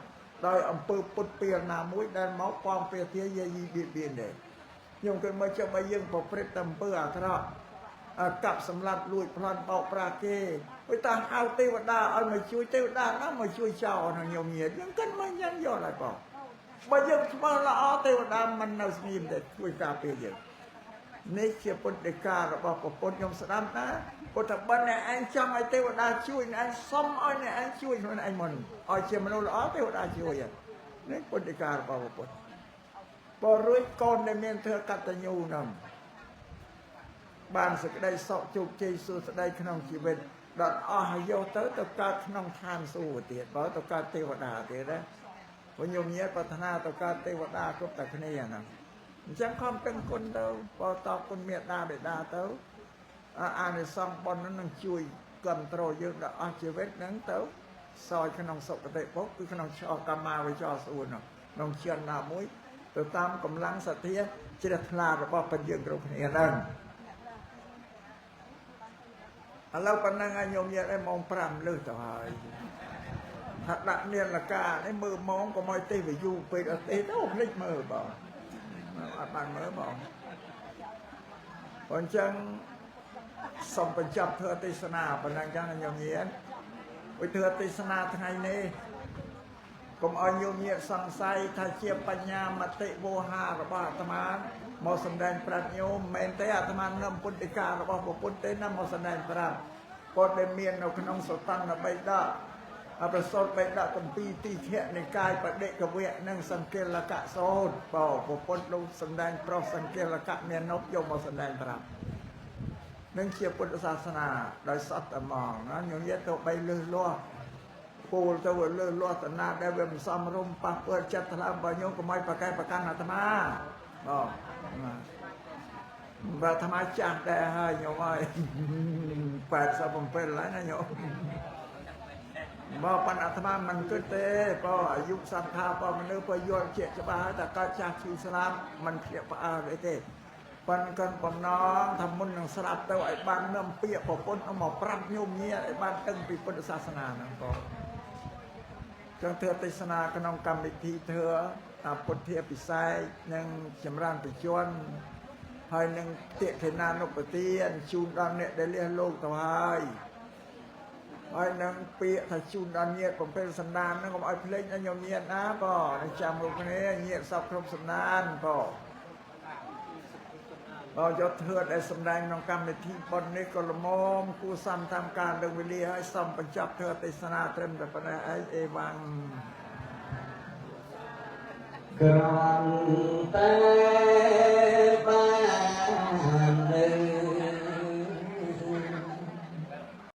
Speaker 1: ដោយអំពើពុតពៀលណាមួយដែលមកប៉ងពាទាយាយីបៀតបៀនទេខ្ញុំគិតមកចាំឲ្យយើងប្រព្រឹត្តតែអំពើអាក្រក់កាប់សម្លាប់លួចប្លន់បោកប្រាស់គេហើយតាហៅទេវតាឲ្យមកជួយទេវតាណាមកជួយចោលនឹងខ្ញុំញាតយើងគិតមកយ៉ាងយល់ហើយបងបើយើងស្មើល្អទេវតាមិននៅស្ងៀមទេជួយការពារយើងនេះជាពុទ្ធដីការបស់ព្រះពុទ្ធខ្ញុំស្ដាប់ណាពុទ្ធបិណ្ឌអ្នកឯងចង់ឲ្យទេវតាជួយអ្នកឯងសុំឲ្យអ្នកឯងជួយខ្លួនឯងមុនឲ្យជាមនុស្សល្អទេវតាជួយនេះពុទ្ធដីការបស់ព្រះពុទ្ធបើរួចកូនដែលមានធ្វើកតញ្ញូហ្នឹងបានសេចក្តីសុខជោគជ័យសួស្តីក្នុងជីវិតដល់អស់អាយុទៅកើតក្នុងឋានសួគ៌ទៀតបើទៅកើតទេវតាទៀតណាព្រោះញោមញាតប្រាថ្នាទៅកើតទេវតាគ្រប់តែគ្នាហ្នឹងអញ្ចឹងខំប្រឹងគុណទៅបើតបគុណមេត្តាបិតាទៅអានិសង្ឃបុណ្យហ្នឹងនឹងជួយគ្រប់គ្រងយើងដល់អស់ជីវិតហ្នឹងទៅសោយក្នុងសុគតិភពគឺក្នុងឆោកម្មាវិចរសួរនោះក្នុងជាន់ណាមួយទៅតាមកម្លាំងសទ្ធាជ្រះថ្លារបស់ព្រះយើងគ្រប់គ្នាហ្នឹងឥឡូវប៉ុណ្ណឹងឲ្យញោមញាតឲ្យម៉ោង5លើសទៅហើយថាដាក់នាឡិកានេះមើលម៉ោងកុំឲ្យទេវយូរពេកអត់ទេទៅភ្លេចមើលបងអត់បានមើលបងអញ្ចឹងសូមបញ្ចប់ធ្វើទេសនាប៉ុណ្ណឹងចឹងញោមញាតវិធ្វើទេសនាថ្ងៃនេះកុំឲ្យញោមញាតសង្ស័យថាជាបញ្ញាមតិវោហារបស់អាត្មាមកសម្ដែងប្រាប់ញោមមិនមែនទេអាត្មានឹមពុទ្ធដីការបស់ព្រះពុទ្ធទេណាមកសម្ដែងប្រាប់ពុទ្ធដែលមាននៅក្នុងសតន្តបិដកប្រសូតបិដកគម្ពីរទីខៈនិកាយបដិកវៈនិងសង្កេលកៈសោតព្រះពុទ្ធលោកសម្ដែងប្រុសសង្កេលកៈមាននប់យកមកសម្ដែងប្រាប់នឹងជាពុទ្ធសាសនាដោយសត្វតែមកណាញោមញាតទៅបីលឺលាស់ពូលទៅលឺលាស់តាណាដែលវាមិនសមរម្យប៉ះពាល់ចិត្តថ្លើមបើញោមកុំឲ្យប្រកែកប្រកាន់អាត្មាបាទអាត្មាចាស់ដែរហើយញោមអើយ87ហើយណាញោមបើប៉ុន្តែអាត្មាមិនគិតទេព្រោះអាយុសង្ខាររបស់មនុស្សបើយល់ជាក់ច្បាស់តែកើតចាស់ឈឺស្លាប់មិនភ្ញាក់ផ្អើលអីទេប៉ុន្តែកូនបំណងថាមុននឹងស្រាប់ទៅឲ្យបាននឹមពាក្យប្រពន្ធមកប្រាប់ញោមញាឲ្យបានដឹងពីពុទ្ធសាសនាហ្នឹងបងចឹងធ្វើទេសនាក្នុងកម្មវិធីធ្វើពុទ្ធាពិសេសនិងចម្រើនបច្ចុប្បន្នហើយនឹងតិធិនានុបទានជូនដល់អ្នកដែលលះលោកទៅហើយនឹងពាក្យថាជូនដល់ញាតិបំពេញសន្តានហ្នឹងកុំឲ្យភ្លេចញោមញាតិណាបងចាំរូបគ្នាញាតិសពគ្រប់សន្តានបង เราจะเทิดไอ้สำแดงน้องกรรมในที่บนนี้ก็ละมมกูซ้ำทำการเดินวิลีให้ซ้ำประจับเทิดติสนาเต็มแต่ปะไอเอวัง
Speaker 3: กรันเต